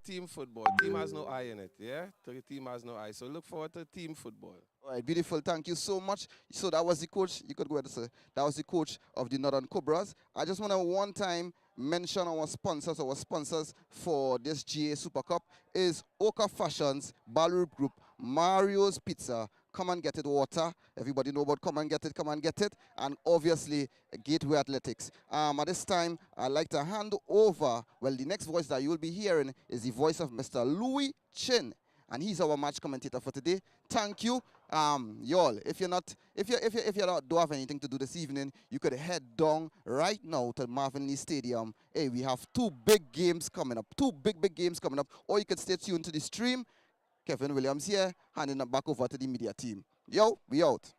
Team football. Team has no I in it, yeah? The team has no I. So look forward to team football. All right, beautiful. Thank you so much. So that was the coach. You could go ahead, sir. That was the coach of the Northern Cobras. I just want to one time mention our sponsors. Our sponsors for this GA Super Cup is Oka Fashions, Ballroom Group, Mario's Pizza. Come and get it, water. Everybody know about come and get it, come and get it. And obviously, Gateway Athletics. At this time, I'd like to hand over, well, the next voice that you will be hearing is the voice of Mr. Louis Chin. And he's our match commentator for today. Thank you. Y'all, if you don't have anything to do this evening, you could head down right now to Marvin Lee Stadium. Hey, we have two big games coming up. Two big games coming up. Or you could stay tuned to the stream. Kevin Williams here, handing it back over to the media team. Yo, we out.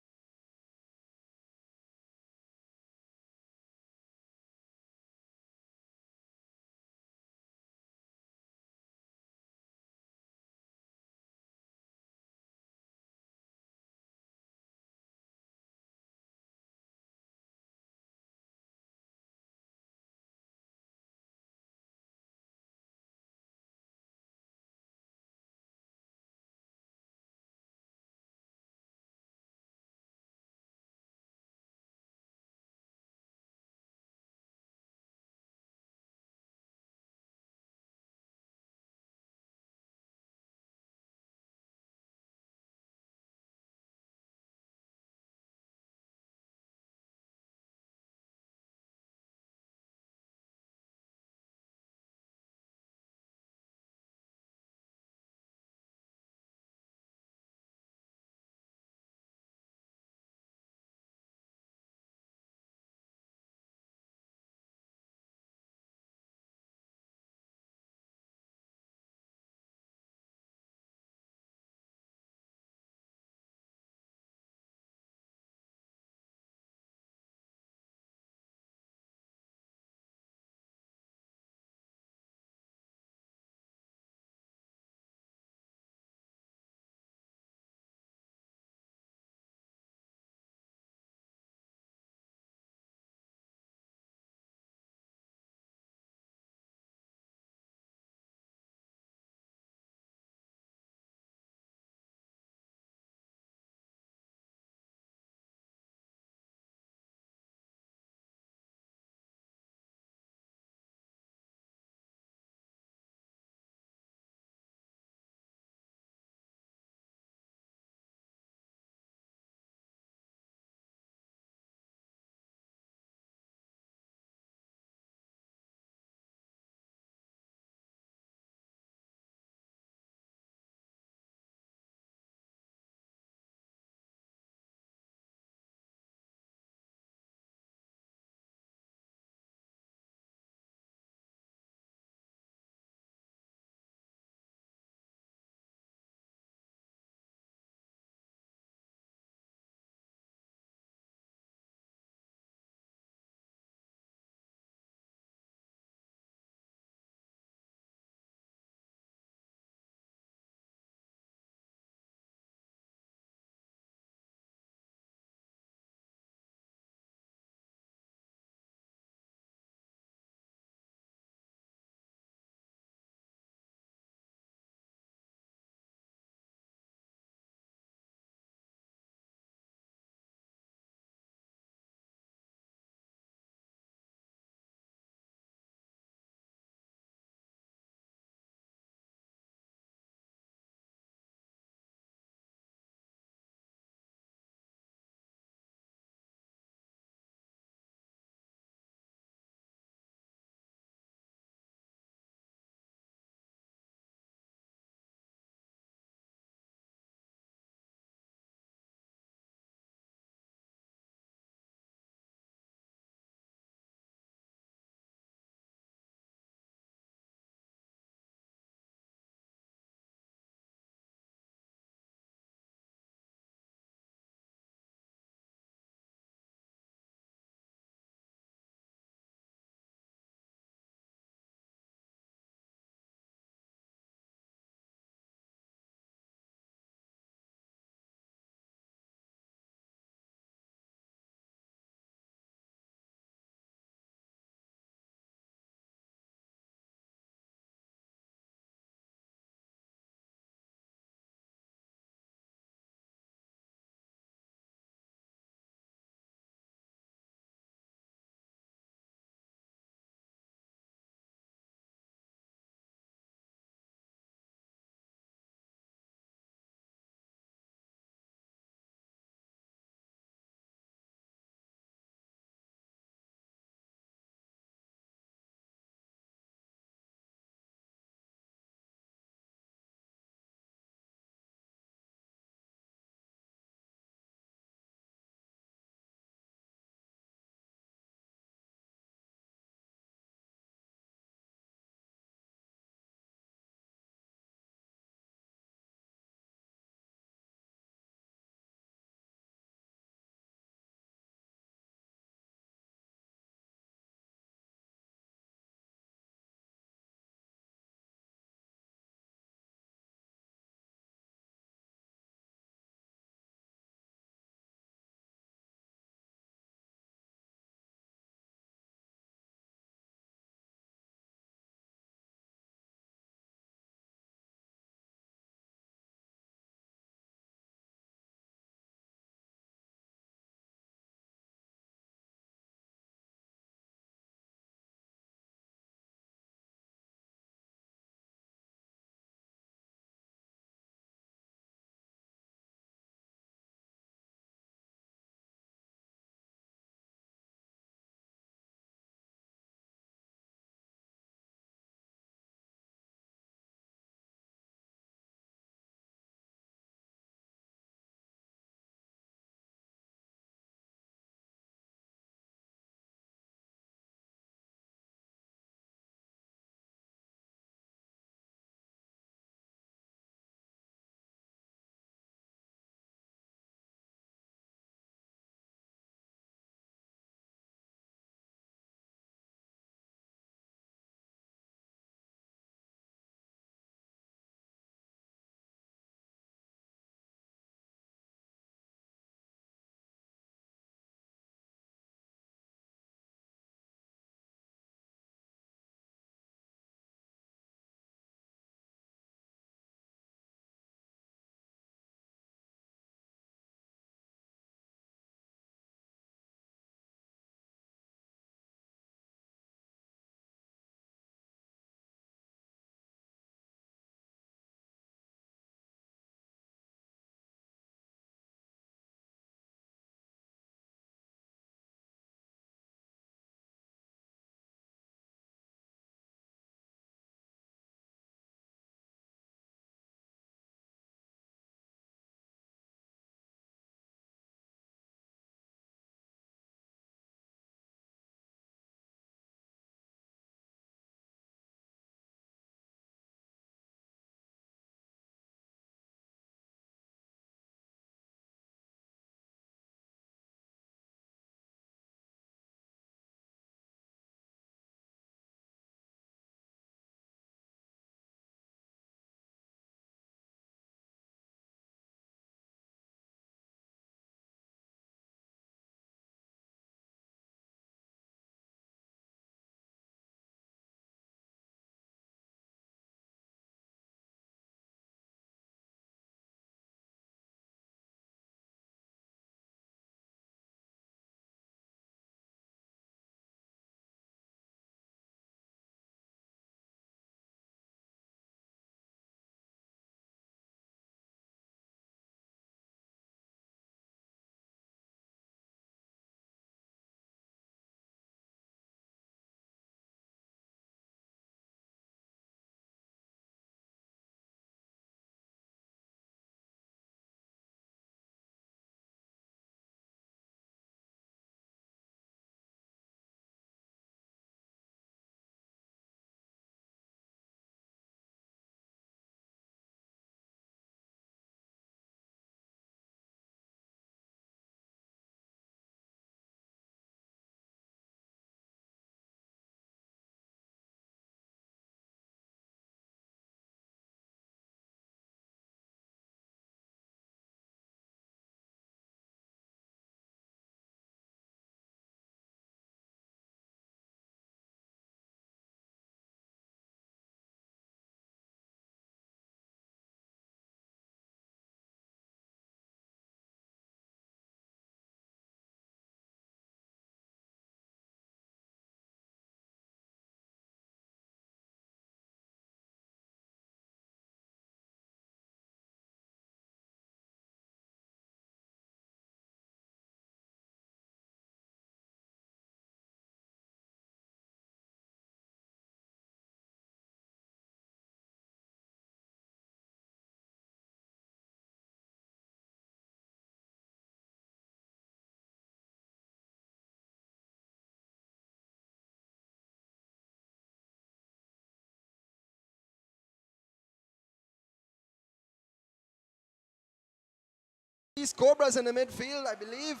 Northeast Cobras in the midfield, I believe.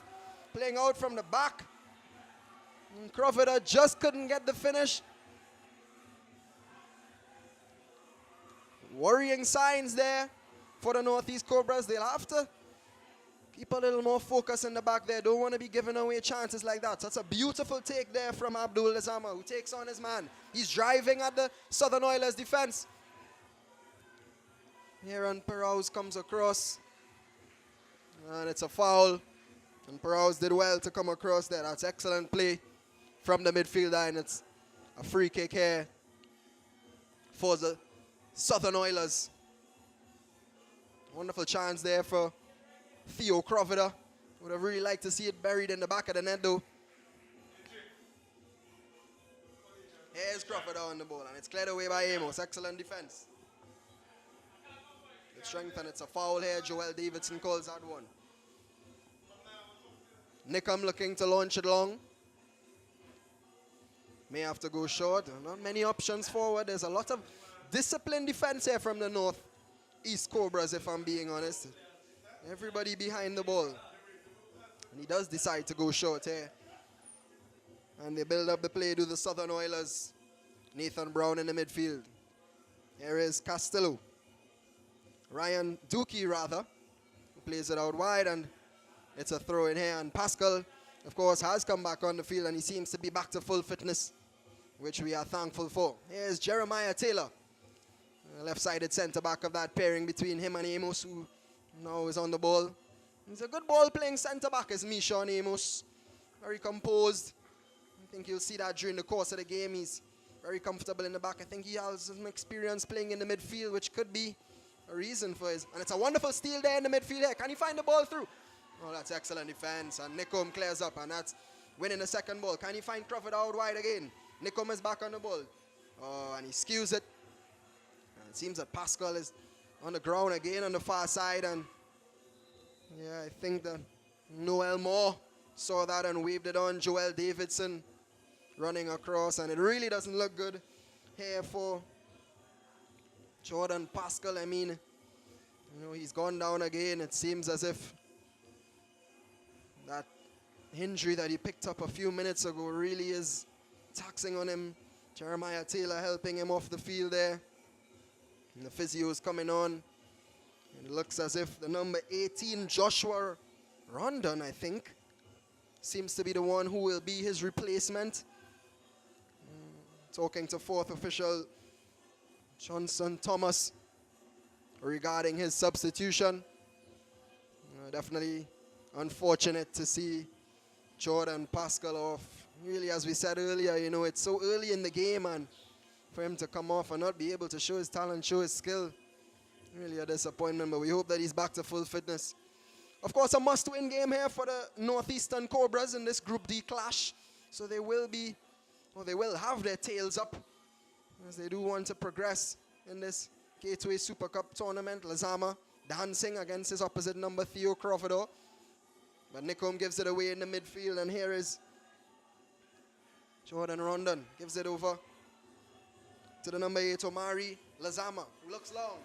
Playing out from the back. And Crawford just couldn't get the finish. Worrying signs there for the Northeast Cobras. They'll have to keep a little more focus in the back there. Don't want to be giving away chances like that. So that's a beautiful take there from Abdul Lazama, who takes on his man. He's driving at the Southern Oilers defense. Aaron Perrauz comes across. And it's a foul. And Perrauz did well to come across there. That's excellent play from the midfielder. And it's a free kick here for the Southern Oilers. Wonderful chance there for Theo Crawford. Would have really liked to see it buried in the back of the net though. Here's Crawford on the ball and it's cleared away by Amos. Excellent defense. Good strength and it's a foul here. Joel Davidson calls that one. Nickham looking to launch it long. May have to go short. Not many options forward. There's a lot of disciplined defense here from the North East Cobras, if I'm being honest. Everybody behind the ball. And he does decide to go short here. And they build up the play to the Southern Oilers. Nathan Brown in the midfield. Here is Castillo. Ryan Dookie, rather, who plays it out wide. And it's a throw in here. And Pascal, of course, has come back on the field. And he seems to be back to full fitness, which we are thankful for. Here's Jeremiah Taylor. Left-sided centre-back of that pairing between him and Amos, who now is on the ball. He's a good ball-playing centre-back, is Mishawn Amos. Very composed. I think you'll see that during the course of the game. He's very comfortable in the back. I think he has some experience playing in the midfield, which could be a reason for his. And it's a wonderful steal there in the midfield here. Can he find the ball through? Oh, that's excellent defense. And Nickham clears up, and that's winning the second ball. Can he find Crawford out wide again? Nickham is back on the ball. Oh, and he skews it. It seems that Pascal is on the ground again on the far side, and yeah, I think that Noel Moore saw that and waved it on. Joel Davidson running across, and it really doesn't look good here for Jordan Pascal. I mean, you know, he's gone down again. It seems as if that injury that he picked up a few minutes ago really is taxing on him. Jeremiah Taylor helping him off the field there. And the physio is coming on. And it looks as if the number 18, Joshua Rondon, I think, seems to be the one who will be his replacement. Talking to fourth official Johnson Thomas regarding his substitution. Definitely unfortunate to see Jordan Pascal off. Really, as we said earlier, you know, it's so early in the game, and for him to come off and not be able to show his talent, show his skill, really a disappointment, but we hope that he's back to full fitness. Of course, a must-win game here for the Northeastern Cobras in this Group D clash. So they will have their tails up as they do want to progress in this Gateway Super Cup tournament. Lazama dancing against his opposite number, Theo Crawford. But Nickham gives it away in the midfield, and here is Jordan Rondon. Gives it over to the number 8, Omari Lazama, who looks long.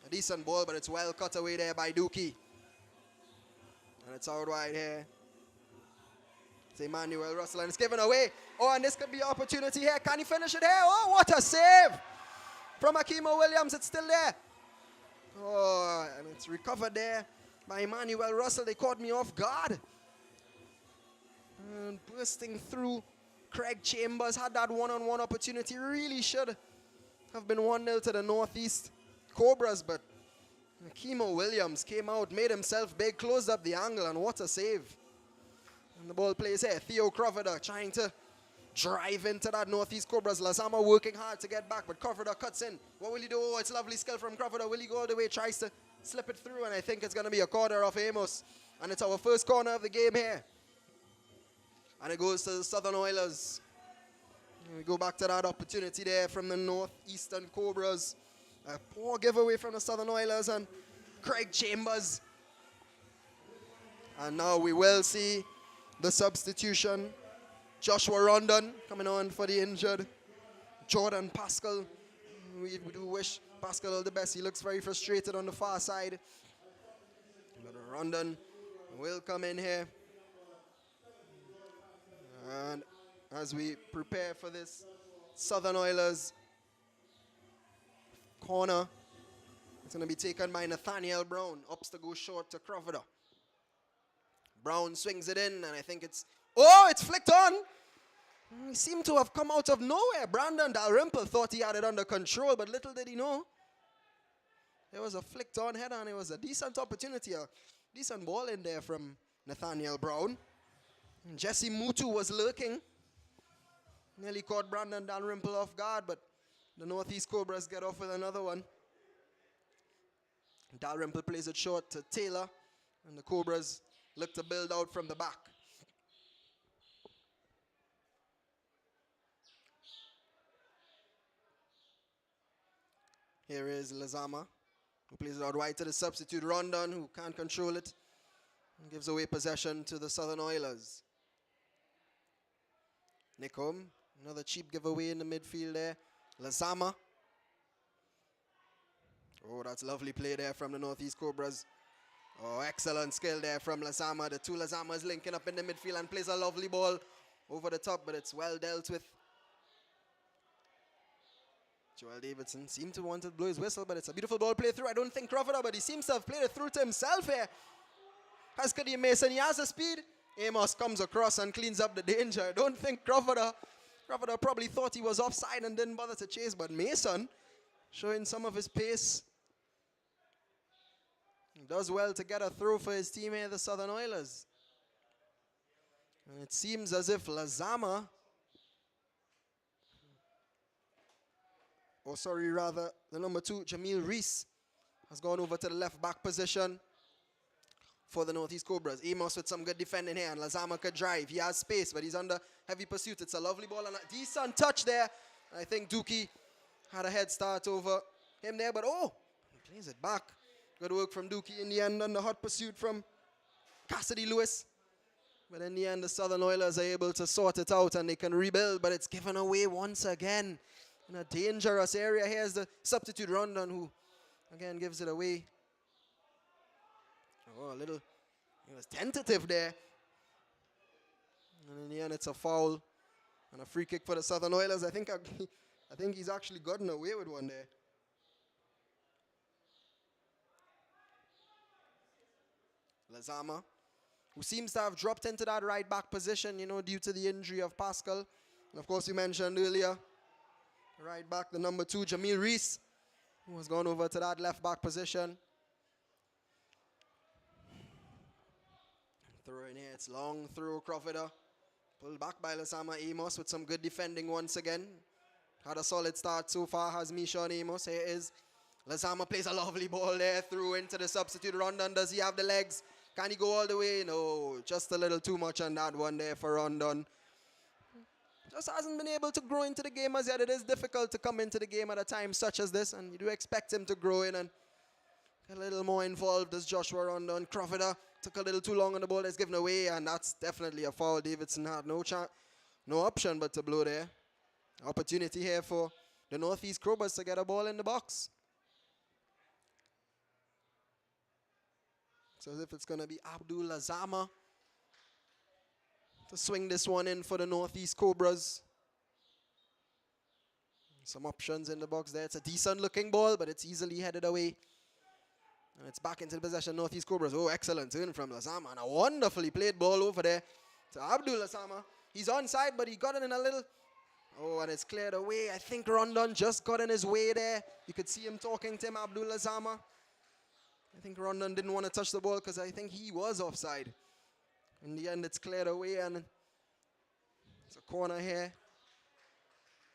A decent ball, but it's well cut away there by Dookie. And it's out wide here. It's Emmanuel Russell, and it's given away. Oh, and this could be an opportunity here. Can he finish it here? Oh, what a save from Akimo Williams. It's still there. Oh, and it's recovered there by Emmanuel Russell. They caught me off guard. And bursting through, Craig Chambers had that one-on-one opportunity. Really should have been 1-0 to the Northeast Cobras, but Akimo Williams came out, made himself big, closed up the angle, and what a save. And the ball plays here. Theo Crawford trying to drive into that Northeast Cobras. Lazama working hard to get back, but Crawford cuts in. What will he do? Oh, it's lovely skill from Crawford. Will he go all the way? Tries to slip it through, and I think it's going to be a corner of Amos. And it's our first corner of the game here. And it goes to the Southern Oilers. And we go back to that opportunity there from the Northeastern Cobras. A poor giveaway from the Southern Oilers and Craig Chambers. And now we will see the substitution. Joshua Rondon coming on for the injured Jordan Pascal. We do wish Pascal all the best. He looks very frustrated on the far side. But Rondon will come in here. And as we prepare for this Southern Oilers corner, it's going to be taken by Nathaniel Brown. Ups to go short to Crawford. Brown swings it in, and I think it's... Oh, it's flicked on! He seemed to have come out of nowhere. Brandon Dalrymple thought he had it under control, but little did he know. There was a flicked on header, and it was a decent opportunity, a decent ball in there from Nathaniel Brown. And Jesse Mutu was lurking. Nearly caught Brandon Dalrymple off guard, but the Northeast Cobras get off with another one. Dalrymple plays it short to Taylor, and the Cobras look to build out from the back. Here is Lazama, who plays it out wide to the substitute Rondon, who can't control it, and gives away possession to the Southern Oilers. Nicholm, another cheap giveaway in the midfield there. Lazama. Oh, that's lovely play there from the Northeast Cobras. Oh, excellent skill there from Lazama. The two Lazamas linking up in the midfield and plays a lovely ball over the top, but it's well dealt with. Joel Davidson seemed to want to blow his whistle, but it's a beautiful ball play through. I don't think Crawford, but he seems to have played it through to himself here. Has Kadeem Mason, he has the speed. Amos comes across and cleans up the danger. I don't think Crawford probably thought he was offside and didn't bother to chase, but Mason showing some of his pace. He does well to get a throw for his team here, the Southern Oilers. And it seems as if Lazama, the number 2, Jamil Reese, has gone over to the left back position for the Northeast Cobras. Amos with some good defending here, and Lazama could drive. He has space, but he's under heavy pursuit. It's a lovely ball and a decent touch there. I think Dookie had a head start over him there, but he plays it back. Good work from Dookie in the end on the hot pursuit from Cassidy Lewis. But in the end, the Southern Oilers are able to sort it out and they can rebuild, but it's given away once again in a dangerous area. Here's the substitute Rondon, who again gives it away. Oh, he was tentative there. And in the end, it's a foul and a free kick for the Southern Oilers. I think he's actually gotten away with one there. Lazama, who seems to have dropped into that right back position, due to the injury of Pascal. And of course, you mentioned earlier, right back, the number 2, Jamil Reese, who has gone over to that left back position. Throw in here, it's long through Crawford. Pulled back by Lazama. Amos with some good defending once again. Had a solid start so far, has Mishon Amos. Here is Lazama, plays a lovely ball there through into the substitute Rondon. Does he have the legs? Can he go all the way? No, just a little too much on that one there for Rondon. Just hasn't been able to grow into the game as yet. It is difficult to come into the game at a time such as this, and you do expect him to grow in and get a little more involved as Joshua Rondon. Crawford took a little too long on the ball. That's given away, and that's definitely a foul. Davidson had no option but to blow there. Opportunity here for the Northeast Cobras to get a ball in the box. So as if it's going to be Abdul Lazama to swing this one in for the Northeast Cobras. Some options in the box there. It's a decent looking ball, but it's easily headed away. And it's back into the possession, Northeast Cobras. Oh, excellent turn from Lazama. And a wonderfully played ball over there to Abdul Lazama. He's onside, but he got it in a little... Oh, and it's cleared away. I think Rondon just got in his way there. You could see him talking to him, Abdul Lazama. I think Rondon didn't want to touch the ball because I think he was offside. In the end, it's cleared away, and it's a corner here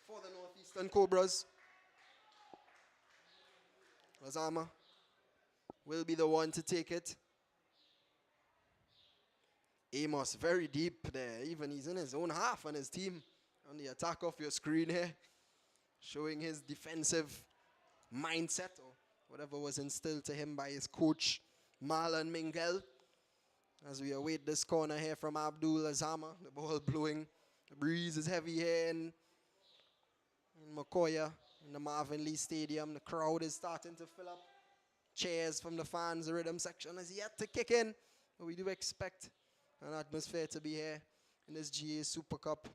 for the Northeastern Cobras. Lazama will be the one to take it. Amos very deep there. Even he's in his own half on his team. On the attack of your screen here. Showing his defensive mindset or whatever was instilled to him by his coach, Marlon Mingel. As we await this corner here from Abdul Lazama. The ball blowing. The breeze is heavy here in Makoya, in the Marvin Lee Stadium. The crowd is starting to fill up. Cheers from the fans. The rhythm section is yet to kick in. But we do expect an atmosphere to be here in this GA Super Cup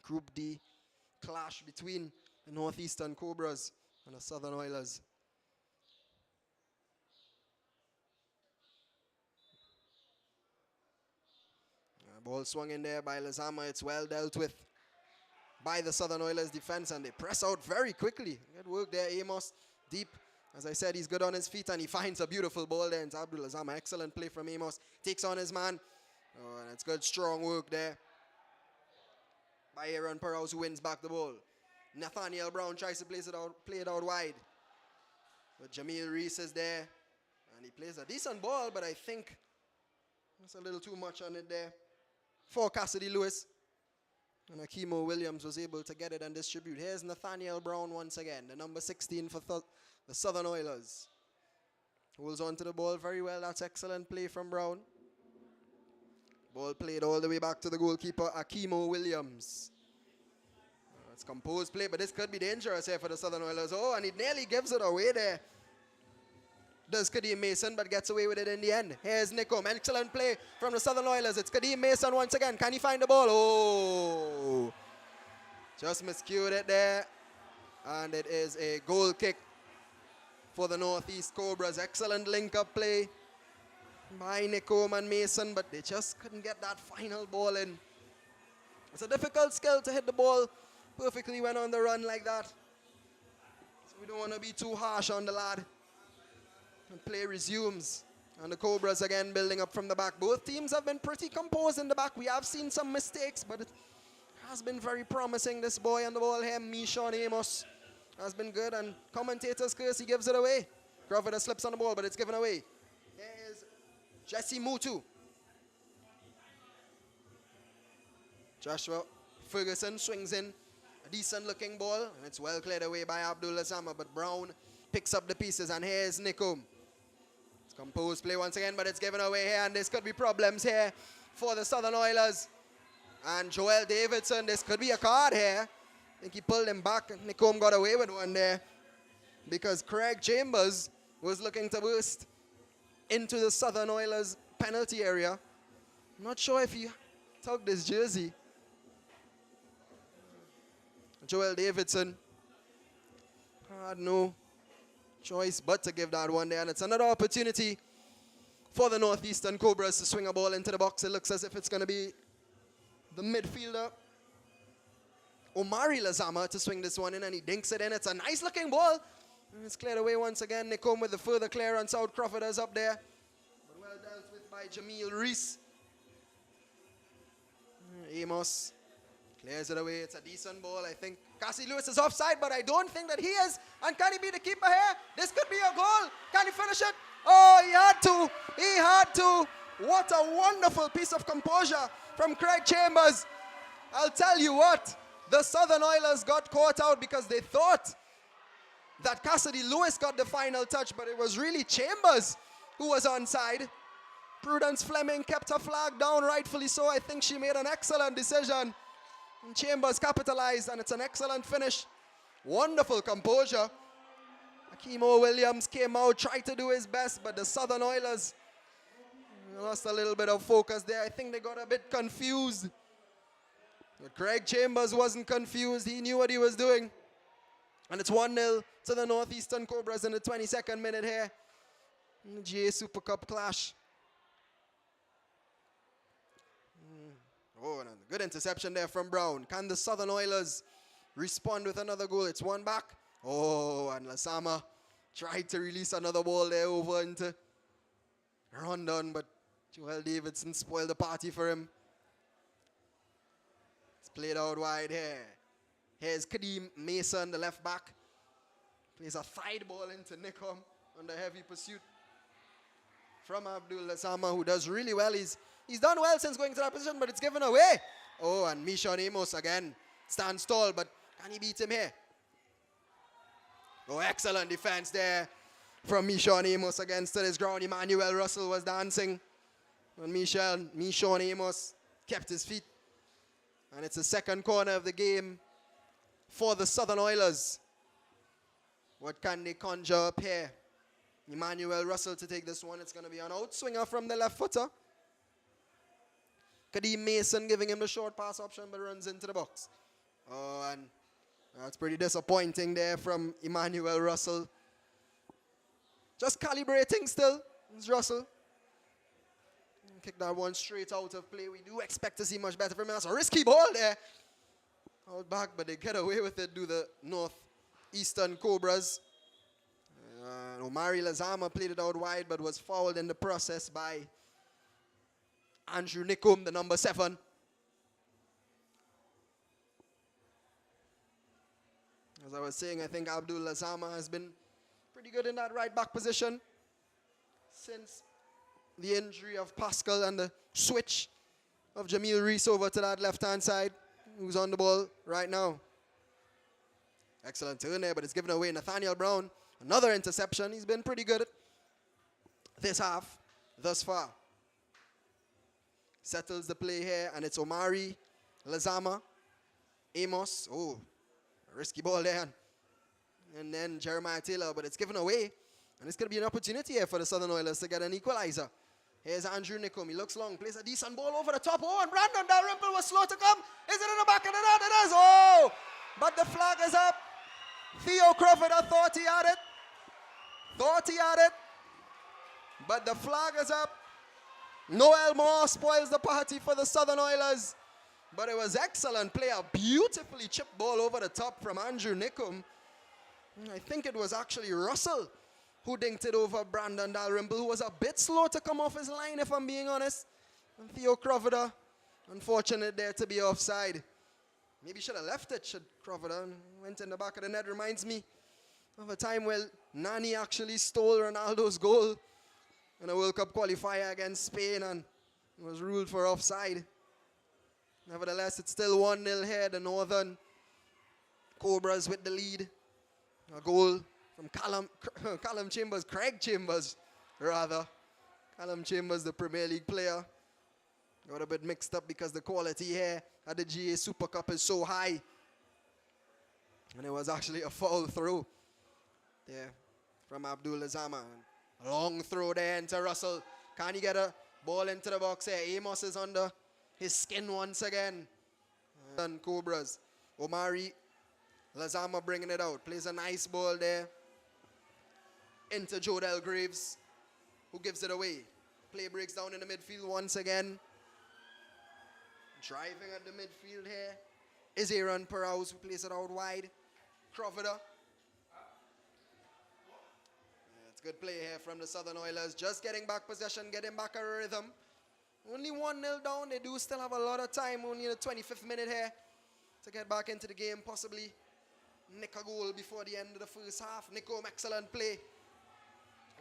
Group D clash between the Northeastern Cobras and the Southern Oilers. Ball swung in there by Lazama. It's well dealt with by the Southern Oilers defense, and they press out very quickly. Good work there, Amos. Deep. As I said, he's good on his feet, and he finds a beautiful ball there. It's Abdul Lazama. Excellent play from Amos. Takes on his man. Oh, and it's good, strong work there by Aaron Perrows, who wins back the ball. Nathaniel Brown tries to play it out wide. But Jamil Reese is there, and he plays a decent ball, but I think that's a little too much on it there for Cassidy Lewis. And Akimo Williams was able to get it and distribute. Here's Nathaniel Brown once again, the number 16 for the Southern Oilers. Holds on to the ball very well. That's excellent play from Brown. Ball played all the way back to the goalkeeper, Akimo Williams. It's composed play, but this could be dangerous here for the Southern Oilers. Oh, and he nearly gives it away there. Does Kadeem Mason, but gets away with it in the end. Here's Nikom. Excellent play from the Southern Oilers. It's Kadeem Mason once again. Can he find the ball? Oh! Just miscued it there. And it is a goal kick for the Northeast Cobras. Excellent link-up play by Nikom and Mason, but they just couldn't get that final ball in. It's a difficult skill to hit the ball perfectly when on the run like that. So we don't want to be too harsh on the lad. And play resumes. And the Cobras again building up from the back. Both teams have been pretty composed in the back. We have seen some mistakes, but it has been very promising. This boy on the ball here, Mishon Amos, has been good. And commentators curse, he gives it away. Crawford slips on the ball, but it's given away. Here is Jesse Mutu. Joshua Ferguson swings in. A decent looking ball. And it's well cleared away by Abdul Lazama. But Brown picks up the pieces. And here's Nikom. Composed play once again, but it's given away here, and this could be problems here for the Southern Oilers. And Joel Davidson, this could be a card here. I think he pulled him back. Nikom got away with one there because Craig Chambers was looking to burst into the Southern Oilers penalty area. I'm not sure if he tugged his jersey. Joel Davidson had no choice but to give that one there, and it's another opportunity for the Northeastern Cobras to swing a ball into the box. It looks as if it's going to be the midfielder Omari Lazama to swing this one in, and he dinks it in. It's a nice looking ball, and it's cleared away once again. Nikom with the further clearance out. Crawford is up there, but well dealt with by Jamil Reese. Amos clears it away. It's a decent ball. I think Cassie Lewis is offside, but I don't think that he is. And can he be the keeper here? This could be a goal. Can he finish it? Oh, he had to. He had to. What a wonderful piece of composure from Craig Chambers. I'll tell you what, the Southern Oilers got caught out because they thought that Cassidy Lewis got the final touch, but it was really Chambers who was onside. Prudence Fleming kept her flag down, rightfully so. I think she made an excellent decision. And Chambers capitalized, and it's an excellent finish. Wonderful composure. Akimo Williams came out, tried to do his best, but the Southern Oilers lost a little bit of focus there. I think they got a bit confused. But Craig Chambers wasn't confused. He knew what he was doing. And it's 1-0 to the Northeastern Cobras in the 22nd minute here in the GA Super Cup clash. Oh, and a good interception there from Brown. Can the Southern Oilers respond with another goal? It's one back. Oh, and Lasama tried to release another ball there over into Rondon, but Joel Davidson spoiled the party for him. It's played out wide here. Here's Kadeem Mason, the left back. Plays a thigh ball into Nikom under heavy pursuit from Abdul Lasama, who does really well. He's done well since going to that position, but it's given away. Oh, and Mishon Amos again stands tall, but can he beat him here? Oh, excellent defense there from Mishon Amos against his ground. Emmanuel Russell was dancing, and Mishon Amos kept his feet. And it's the second corner of the game for the Southern Oilers. What can they conjure up here? Emmanuel Russell to take this one. It's going to be an outswinger from the left footer. Kadeem Mason giving him the short pass option, but runs into the box. Oh, and that's pretty disappointing there from Emmanuel Russell. Just calibrating still. It's Russell. Kick that one straight out of play. We do expect to see much better from him. That's a risky ball there. Out back, but they get away with it, do the Northeastern Cobras. Omari Lazama played it out wide, but was fouled in the process by Andrew Nickum, the number 7. As I was saying, I think Abdul Lazama has been pretty good in that right back position since the injury of Pascal and the switch of Jamil Reese over to that left-hand side, who's on the ball right now. Excellent turn there, but it's given away. Nathaniel Brown, another interception. He's been pretty good this half thus far. Settles the play here, and it's Omari Lazama. Amos, oh, a risky ball there. And then Jeremiah Taylor, but it's given away. And it's going to be an opportunity here for the Southern Oilers to get an equalizer. Here's Andrew Nickum. He looks long, plays a decent ball over the top. Oh, and Brandon Dalrymple was slow to come. Is it in the back of the net? It is. Oh, but the flag is up. Theo Crawford, I thought he had it. But the flag is up. Noel Moore spoils the party for the Southern Oilers. But it was excellent play. A beautifully chipped ball over the top from Andrew Nickum. I think it was actually Russell who dinked it over Brandon Dalrymple, who was a bit slow to come off his line, if I'm being honest. And Theo Crawford, unfortunate there to be offside. Maybe should have left it, should Crawford went in the back of the net. Reminds me of a time where Nani actually stole Ronaldo's goal in a World Cup qualifier against Spain and was ruled for offside. Nevertheless, it's still 1-0 here. The Northern Cobras with the lead. A goal from Craig Chambers, rather. Callum Chambers, the Premier League player. Got a bit mixed up because the quality here at the GA Super Cup is so high. And it was actually a foul throw there from Abdul Azama. A long throw there into Russell. Can he get a ball into the box here? Amos is under his skin once again. And Cobras. Omari Lazama bringing it out. Plays a nice ball there into Jodel Graves, who gives it away. Play breaks down in the midfield once again. Driving at the midfield here is Aaron Perrows, who plays it out wide. Crawford. It's good play here from the Southern Oilers. Just getting back possession, getting back a rhythm. Only 1-0 down. They do still have a lot of time. Only in the 25th minute here to get back into the game. Possibly nick a goal before the end of the first half. Nickum, excellent play.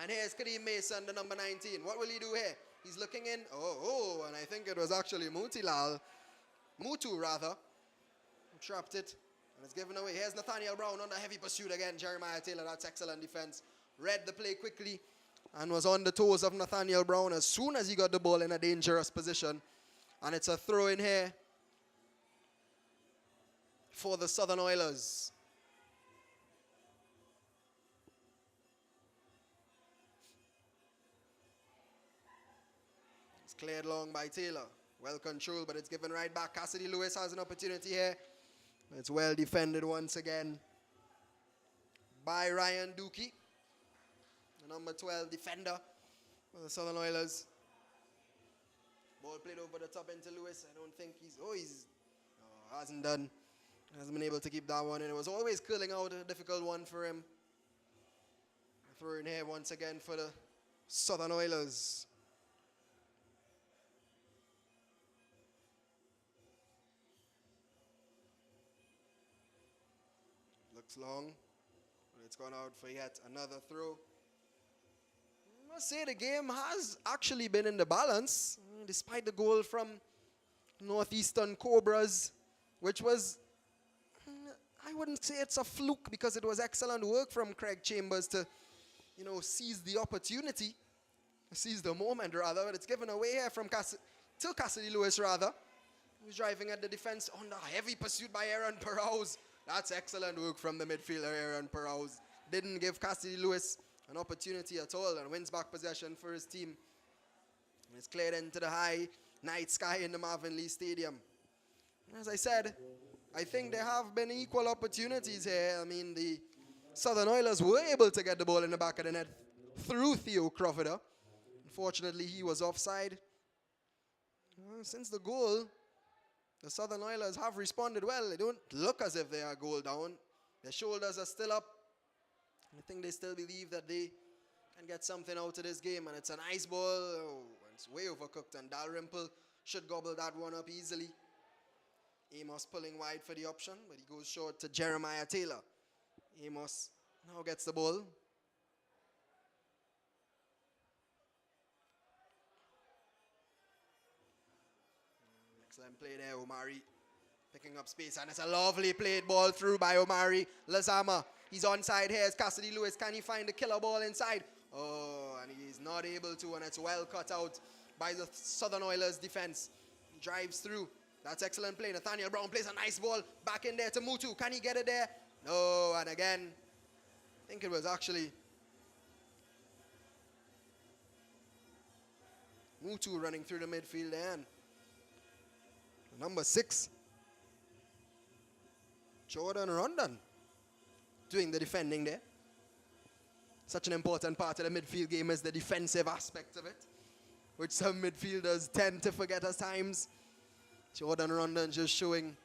And here's Kadeem Mason, the number 19. What will he do here? He's looking in. And I think it was actually Mutu, who trapped it. And it's given away. Here's Nathaniel Brown under heavy pursuit again. Jeremiah Taylor, that's excellent defense. Read the play quickly and was on the toes of Nathaniel Brown as soon as he got the ball in a dangerous position. And it's a throw in here for the Southern Oilers. It's cleared long by Taylor. Well controlled, but it's given right back. Cassidy Lewis has an opportunity here. It's well defended once again by Ryan Dookie, the number 12 defender for the Southern Oilers. Ball played over the top into Lewis. I don't think hasn't been able to keep that one, and it was always curling out, a difficult one for him. Throw in here once again for the Southern Oilers. Looks long, but it's gone out for yet another throw. I must say the game has actually been in the balance, despite the goal from Northeastern Cobras, which was, I wouldn't say it's a fluke because it was excellent work from Craig Chambers to, seize the opportunity, seize the moment rather, but it's given away here from Cassidy Lewis rather, who's driving at the defense under heavy pursuit by Aaron Perrows. That's excellent work from the midfielder, Aaron Perrows. Didn't give Cassidy Lewis an opportunity at all and wins back possession for his team. And it's cleared into the high night sky in the Marvin Lee Stadium. As I said, I think there have been equal opportunities here. I mean, the Southern Oilers were able to get the ball in the back of the net through Theo Crawford. Unfortunately, he was offside. Since the goal, the Southern Oilers have responded well. They don't look as if they are goal down. Their shoulders are still up. I think they still believe that they can get something out of this game. And it's a nice ball. Oh, it's way overcooked. And Dalrymple should gobble that one up easily. Amos pulling wide for the option, but he goes short to Jeremiah Taylor. Amos now gets the ball. Excellent play there, Omari. Picking up space, and it's a lovely played ball through by Omari. Lazama, he's onside here. It's Cassidy Lewis. Can he find the killer ball inside? Oh, and he's not able to, and it's well cut out by the Southern Oilers defense. He drives through. That's excellent play. Nathaniel Brown plays a nice ball back in there to Mutu. Can he get it there? No, and again, I think it was actually Mutu running through the midfield there. And number 6, Jordan Rondon, doing the defending there. Such an important part of the midfield game is the defensive aspect of it, which some midfielders tend to forget at times. Jordan Rondon just showing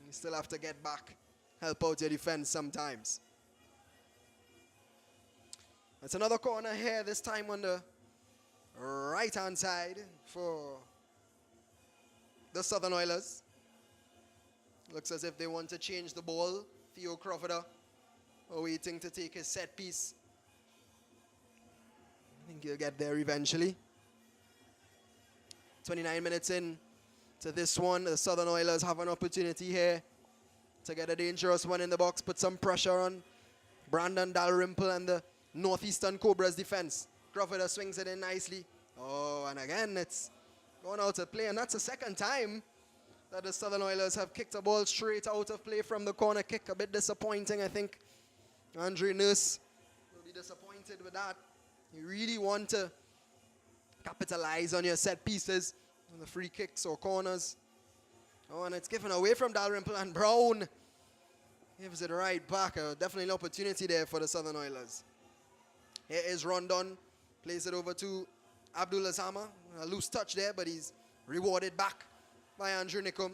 you still have to get back, help out your defense sometimes. That's another corner here, this time on the right-hand side for the Southern Oilers. Looks as if they want to change the ball. Theo Crawford waiting to take his set piece. I think he'll get there eventually. 29 minutes in to this one. The Southern Oilers have an opportunity here to get a dangerous one in the box, put some pressure on Brandon Dalrymple and the Northeastern Cobras defense. Crawford swings it in nicely. Oh, and again, it's going out of play, and that's the second time that the Southern Oilers have kicked a ball straight out of play from the corner kick. A bit disappointing, I think. Andre Nurse will be disappointed with that. You really want to capitalize on your set pieces, on the free kicks or corners. Oh, and it's given away from Dalrymple, and Brown gives it right back. Definitely an opportunity there for the Southern Oilers. Here is Rondon, plays it over to Abdul Azama. A loose touch there, but he's rewarded back by Andrew Nickum.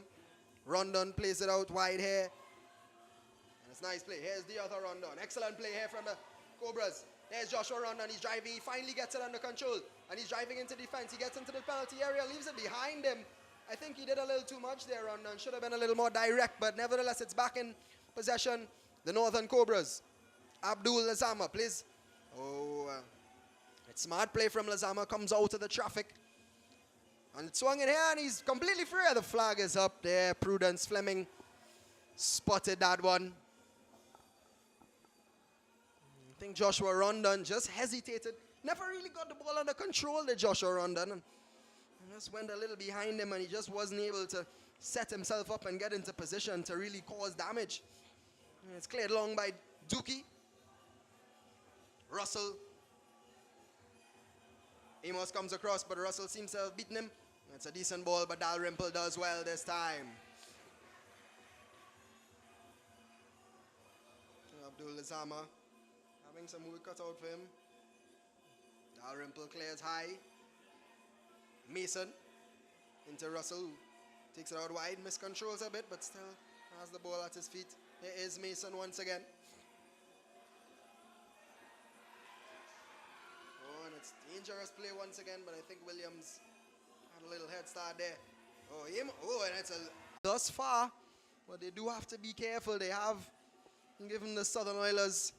Rondon plays it out wide here. And it's nice play. Here's the other Rondon. Excellent play here from the Cobras. There's Joshua Rondon. He's driving. He finally gets it under control. And he's driving into defense. He gets into the penalty area, leaves it behind him. I think he did a little too much there, Rondon. Should have been a little more direct, but nevertheless, it's back in possession. The Northern Cobras. Abdul Lazama plays. Oh, it's smart play from Lazama. Comes out of the traffic. And it's swung in here, and he's completely free. The flag is up there. Prudence Fleming spotted that one. I think Joshua Rondon just hesitated. Never really got the ball under control, the Joshua Rondon. And just went a little behind him, and he just wasn't able to set himself up and get into position to really cause damage. And it's cleared long by Dookie. Russell. Amos comes across, but Russell seems to have beaten him. It's a decent ball, but Dalrymple does well this time. Abdul Lazama having some wood cut out for him. Dalrymple clears high. Mason into Russell, who takes it out wide, miscontrols a bit, but still has the ball at his feet. Here is Mason once again. Oh, and it's dangerous play once again, but I think Williams had a little head start there. Oh, and it's thus far, but they do have to be careful. They have given the Southern Oilers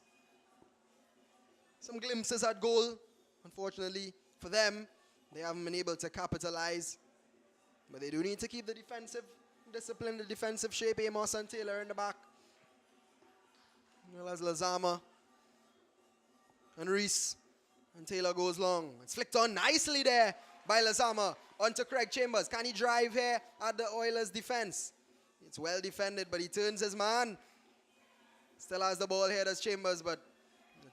some glimpses at goal. Unfortunately for them, they haven't been able to capitalize. But they do need to keep the defensive discipline, the defensive shape. Amos and Taylor in the back. As well as Lazama and Reese. And Taylor goes long. It's flicked on nicely there by Lazama onto Craig Chambers. Can he drive here at the Oilers' defense? It's well defended, but he turns his man. Still has the ball here, does Chambers, but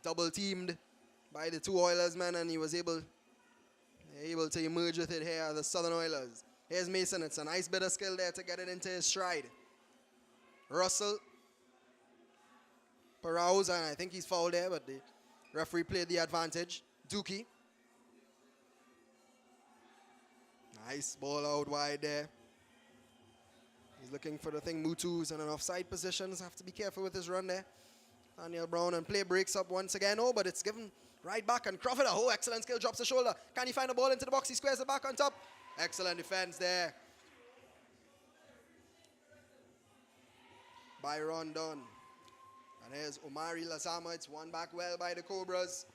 double teamed by the two Oilers men, and he was able to emerge with it here, the Southern Oilers. Here's Mason. It's a nice bit of skill there to get it into his stride. Russell. Perrauz, and I think he's fouled there, but the referee played the advantage. Dookie. Nice ball out wide there. He's looking for the thing. Mutu's in an offside position. Have to be careful with his run there. Daniel Brown, and play breaks up once again. Oh, but it's given right back, and Crawford, oh, excellent skill, drops the shoulder. Can he find the ball into the box? He squares it back on top. Excellent defense there by Rondon. And here's Omari Lazama. It's won back well by the Cobras.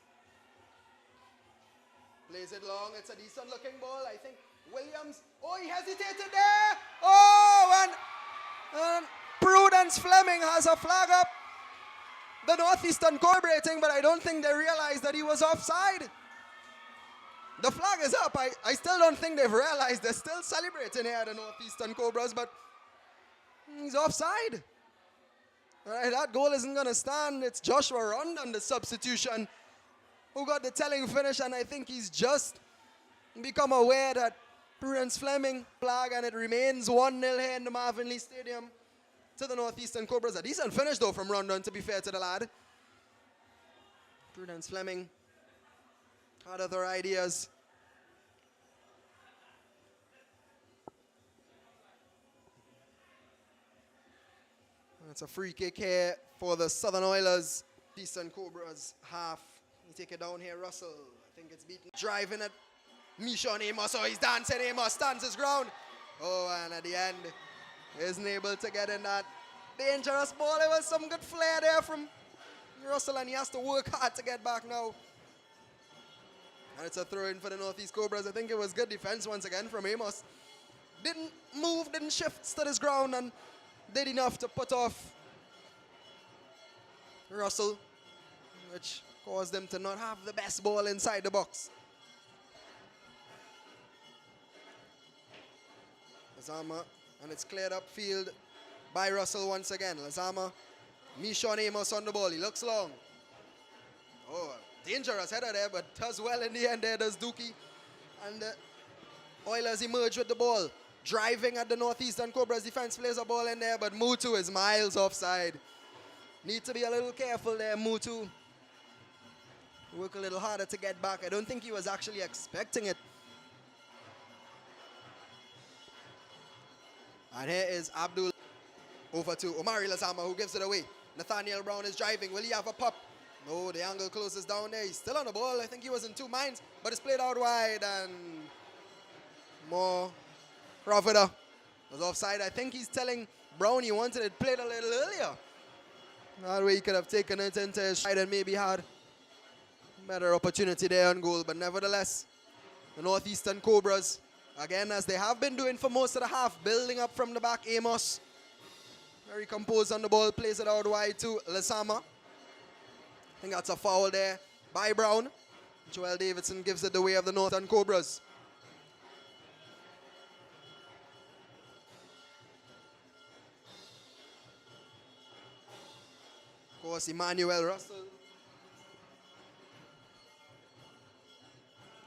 Plays it long. It's a decent looking ball. I think Williams. Oh, he hesitated there. Oh, and Prudence Fleming has a flag up. The Northeastern cooperating, but I don't think they realized that he was offside. The flag is up. I still don't think they've realized. They're still celebrating here, the Northeastern Cobras, but he's offside. All right, that goal isn't going to stand. It's Joshua Rondon, the substitution, who got the telling finish, and I think he's just become aware that Prudence Fleming flag, and it remains 1-0 here in the Marvin Lee Stadium to the Northeastern Cobras. A decent finish, though, from Rondon, to be fair to the lad. Prudence Fleming had other ideas. It's a free kick here for the Southern Oilers. Eastern Cobras half. You take it down here, Russell. I think it's beaten. Driving it. Mishon Amos. Oh, he's dancing. Amos stands his ground. Oh, and at the end, isn't able to get in that dangerous ball. There was some good flair there from Russell, and he has to work hard to get back now. And it's a throw-in for the Northeast Cobras. I think it was good defense once again from Amos. Didn't move, didn't shift, stood his ground, and did enough to put off Russell, which caused them to not have the best ball inside the box. Lazama, and it's cleared up field by Russell once again. Lazama, Mishon Amos on the ball. He looks long. Oh, dangerous header there, but does well in the end there, does Dookie. And the Oilers emerge with the ball. Driving at the Northeastern Cobras defense, plays a ball in there, but Mutu is miles offside. Need to be a little careful there, Mutu. Work a little harder to get back. I don't think he was actually expecting it. And here is Abdul over to Omari Lazama, who gives it away. Nathaniel Brown is driving. Will he have a pop? No, the angle closes down there. He's still on the ball. I think he was in two minds, but it's played out wide, and more Crawford was offside. I think he's telling Brown he wanted it played a little earlier. That way he could have taken it into his stride and maybe had a better opportunity there on goal. But nevertheless, the Northeastern Cobras, again, as they have been doing for most of the half, building up from the back. Amos, very composed on the ball, plays it out wide to Lazama. I think that's a foul there by Brown. Joel Davidson gives it the way of the Northern Cobras. Of course, Emmanuel Russell.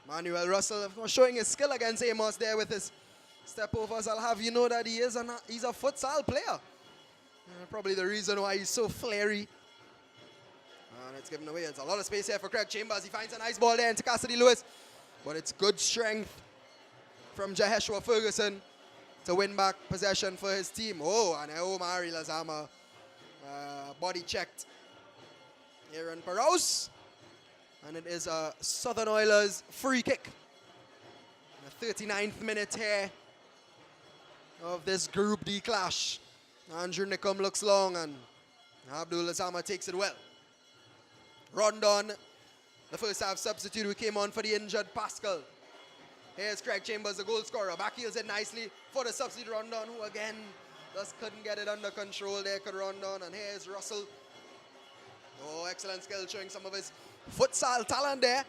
Emmanuel Russell showing his skill against Amos there with his step overs. I'll have you know that he's a futsal player. Probably the reason why he's so flary. And it's given away. It's a lot of space here for Craig Chambers. He finds a nice ball there into Cassidy Lewis. But it's good strength from Jaheshua Ferguson to win back possession for his team. Oh, and Omari Lazama body checked Aaron Perrauz. And it is a Southern Oilers free kick. The 39th minute here of this Group D clash. Andrew Nickum looks long, and Abdul Lazama takes it well. Rondon, the first half substitute who came on for the injured Pascal. Here's Craig Chambers, the goal scorer. Back heels it nicely for the substitute Rondon, who again just couldn't get it under control there, could Rondon. And here's Russell. Oh, excellent skill, showing some of his futsal talent there.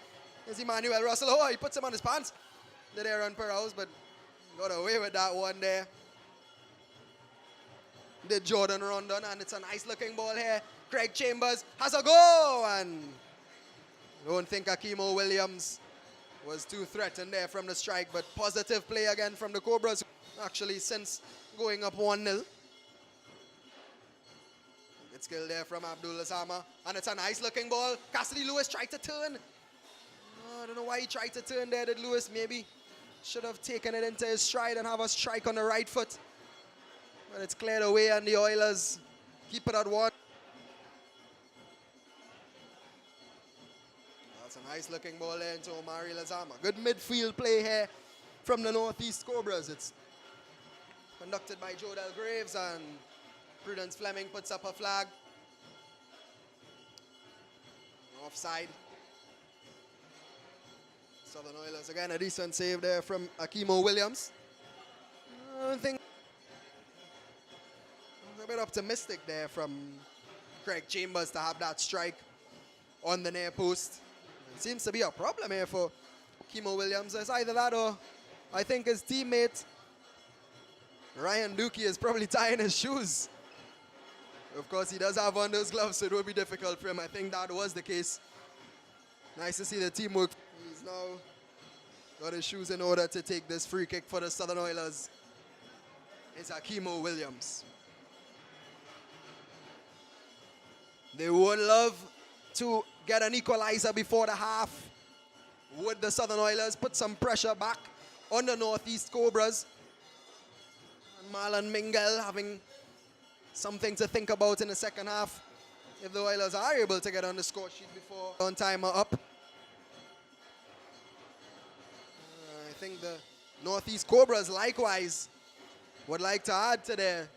There's Emmanuel Russell. Oh, he puts him on his pants. Did Aaron Perrauz, but got away with that one there. Did Jordan Rondon, and it's a nice looking ball here. Craig Chambers has a go, and Don't think Akimo Williams was too threatened there from the strike, but positive play again from the Cobras. Actually, since going up 1-0. Good skill there from Abdul Azama. And it's a nice looking ball. Cassidy Lewis tried to turn. Oh, I don't know why he tried to turn there, did Lewis. Maybe should have taken it into his stride and have a strike on the right foot. But it's cleared away and the Oilers keep it at 1. That's a nice looking ball there into Omari Lazama. Good midfield play here from the Northeast Cobras. It's conducted by Jodel Graves and Prudence Fleming puts up a flag. Offside. Southern Oilers again, a decent save there from Akimo Williams. I think a bit optimistic there from Craig Chambers to have that strike on the near post. It seems to be a problem here for Akimo Williams. It's either that or I think his teammate Ryan Dookie is probably tying his shoes. Of course, he does have on those gloves, so it will be difficult for him. I think that was the case. Nice to see the teamwork. He's now got his shoes in order to take this free kick for the Southern Oilers. It's Akimo Williams. They would love to get an equalizer before the half. Would the Southern Oilers put some pressure back on the Northeast Cobras? And Marlon Mingel having something to think about in the second half if the Oilers are able to get on the score sheet before on timer up. I think the Northeast Cobras likewise would like to add to their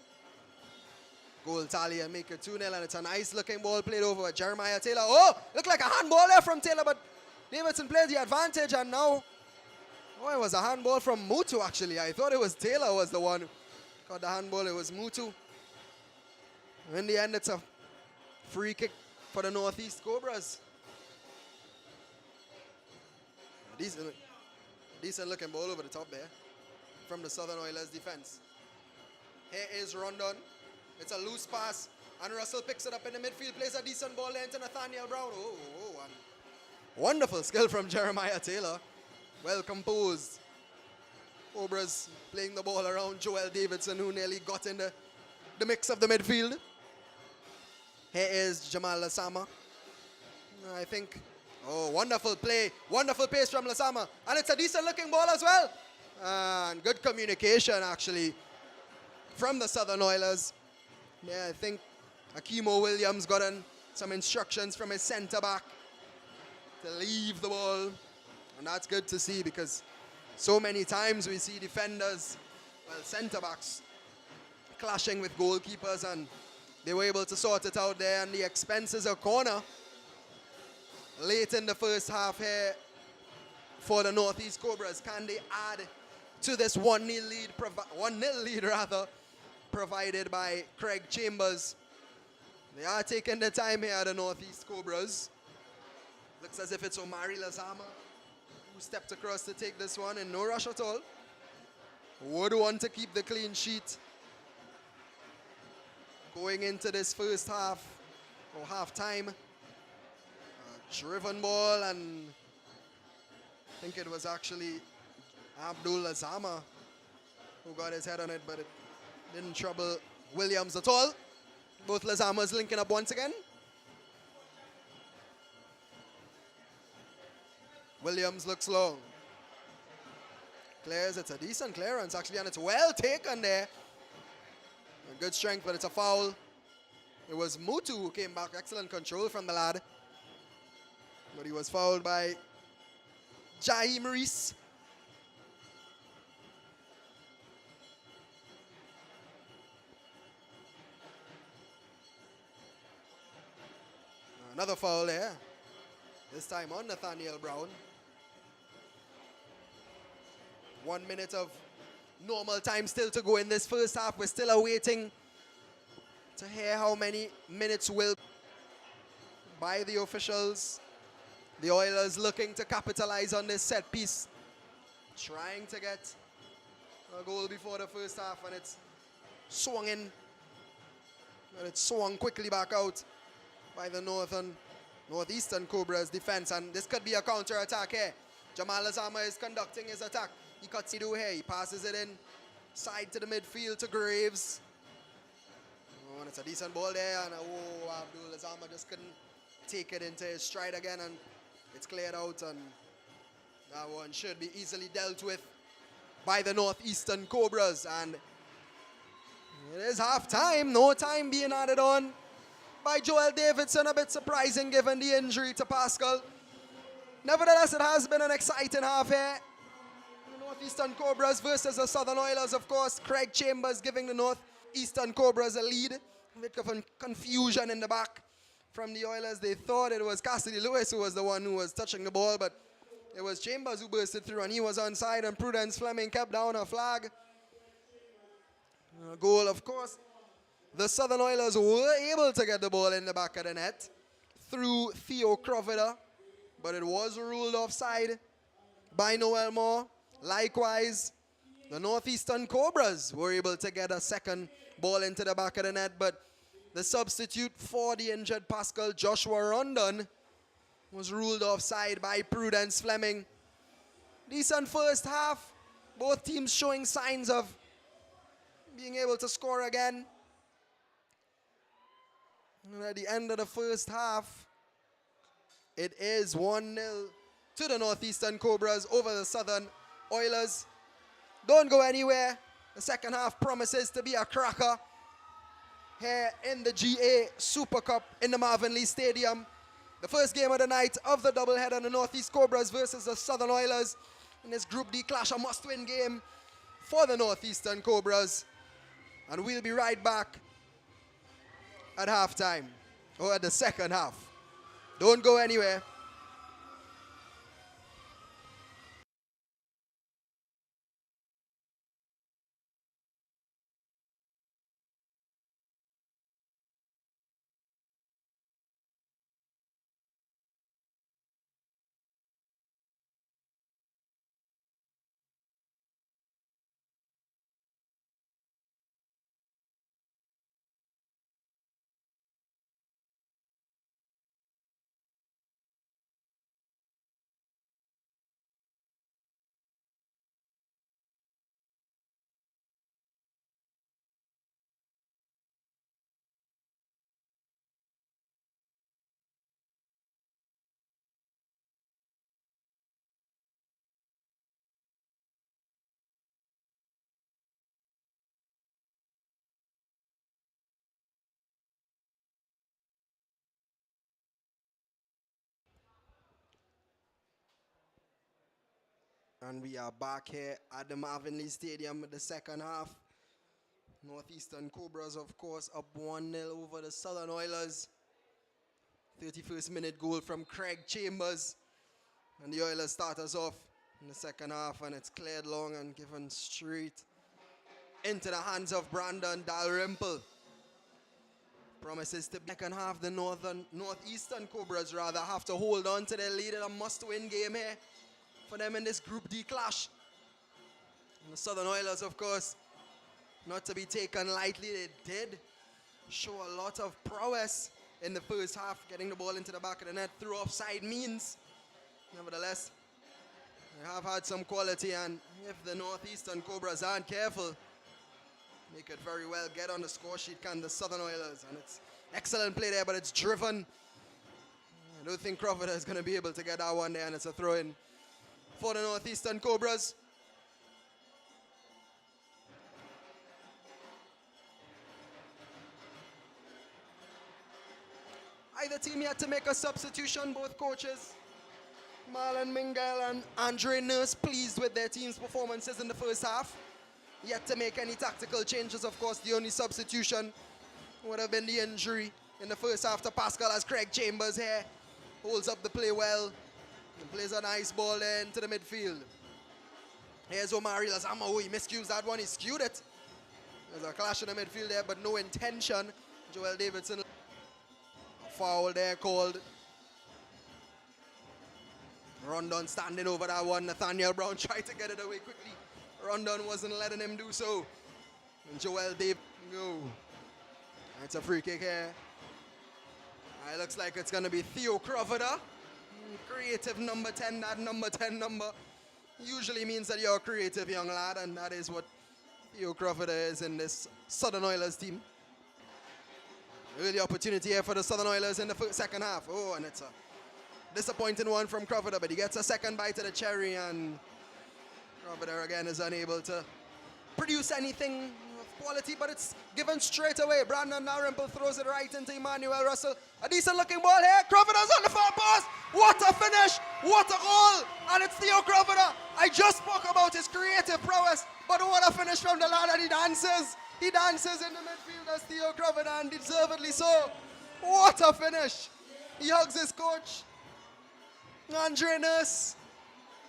goal tally and make it 2-0, and it's a nice looking ball played over Jeremiah Taylor. Oh, looked like a handball there from Taylor, but Davidson played the advantage, and now, oh, it was a handball from Mutu actually. I thought it was Taylor was the one who got the handball. It was Mutu. In the end, it's a free kick for the Northeast Cobras. Decent looking ball over the top there from the Southern Oilers defense. Here is Rondon. It's a loose pass, and Russell picks it up in the midfield, plays a decent ball there into Nathaniel Brown. And wonderful skill from Jeremiah Taylor. Well composed. Cobras playing the ball around Joel Davidson, who nearly got in the mix of the midfield. Here is Jamal Lasama. I think, oh, wonderful play. Wonderful pace from Lasama. And it's a decent looking ball as well. And good communication, actually, from the Southern Oilers. Yeah, I think Akimo Williams got some instructions from his center back to leave the ball. And that's good to see, because so many times we see defenders, well, center backs, clashing with goalkeepers, and they were able to sort it out there, and the expenses a corner late in the first half here for the Northeast Cobras. Can they add to this 1-0 lead, provided by Craig Chambers? They are taking the time here, the Northeast Cobras. Looks as if it's Omari Lazama who stepped across to take this one in no rush at all. Would want to keep the clean sheet going into this first half, or half time. Driven ball, and I think it was actually Abdul Azama who got his head on it, but it didn't trouble Williams at all. Both Lazamas linking up once again. Williams looks long. Clears, it's a decent clearance actually, and it's well taken there. Good strength, but it's a foul. It was Mutu who came back. Excellent control from the lad. But he was fouled by Jahi Maurice. Another foul there. This time on Nathaniel Brown. 1 minute of normal time still to go in this first half. We're still awaiting to hear how many minutes will by the officials. The Oilers looking to capitalize on this set piece, trying to get a goal before the first half, and it's swung in, and it's swung quickly back out by the Northern Northeastern Cobras defense, and this could be a counter attack here. Jamal Azama is conducting his attack. He cuts it here. He passes it in side to the midfield to Graves. Oh, and it's a decent ball there, and Abdul Azama just couldn't take it into his stride again, and it's cleared out, and that one should be easily dealt with by the Northeastern Cobras. And it is half time, no time being added on by Joel Davidson. A bit surprising given the injury to Pascal. Nevertheless, it has been an exciting half here. The Northeastern Cobras versus the Southern Oilers, of course. Craig Chambers giving the Northeastern Cobras a lead. A bit of confusion in the back from the Oilers. They thought it was Cassidy Lewis who was the one who was touching the ball, but it was Chambers who bursted through, and he was onside, and Prudence Fleming kept down a flag. A goal, of course. The Southern Oilers were able to get the ball in the back of the net through Theo Crovida, but it was ruled offside by Noel Moore. Likewise, the Northeastern Cobras were able to get a second ball into the back of the net, but the substitute for the injured Pascal, Joshua Rondon, was ruled offside by Prudence Fleming. Decent first half. Both teams showing signs of being able to score again. And at the end of the first half, it is 1-0 to the Northeastern Cobras over the Southern Oilers. Don't go anywhere. The second half promises to be a cracker here in the GA Super Cup in the Marvin Lee Stadium. The first game of the night of the doubleheader, the Northeast Cobras versus the Southern Oilers. In this Group D clash, a must-win game for the Northeastern Cobras. And we'll be right back at halftime, or at the second half. Don't go anywhere. And we are back here at the Marvin Lee Stadium with the second half. Northeastern Cobras, of course, up 1-0 over the Southern Oilers. 31st minute goal from Craig Chambers. And the Oilers start us off in the second half, and it's cleared long and given straight into the hands of Brandon Dalrymple. Promises to second half, the Northeastern Cobras rather have to hold on to their lead in a must-win game here for them in this Group D clash. And the Southern Oilers, of course, not to be taken lightly. They did show a lot of prowess in the first half, getting the ball into the back of the net through offside means. Nevertheless, they have had some quality, and if the Northeastern Cobras aren't careful, they could very well get on the score sheet, can the Southern Oilers. And it's excellent play there, but it's driven. I don't think Crawford is going to be able to get that one there, and it's a throw-in for the Northeastern Cobras. Either team had to make a substitution, both coaches, Marlon Mingel and Andre Nurse, pleased with their team's performances in the first half. Yet to make any tactical changes. Of course, the only substitution would have been the injury in the first half to Pascal, as Craig Chambers here holds up the play well and plays a nice ball into the midfield. Here's Omari Lazama. Oh, he miscues that one. He skewed it. There's a clash in the midfield there, but no intention. Joel Davidson. A foul there called. Rondon standing over that one. Nathaniel Brown tried to get it away quickly. Rondon wasn't letting him do so. And Joel Davidson. No. It's a free kick here. It looks like it's going to be Theo Crovida. Creative number 10, that number 10 number usually means that you're a creative young lad, and that is what Theo Crovida is in this Southern Oilers team. Early opportunity here for the Southern Oilers in the second half. Oh, and it's a disappointing one from Crovida, but he gets a second bite of the cherry, and Crovida again is unable to produce anything of quality, but it's given straight away. Brandon Dalrymple throws it right into Emmanuel Russell. A decent looking ball here. Crovida's on the far post. What a finish. What a goal. And it's Theo Crovida. I just spoke about his creative prowess, but what a finish from the lad, and he dances. He dances in the midfield as Theo Crovida, and deservedly so. What a finish. He hugs his coach, Andre Nurse.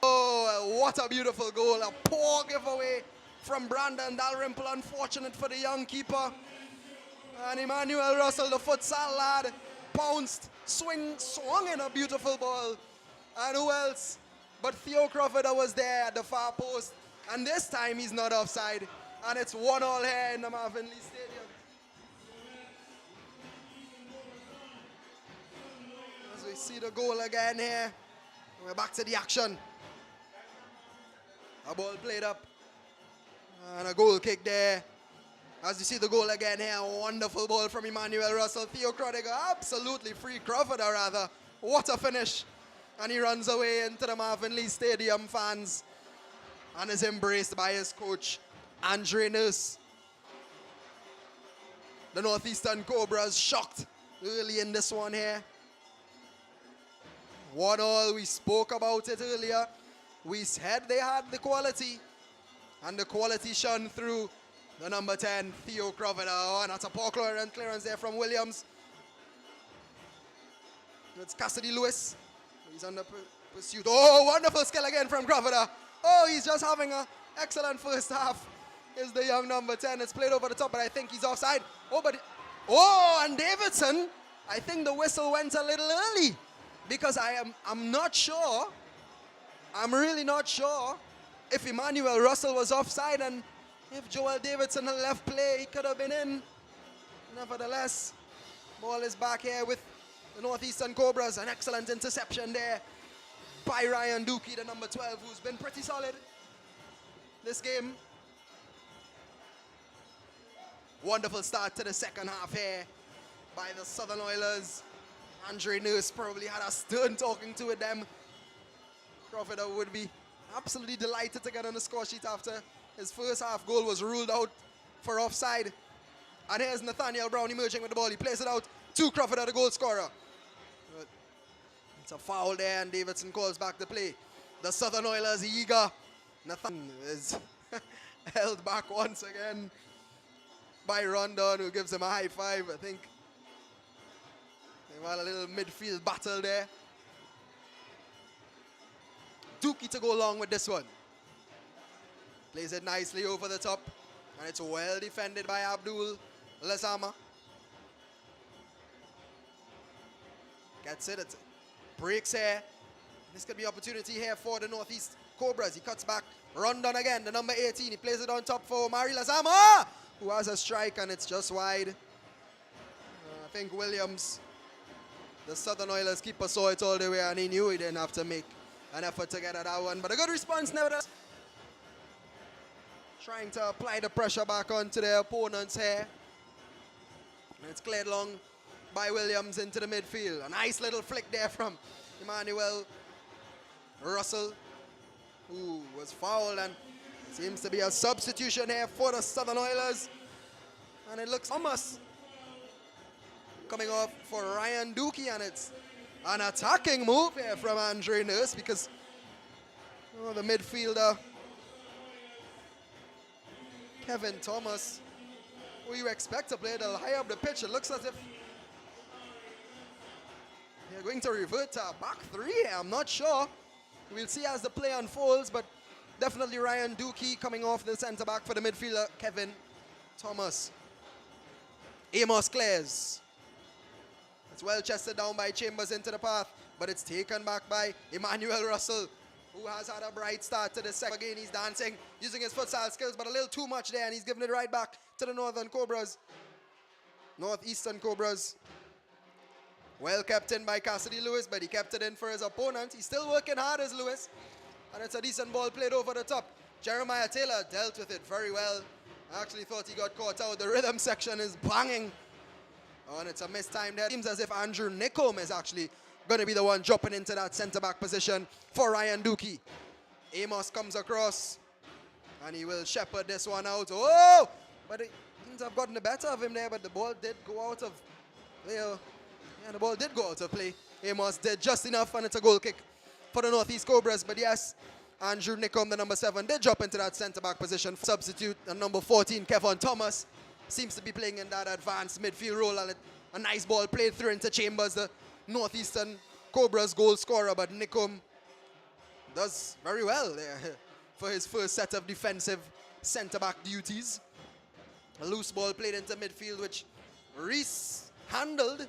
Oh, what a beautiful goal. A poor giveaway from Brandon Dalrymple. Unfortunate for the young keeper. And Emmanuel Russell, the futsal lad, pounced, swung in a beautiful ball. And who else but Theo Crovida was there at the far post. And this time he's not offside. And it's 1-1 here in the Marvin Lee Stadium. As we see the goal again here. We're back to the action. A ball played up. And a goal kick there. As you see the goal again here, a wonderful ball from Emmanuel Russell. Theo Crovida absolutely free. Crovida rather. What a finish. And he runs away into the Marvin Lee Stadium fans and is embraced by his coach, Andre Nurse. The Northeastern Cobras shocked early in this one here. 1-1, we spoke about it earlier. We said they had the quality, and the quality shone through. The number 10, Theo Crovida. Oh, and that's a poor clearance there from Williams. It's Cassidy Lewis. He's under pursuit. Oh, wonderful skill again from Crovida. Oh, he's just having an excellent first half. Is the young number 10. It's played over the top, but I think he's offside. Oh, and Davidson, I think the whistle went a little early, because I'm not sure. I'm really not sure if Emmanuel Russell was offside, and if Joel Davidson had left play, he could have been in. Nevertheless, ball is back here with the Northeastern Cobras. An excellent interception there by Ryan Dookie, the number 12, who's been pretty solid this game. Wonderful start to the second half here by the Southern Oilers. Andre Nurse probably had a stern talking to with them. Crovida would be absolutely delighted to get on the score sheet after his first half goal was ruled out for offside. And here's Nathaniel Brown emerging with the ball. He plays it out to Crovida, the goal scorer. It's a foul there, and Davidson calls back the play. The Southern Oilers eager. Nathan is held back once again by Rondon, who gives him a high five. I think they've had a little midfield battle there. Dookie to go along with this one. Plays it nicely over the top, and it's well defended by Abdul Lazama. Gets it, it breaks here. This could be opportunity here for the Northeast Cobras. He cuts back. Rondon again, the number 18. He plays it on top for Mari Lazama, who has a strike, and it's just wide. I think Williams, the Southern Oilers keeper, saw it all the way, and he knew he didn't have to make an effort to get at that one. But a good response nevertheless. Trying to apply the pressure back onto their opponents here. And it's cleared long by Williams into the midfield. A nice little flick there from Emmanuel Russell, who was fouled, and seems to be a substitution here for the Southern Oilers. And it looks almost coming off for Ryan Dookie, and it's an attacking move here from Andre Nurse, because the midfielder Kevin Thomas, who you expect to play the high up the pitch, it looks as if they're going to revert to a back three here. I'm not sure. We'll see as the play unfolds, but definitely Ryan Dookie coming off the centre back for the midfielder Kevin Thomas. Amos Clares. It's well chested down by Chambers into the path, but it's taken back by Emmanuel Russell, who has had a bright start to the second. Again, he's dancing, using his futsal skills, but a little too much there, and he's giving it right back to the Northeastern Cobras. Well kept in by Cassidy Lewis, but he kept it in for his opponent. He's still working hard as Lewis. And it's a decent ball played over the top. Jeremiah Taylor dealt with it very well. I actually thought he got caught out. The rhythm section is banging. Oh, and it's a missed time there. It seems as if Andrew Nicholm is actually going to be the one dropping into that centre-back position for Ryan Dookie. Amos comes across, and he will shepherd this one out. Oh! But it seems to have gotten the better of him there, but the ball did go out of play. Yeah, the ball did go out of play. Amos did just enough, and it's a goal kick for the Northeast Cobras. But yes, Andrew Nicholm, the number 7, did drop into that centre-back position. Substitute, the number 14, Kevin Thomas, seems to be playing in that advanced midfield role. And a nice ball played through into Chambers, the Northeastern Cobras goal scorer. But Nicholm does very well there for his first set of defensive centre-back duties. A loose ball played into midfield, which Reese handled.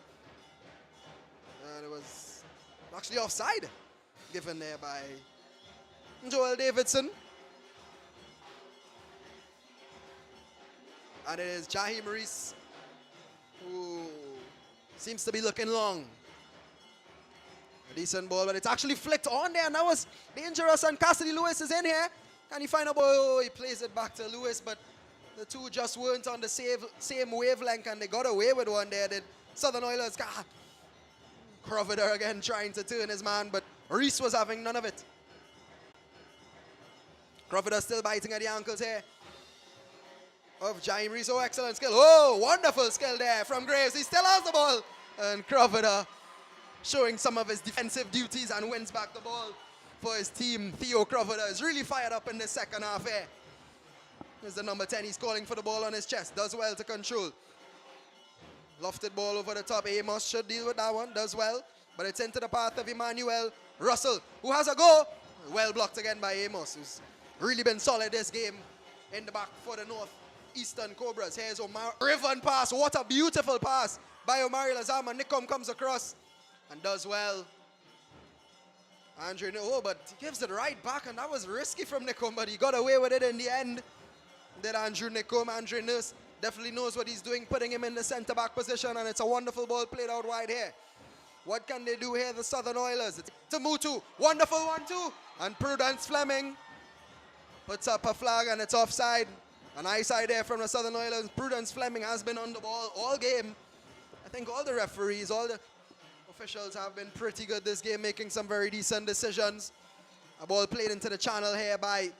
And it was actually offside, given there by Joel Davidson. And it is Jaheim Reese who seems to be looking long. A decent ball, but it's actually flicked on there, and that was dangerous, and Cassidy Lewis is in here. Can he find a ball? Oh, he plays it back to Lewis, but the two just weren't on the same wavelength, and they got away with one there. The Southern Oilers, Crovida again trying to turn his man, but Reese was having none of it. Crovida still biting at the ankles here of Jaheim Reese. Oh, excellent skill. Oh, wonderful skill there from Graves. He still has the ball, and Crovida showing some of his defensive duties and wins back the ball for his team. Theo Crovida is really fired up in the second half here. Here's the number 10. He's calling for the ball on his chest. Does well to control. Lofted ball over the top. Amos should deal with that one. Does well. But it's into the path of Emmanuel Russell, who has a goal. Well blocked again by Amos, who's really been solid this game in the back for the Northeastern Cobras. Here's Omar. Riven pass. What a beautiful pass by Omari Lazama. Nicholm comes across and does well. Andrew, oh, but he gives it right back, and that was risky from Nicholm, but he got away with it in the end. Did Andrew Nicholm. Andre Nurse definitely knows what he's doing, putting him in the centre-back position, and it's a wonderful ball played out wide here. What can they do here, the Southern Oilers? It's Mutu. Wonderful 1-2. And Prudence Fleming puts up a flag, and it's offside. An eye side there from the Southern Oilers. Prudence Fleming has been on the ball all game. I think all the referees, all the officials have been pretty good this game, making some very decent decisions. A ball played into the channel here by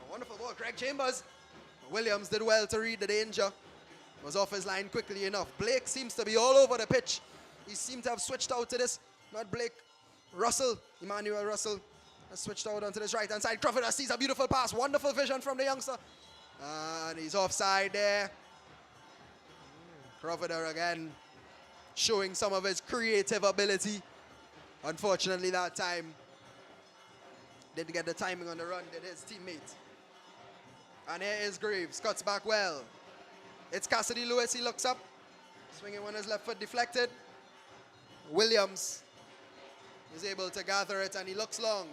a wonderful ball, Greg Chambers. Williams did well to read the danger. Was off his line quickly enough. Blake seems to be all over the pitch. He seemed to have switched out to this. Not Blake. Russell. Emmanuel Russell has switched out onto this right-hand side. Crawford sees a beautiful pass. Wonderful vision from the youngster. And he's offside there. Crawford again showing some of his creative ability. Unfortunately that time didn't get the timing on the run, did his teammate. And here is Graves. Cuts back well. It's Cassidy Lewis. He looks up. Swinging on his left foot deflected. Williams is able to gather it, and he looks long.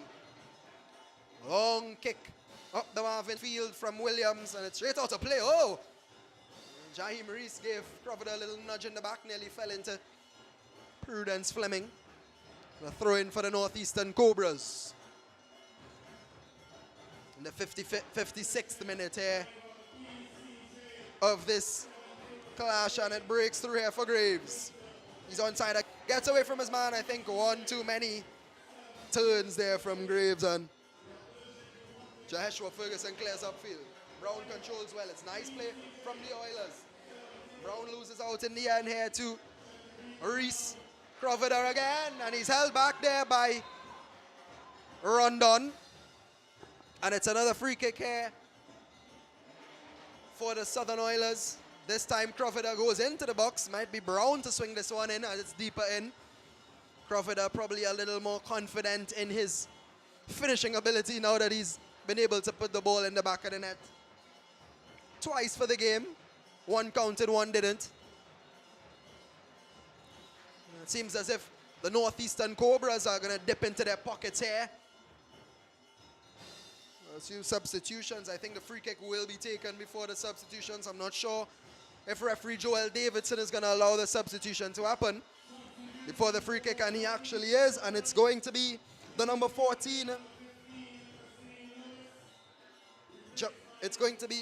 Long kick up the Marvin field from Williams, and it's straight out of play. Oh! Jaheim Reese gave Crawford a little nudge in the back, nearly fell into Prudence Fleming. The throw in for the Northeastern Cobras. In the 56th minute here of this clash, and it breaks through here for Graves. He's onside, gets away from his man. I think one too many turns there from Graves, and Joshua Ferguson clears upfield. Brown controls well. It's nice play from the Oilers. Brown loses out in the end here to Reese. Crawford again, and he's held back there by Rondon. And it's another free kick here for the Southern Oilers. This time Crawford goes into the box. Might be Brown to swing this one in as it's deeper in. Crawford probably a little more confident in his finishing ability now that he's been able to put the ball in the back of the net. Twice for the game. One counted, one didn't. It seems as if the Northeastern Cobras are going to dip into their pockets here. A few substitutions. I think the free kick will be taken before the substitutions. I'm not sure if referee Joel Davidson is going to allow the substitution to happen. before the free kick, and he actually is, and it's going to be the number 14. It's going to be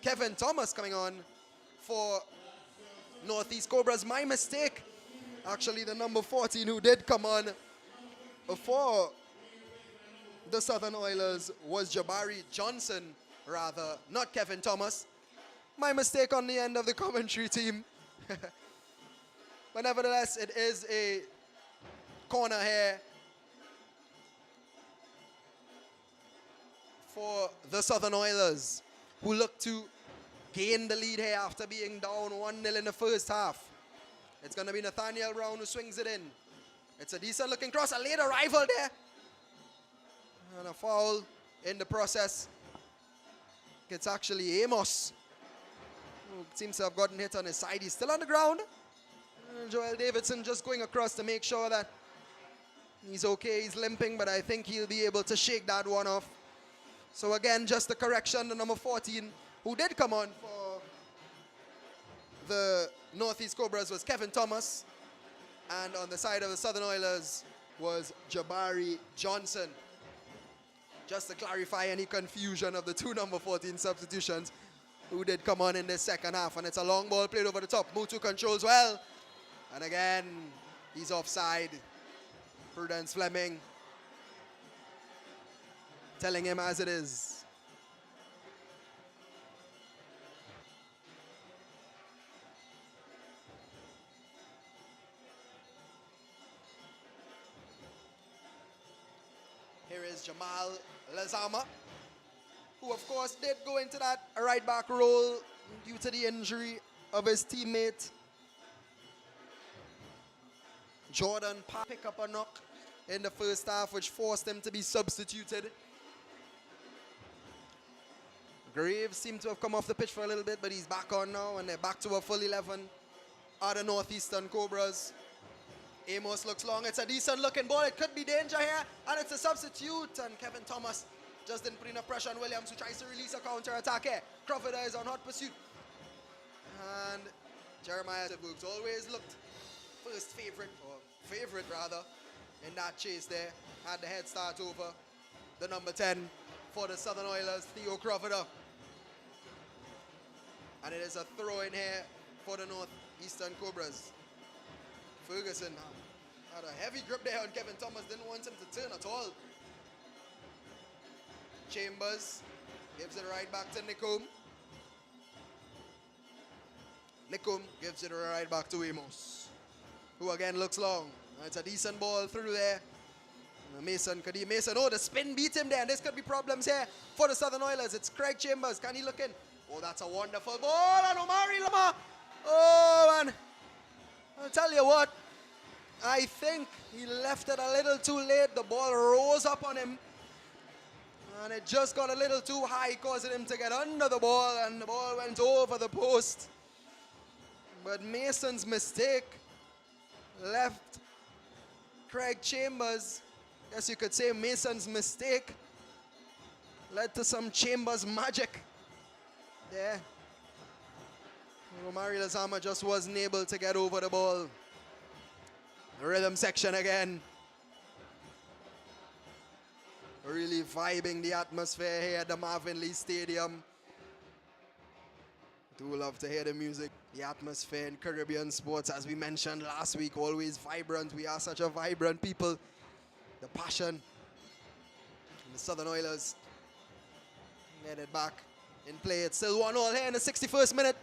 Kevin Thomas coming on for Northeast Cobras. My mistake. Actually, the number 14 who did come on for the Southern Oilers was Jabari Johnson, rather, not Kevin Thomas. My mistake on the end of the commentary team. But nevertheless, it is a corner here for the Southern Oilers, who look to gain the lead here after being down 1-0 in the first half. It's going to be Nathaniel Brown who swings it in. It's a decent looking cross, a late arrival there. And a foul in the process. It's actually Amos, who seems to have gotten hit on his side. He's still on the ground. Joel Davidson just going across to make sure that he's okay. He's limping, but I think he'll be able to shake that one off. So again, just a correction, the number 14 who did come on for the Northeast Cobras was Kevin Thomas, and on the side of the Southern Oilers was Jabari Johnson. Just to clarify any confusion of the two number 14 substitutions who did come on in this second half. And it's a long ball played over the top. Mutu controls well. And again, he's offside. Prudence Fleming telling him as it is. Here is Jamal Lazama, who of course did go into that right back role due to the injury of his teammate Jordan Pa. Pick up a knock in the first half, which forced him to be substituted. Graves seemed to have come off the pitch for a little bit, but he's back on now, and they're back to a full 11 are the Northeastern Cobras. Amos looks long. It's a decent looking ball. It could be danger here, and it's a substitute, and Kevin Thomas just didn't put enough pressure on Williams, who tries to release a counter attack here. Crawford is on hot pursuit, and Jeremiah Brooks always looked first favorite, or favorite rather, in that chase there. Had the head start over the number 10 for the Southern Oilers, Theo Crawford. And it is a throw in here for the Northeastern Cobras. Ferguson had a heavy grip there on Kevin Thomas, didn't want him to turn at all. Chambers gives it right back to Nicum. Nicum gives it right back to Amos, who again looks long. It's a decent ball through there. Mason, oh, the spin beat him there, and this could be problems here for the Southern Oilers. It's Craig Chambers, can he look in? Oh, that's a wonderful ball, and Omari Lama. Oh, man, I'll tell you what, I think he left it a little too late. The ball rose up on him, and it just got a little too high, causing him to get under the ball, and the ball went over the post. But Mason's mistake left Craig Chambers, yes, you could say Mason's mistake led to some Chambers magic there. Omari Lazama just wasn't able to get over the ball. The rhythm section again. Really vibing the atmosphere here at the Marvin Lee Stadium. Do love to hear the music. The atmosphere in Caribbean sports, as we mentioned last week, always vibrant. We are such a vibrant people. The passion. And the Southern Oilers get it back in play. It's still 1-1 here in the 61st minute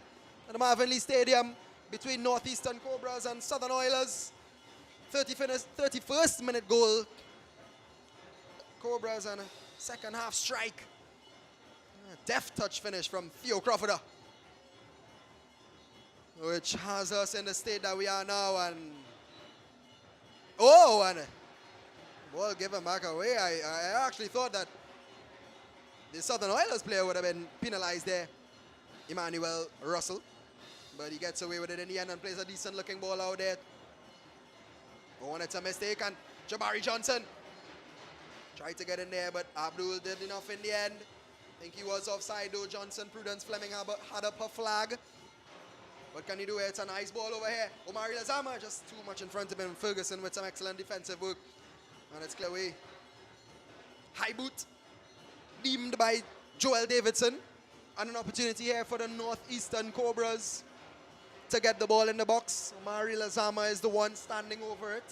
at the Marvin Lee Stadium between Northeastern Cobras and Southern Oilers. 31st minute goal. Cobras and a second half strike. A deft touch finish from Theo Crawford, which has us in the state that we are now. And oh, and ball given back away. I actually thought that the Southern Oilers player would have been penalized there, Emmanuel Russell, but he gets away with it in the end and plays a decent looking ball out there. Oh, and it's a mistake, and Jabari Johnson tried to get in there, but Abdul did enough in the end. I think he was offside though. Johnson, Prudence Fleming had up her flag. What can he do here? It's a nice ball over here. Omari Lazama just too much in front of him. Ferguson with some excellent defensive work. And it's clear away. High boot. Deemed by Joel Davidson. And an opportunity here for the Northeastern Cobras to get the ball in the box. Omari Lazama is the one standing over it.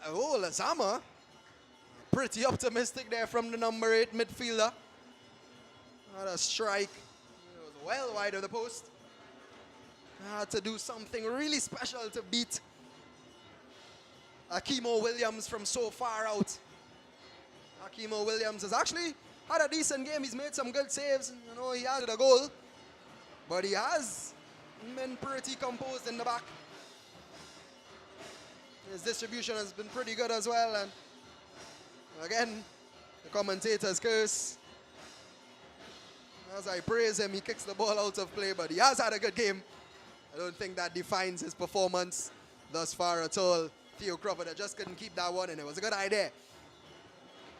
Oh, Lazama. Pretty optimistic there from the number 8 midfielder. What a strike. It was well wide of the post. Had to do something really special to beat Akimo Williams from so far out. Akimo Williams has actually had a decent game. He's made some good saves. You know, he added a goal. But he has been pretty composed in the back. His distribution has been pretty good as well. And again, the commentators curse. As I praise him, he kicks the ball out of play, but he has had a good game. I don't think that defines his performance thus far at all. Theo Crawford just couldn't keep that one, and it was a good idea.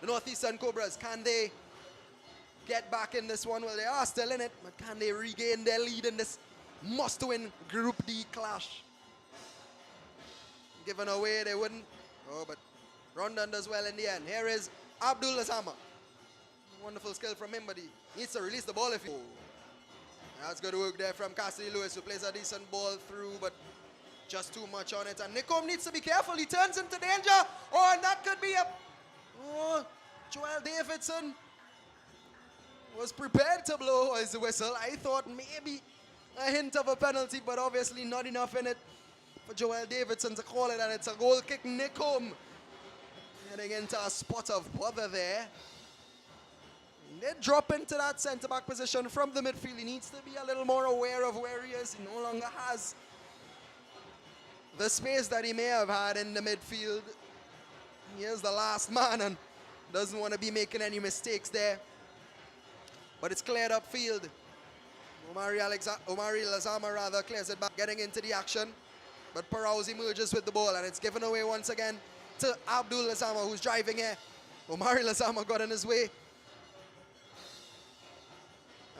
The Northeastern Cobras, can they get back in this one? Well, they are still in it, but can they regain their lead in this must-win Group D clash? Given away, they wouldn't. Oh, but Rondon does well in the end. Here is Abdul Lazama. Wonderful skill from him, but he needs to release the ball if he... Oh. That's good work there from Cassidy Lewis, who plays a decent ball through, but just too much on it. And Nicom needs to be careful. He turns into danger. Oh, and that could be a... Oh, Joel Davidson was prepared to blow his whistle. I thought maybe a hint of a penalty, but obviously not enough in it for Joel Davidson to call it, and it's a goal kick. Nicom getting into a spot of bother there. They drop into that centre-back position from the midfield. He needs to be a little more aware of where he is. He no longer has the space that he may have had in the midfield. He is the last man and doesn't want to be making any mistakes there. But it's cleared up field. Omari Lazama clears it back, getting into the action. But Parauz emerges with the ball, and it's given away once again to Abdul Lazama, who's driving here. Omari Lazama got in his way.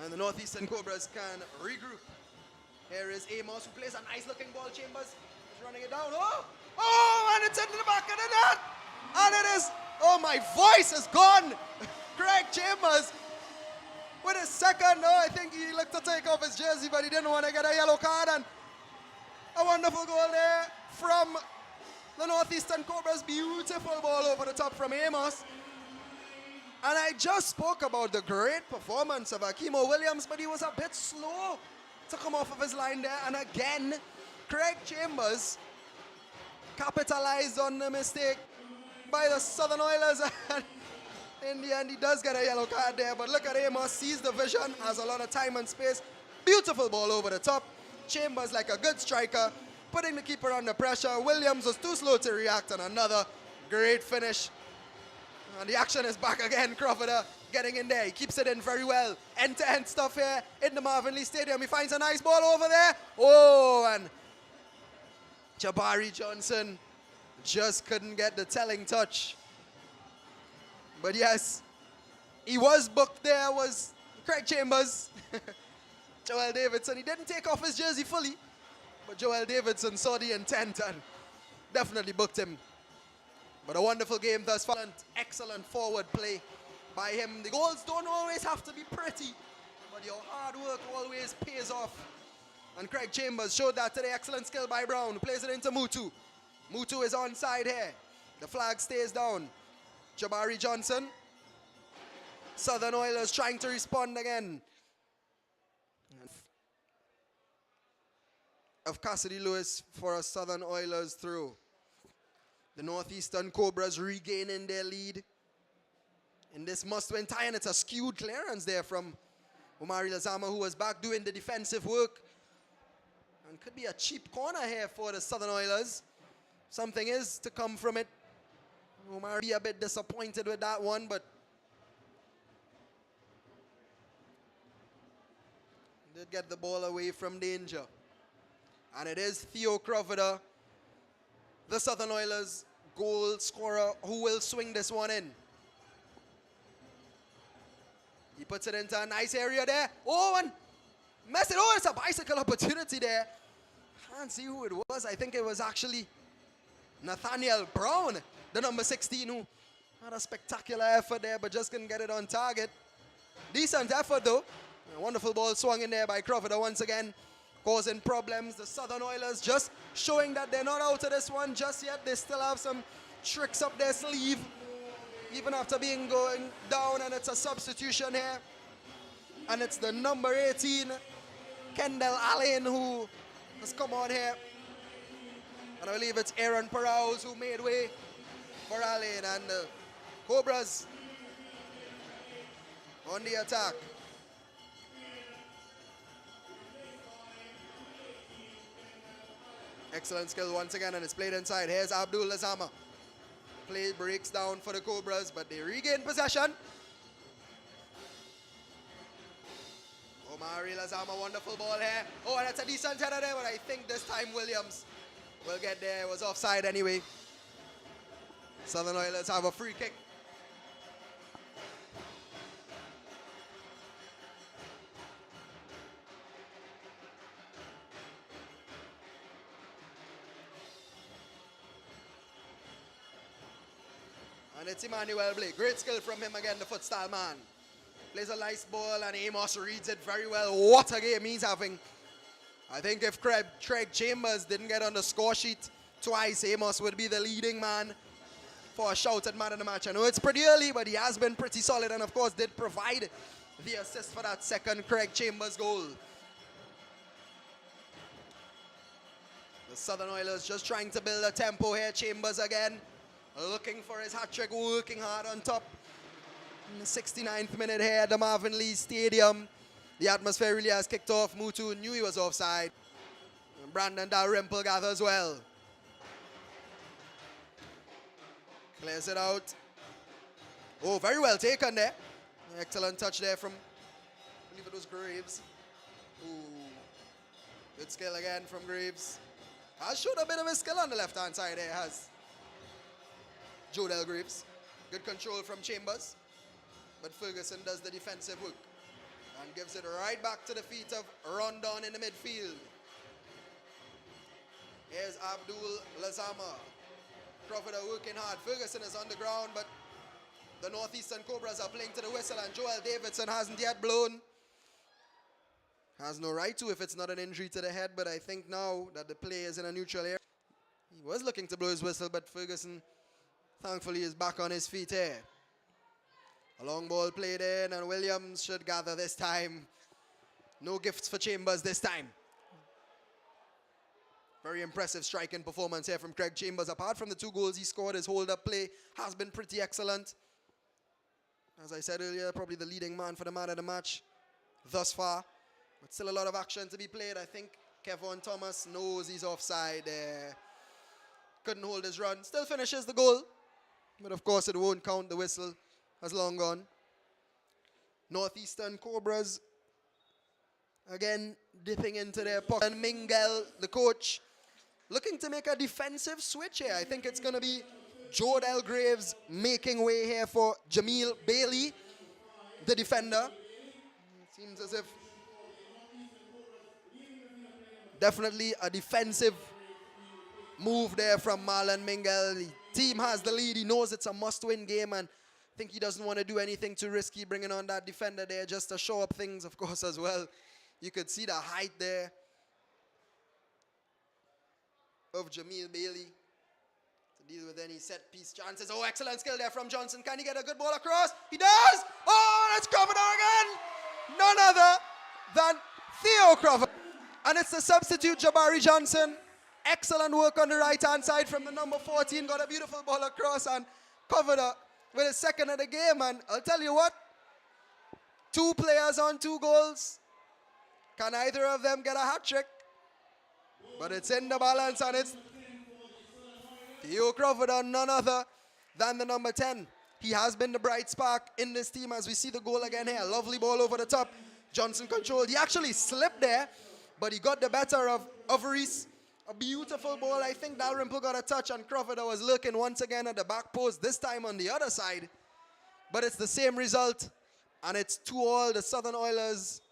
And the Northeastern Cobras can regroup. Here is Amos, who plays a nice looking ball. Chambers is running it down. Oh! Oh! And it's into the back of the net! And it is... Oh, my voice is gone! Craig Chambers with his second. No, I think he looked to take off his jersey, but he didn't want to get a yellow card. And a wonderful goal there from the Northeastern Cobras. Beautiful ball over the top from Amos. And I just spoke about the great performance of Akimo Williams, but he was a bit slow to come off of his line there. And again, Craig Chambers capitalized on the mistake by the Southern Oilers. And in the end, he does get a yellow card there. But look at Amos, sees the vision, has a lot of time and space. Beautiful ball over the top. Chambers, like a good striker, putting the keeper under pressure. Williams was too slow to react, and another great finish. And the action is back again. Crawford getting in there. He keeps it in very well. End-to-end stuff here in the Marvin Lee Stadium. He finds a nice ball over there. Oh, and Jabari Johnson just couldn't get the telling touch. But yes, he was booked there, was Craig Chambers. Joel Davidson, he didn't take off his jersey fully, but Joel Davidson saw the intent and definitely booked him. But a wonderful game thus far. Excellent forward play by him. The goals don't always have to be pretty, but your hard work always pays off. And Craig Chambers showed that today. Excellent skill by Brown, who plays it into Mutu. Mutu is onside here. The flag stays down. Jabari Johnson. Southern Oilers trying to respond again. Of Cassidy Lewis for a Southern Oilers through. The Northeastern Cobras regaining their lead in this must-win tie, and it's a skewed clearance there from Omari Lazama, who was back doing the defensive work. And could be a cheap corner here for the Southern Oilers. Something is to come from it. Omari be a bit disappointed with that one, but did get the ball away from danger. And it is Theo Crawford, the Southern Oilers, goal scorer who will swing this one in. He puts it into a nice area there. Oh, and messed it. Oh, it's a bicycle opportunity there. Can't see who it was. I think it was actually Nathaniel Brown, the number 16, who had a spectacular effort there, but just couldn't get it on target. Decent effort, though. A wonderful ball swung in there by Crawford once again, causing problems. The Southern Oilers just showing that they're not out of this one just yet. They still have some tricks up their sleeve, even after being going down, and it's a substitution here. And it's the number 18, Kendall Allen, who has come on here. And I believe it's Aaron Perrows who made way for Allen, and the Cobras on the attack. Excellent skill once again, and it's played inside. Here's Abdul Lazama. Play breaks down for the Cobras, but they regain possession. Omari Lazama, wonderful ball here. Oh, and that's a decent header there, but I think this time Williams will get there. It was offside anyway. Southern Oilers have a free kick. And it's Emmanuel Blake. Great skill from him again, the foot-style man. Plays a nice ball, and Amos reads it very well. What a game he's having. I think if Craig Chambers didn't get on the score sheet twice, Amos would be the leading man for a shouted man of the match. I know it's pretty early, but he has been pretty solid, and of course did provide the assist for that second Craig Chambers goal. The Southern Oilers just trying to build a tempo here. Chambers again, looking for his hat-trick, working hard on top. In the 69th minute here at the Marvin Lee Stadium. The atmosphere really has kicked off. Mutu knew he was offside. And Brandon Dalrymple gathers well. Clears it out. Oh, very well taken there. Excellent touch there from, I believe it was Graves. Ooh, good skill again from Graves. Has showed a bit of his skill on the left-hand side there, has Jodel Graves. Good control from Chambers. But Ferguson does the defensive work and gives it right back to the feet of Rondon in the midfield. Here's Abdul Lazama. Crawford are working hard. Ferguson is on the ground, but the Northeastern Cobras are playing to the whistle, and Joel Davidson hasn't yet blown. Has no right to if it's not an injury to the head, but I think now that the play is in a neutral area. He was looking to blow his whistle, but Ferguson thankfully is back on his feet here. A long ball played in, and Williams should gather this time. No gifts for Chambers this time. Very impressive striking performance here from Craig Chambers. Apart from the 2 goals he scored, his hold-up play has been pretty excellent. As I said earlier, probably the leading man for the man of the match thus far. But still a lot of action to be played. I think Kevon Thomas knows he's offside. Couldn't hold his run. Still finishes the goal. But of course it won't count. The whistle has long gone. Northeastern Cobras again dipping into their pocket. And Mingel, the coach, looking to make a defensive switch here. I think it's going to be Jodel Graves making way here for Jamil Bailey, the defender. It seems as if definitely a defensive move there from Marlon Mingel. The team has the lead. He knows it's a must-win game, and I think he doesn't want to do anything too risky, bringing on that defender there just to show up things, of course, as well. You could see the height there of Jamil Bailey to deal with any set-piece chances. Oh, excellent skill there from Johnson. Can he get a good ball across? He does! Oh, that's Crawford again! None other than Theo Crawford. And it's the substitute, Jabari Johnson. Excellent work on the right-hand side from the number 14. Got a beautiful ball across and covered up with his second of the game. And I'll tell you what, 2 players on 2 goals. Can either of them get a hat-trick? But it's in the balance, and it's Theo Crawford and none other than the number 10. He has been the bright spark in this team as we see the goal again here. Lovely ball over the top. Johnson controlled. He actually slipped there, but he got the better of Reese. A beautiful ball. I think Dalrymple got a touch on Crawford that was lurking once again at the back post, this time on the other side. But it's the same result. And it's 2-all. The Southern Oilers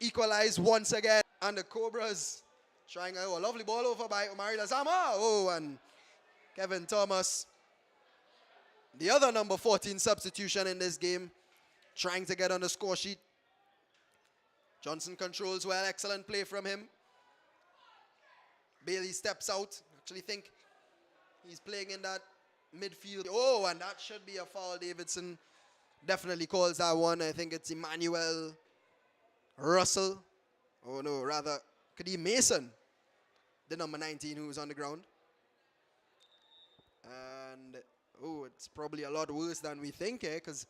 equalize once again. And the Cobras trying a lovely ball over by Omari Lazama. Oh, and Kevin Thomas, the other number 14 substitution in this game, trying to get on the score sheet. Johnson controls well. Excellent play from him. Bailey steps out. Actually think he's playing in that midfield. Oh, and that should be a foul. Davidson definitely calls that one. I think it's Emmanuel Russell. Oh, no, rather Kadeem Mason, the number 19 who's on the ground. And, oh, it's probably a lot worse than we think, because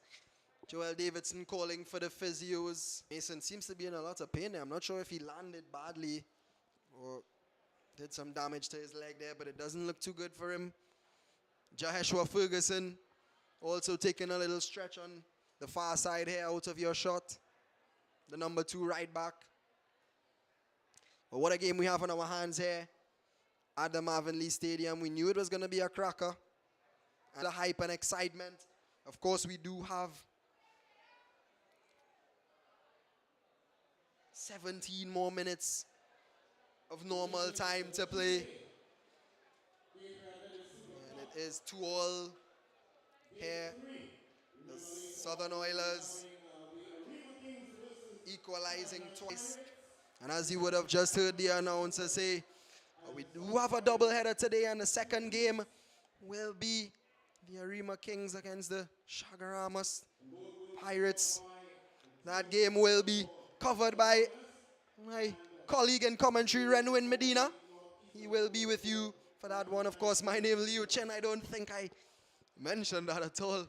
Joel Davidson calling for the physios. Mason seems to be in a lot of pain there. I'm not sure if he landed badly or did some damage to his leg there, but it doesn't look too good for him. Jaheshua Ferguson also taking a little stretch on the far side here out of your shot. The number 2 right back. But what a game we have on our hands here at the Marvin Lee Stadium. We knew it was going to be a cracker. And the hype and excitement. Of course, we do have 17 more minutes of normal time to play. And it is 2-all here. The Southern Oilers equalizing twice. And as you would have just heard the announcer say, we do have a doubleheader today, and the second game will be the Arima Kings against the Shagaramas Pirates. That game will be covered by my colleague in commentary, Renwin Medina. He will be with you for that one. Of course, my name is Liu Chen. I don't think I mentioned that at all.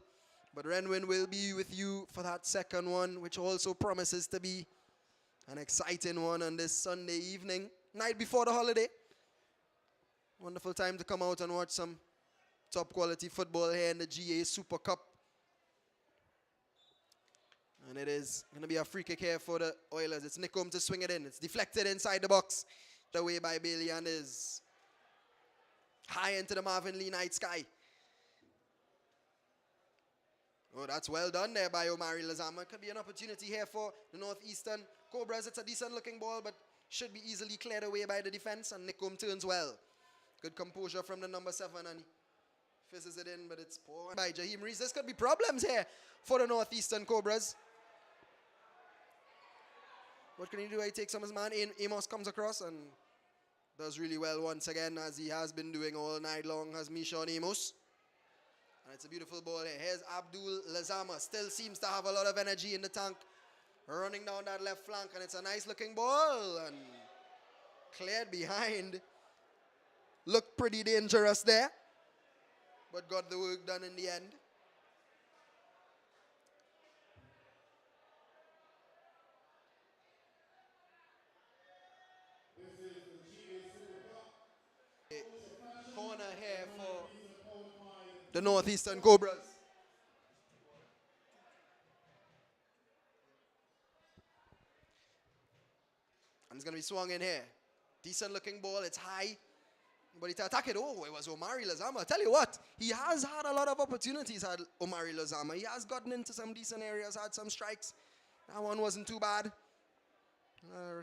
But Renwin will be with you for that second one, which also promises to be an exciting one on this Sunday evening, night before the holiday. Wonderful time to come out and watch some top quality football here in the GA Super Cup. And it is going to be a free kick here for the Oilers. It's Nickom to swing it in. It's deflected inside the box. Away by Bailey and is high into the Marvin Lee night sky. Oh, that's well done there by Omari Lazama. Could be an opportunity here for the Northeastern Cobras. It's a decent looking ball, but should be easily cleared away by the defense. And Nickom turns well. Good composure from the number 7, and he fizzes it in, but it's poor by Jaheim Reese. This could be problems here for the Northeastern Cobras. What can he do? He takes on his man. Amos comes across and does really well once again, as he has been doing all night long, has Mishon Amos. And it's a beautiful ball here. Here's Abdul Lazama. Still seems to have a lot of energy in the tank. Running down that left flank, and it's a nice looking ball. And cleared behind. Looked pretty dangerous there, but got the work done in the end. Corner here for the Northeastern Cobras. And it's going to be swung in here. Decent looking ball. It's high. But to attack it, oh, it was Omari Lazama. I tell you what, he has had a lot of opportunities, had Omari Lazama. He has gotten into some decent areas, had some strikes. That one wasn't too bad.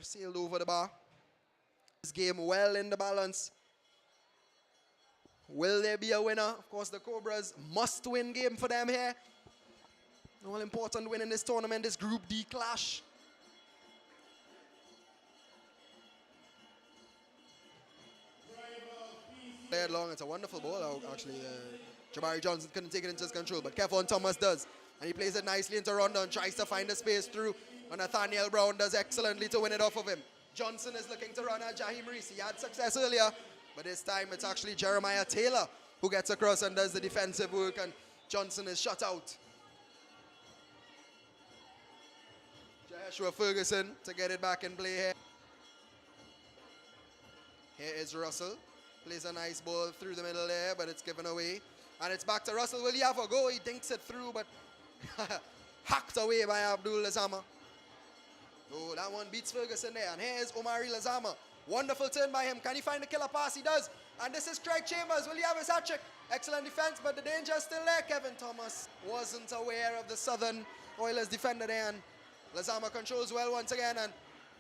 Sailed over the bar. This game well in the balance. Will there be a winner? Of course, the Cobras must-win game for them here. An all-important win in this tournament, this Group D clash. Played long. It's a wonderful ball, actually. Jabari Johnson couldn't take it into his control, but Kevon Thomas does. And he plays it nicely into Rondon, tries to find the space through. And Nathaniel Brown does excellently to win it off of him. Johnson is looking to run at Jaheim Reese. He had success earlier, but this time it's actually Jeremiah Taylor who gets across and does the defensive work, and Johnson is shut out. Joshua Ferguson to get it back in play here. Here is Russell. Plays a nice ball through the middle there, but it's given away. And it's back to Russell. Will he have a go? He dinks it through, but hacked away by Abdul Lazama. Oh, that one beats Ferguson there. And here's Omari Lazama. Wonderful turn by him. Can he find the killer pass? He does. And this is Craig Chambers. Will he have his hat-trick? Excellent defense, but the danger is still there. Kevin Thomas wasn't aware of the Southern Oilers defender there, and Lazama controls well once again, and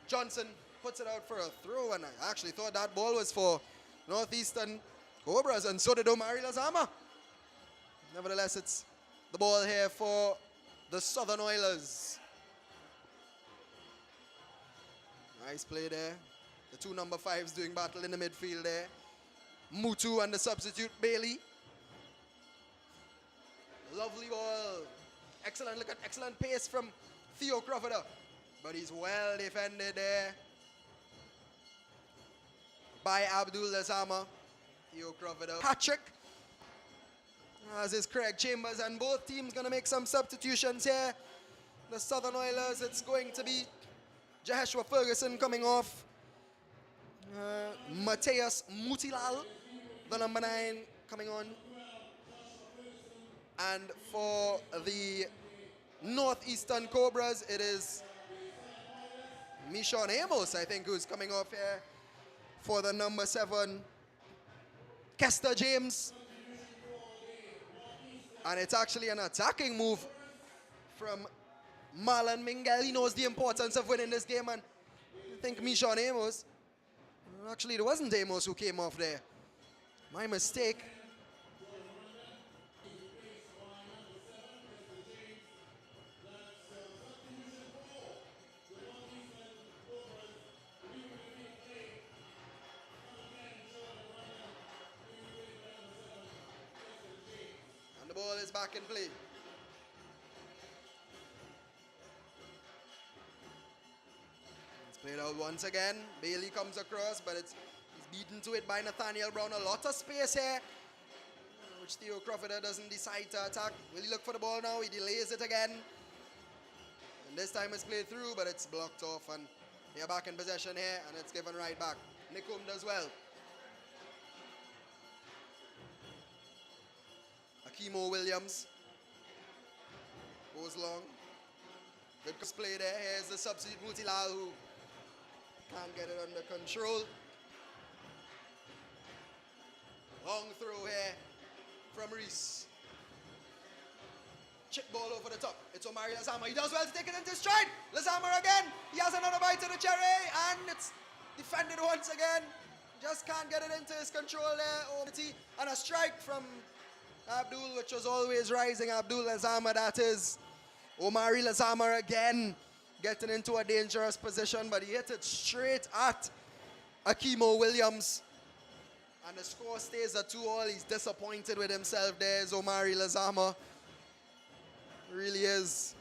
Johnson puts it out for a throw, and I actually thought that ball was for Northeastern Cobras, and so did Omari Lazama. Nevertheless, it's the ball here for the Southern Oilers. Nice play there. The two number 5s doing battle in the midfield there. Mutu and the substitute Bailey. Lovely ball. Excellent, look at excellent pace from Theo Crawford. But he's well defended there by Abdul Lazama. Theo Crawford. Hat-trick. As is Craig Chambers, and both teams going to make some substitutions here. The Southern Oilers, it's going to be Joshua Ferguson coming off. Mateus Mutilal, the number 9, coming on. And for the Northeastern Cobras, it is Mishon Amos, I think, who's coming off here for the number 7, Kester James. And it's actually an attacking move from Marlon Mingel. He knows the importance of winning this game, and I think Mishon Amos, actually it wasn't Amos who came off there. My mistake. And the ball is back in play. Played out once again. Bailey comes across, but he's beaten to it by Nathaniel Brown. A lot of space here, which Theo Crawford doesn't decide to attack. Will he look for the ball now? He delays it again. And this time it's played through, but it's blocked off. And they're back in possession here, and it's given right back. Nikum does well. Akimo Williams goes long. Good play there. Here's the substitute Mutilal, who can't get it under control. Long throw here from Reese. Chip ball over the top. It's Omari Lazama. He does well to take it into stride. Lazama again. He has another bite of the cherry, and it's defended once again. Just can't get it into his control there. And a strike from Abdul, which was always rising. Abdul Lazama, that is. Omari Lazama again getting into a dangerous position, but he hit it straight at Akimo Williams. And the score stays at 2-2. He's disappointed with himself. There's Omari Lazama. Really is.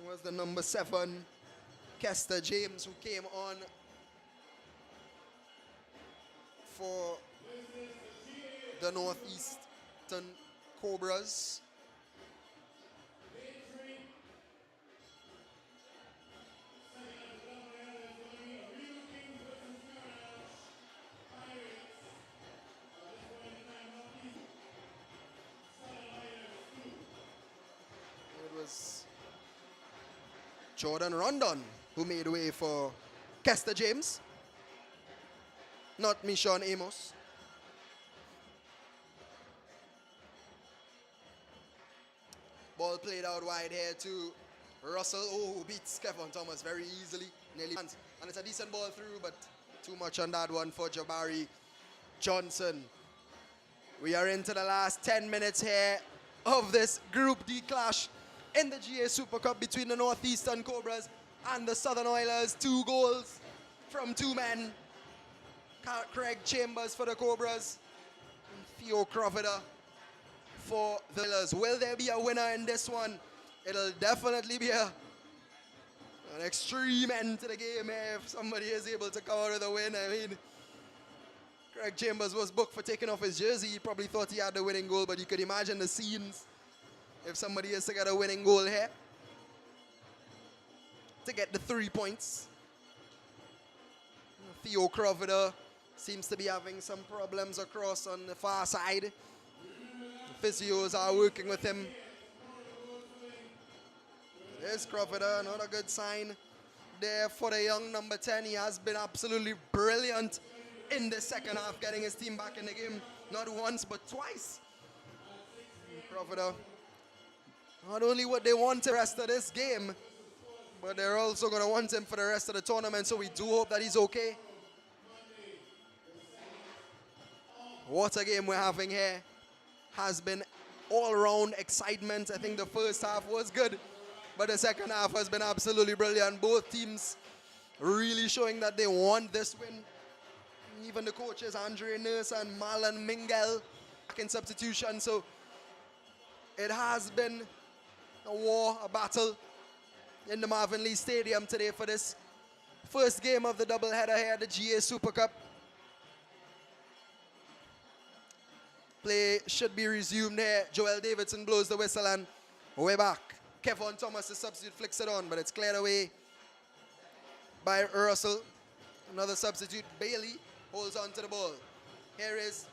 It was the number 7, Kester James, who came on for the Northeastern Cobras. Jordan Rondon, who made way for Kester James, not Mishon Amos. Ball played out wide here to Russell. Oh, beats Kevin Thomas very easily. Nearly. And it's a decent ball through, but too much on that one for Jabari Johnson. We are into the last 10 minutes here of this Group D clash in the GA Super Cup between the Northeastern Cobras and the Southern Oilers. 2 goals from 2 men. Craig Chambers for the Cobras and Theo Crawford for the Oilers. Will there be a winner in this one? It'll definitely be an extreme end to the game if somebody is able to come out with a win. I mean, Craig Chambers was booked for taking off his jersey. He probably thought he had the winning goal, but you could imagine the scenes if somebody is to get a winning goal here to get the 3 points. Theo Crawford seems to be having some problems across on the far side. The physios are working with him. There's Crawford, not a good sign. there for the young number 10. He has been absolutely brilliant in the second half, getting his team back in the game, not once but twice. Crawford, not only what they want the rest of this game, but they're also going to want him for the rest of the tournament, so we do hope that he's okay. What a game we're having here. Has been all-round excitement. I think the first half was good, but the second half has been absolutely brilliant. Both teams really showing that they want this win. Even the coaches, Andre Nurse and Marlon Mingel, back in substitution. So it has been a war, a battle in the Marvin Lee Stadium today for this first game of the doubleheader here at the GA Super Cup. Play should be resumed here. Joel Davidson blows the whistle and we're back. Kevin Thomas, the substitute, flicks it on, but it's cleared away by Russell. Another substitute, Bailey, holds on to the ball. Here is,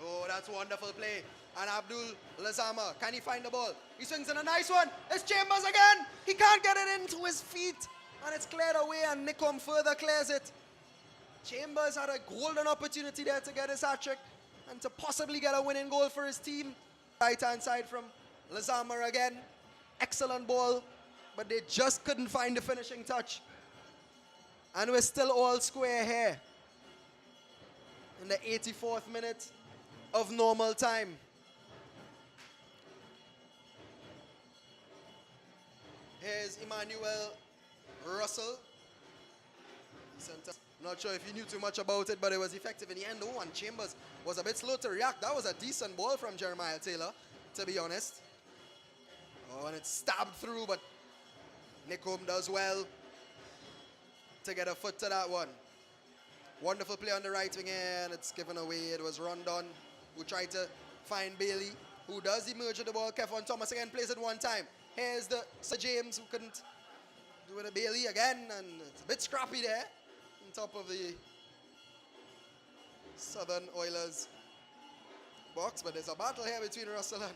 oh, that's wonderful play. And Abdul Lazama, can he find the ball? He swings in a nice one. It's Chambers again. He can't get it into his feet. And it's cleared away, and Nicom further clears it. Chambers had a golden opportunity there to get his hat trick and to possibly get a winning goal for his team. Right-hand side from Lazama again. Excellent ball, but they just couldn't find the finishing touch. And we're still all square here in the 84th minute of normal time. Here's Emmanuel Russell. Not sure if you knew too much about it, but it was effective in the end. Oh, and Chambers was a bit slow to react. That was a decent ball from Jeremiah Taylor, to be honest. Oh, and it's stabbed through, but Nicom does well to get a foot to that one. Wonderful play on the right wing, and it's given away. It was Rondon who tried to find Bailey, who does emerge with the ball. Kevin Thomas again plays it one time. Here's the Sir James, who couldn't do it to Bailey again, and it's a bit scrappy there on top of the Southern Oilers box, but there's a battle here between Russell and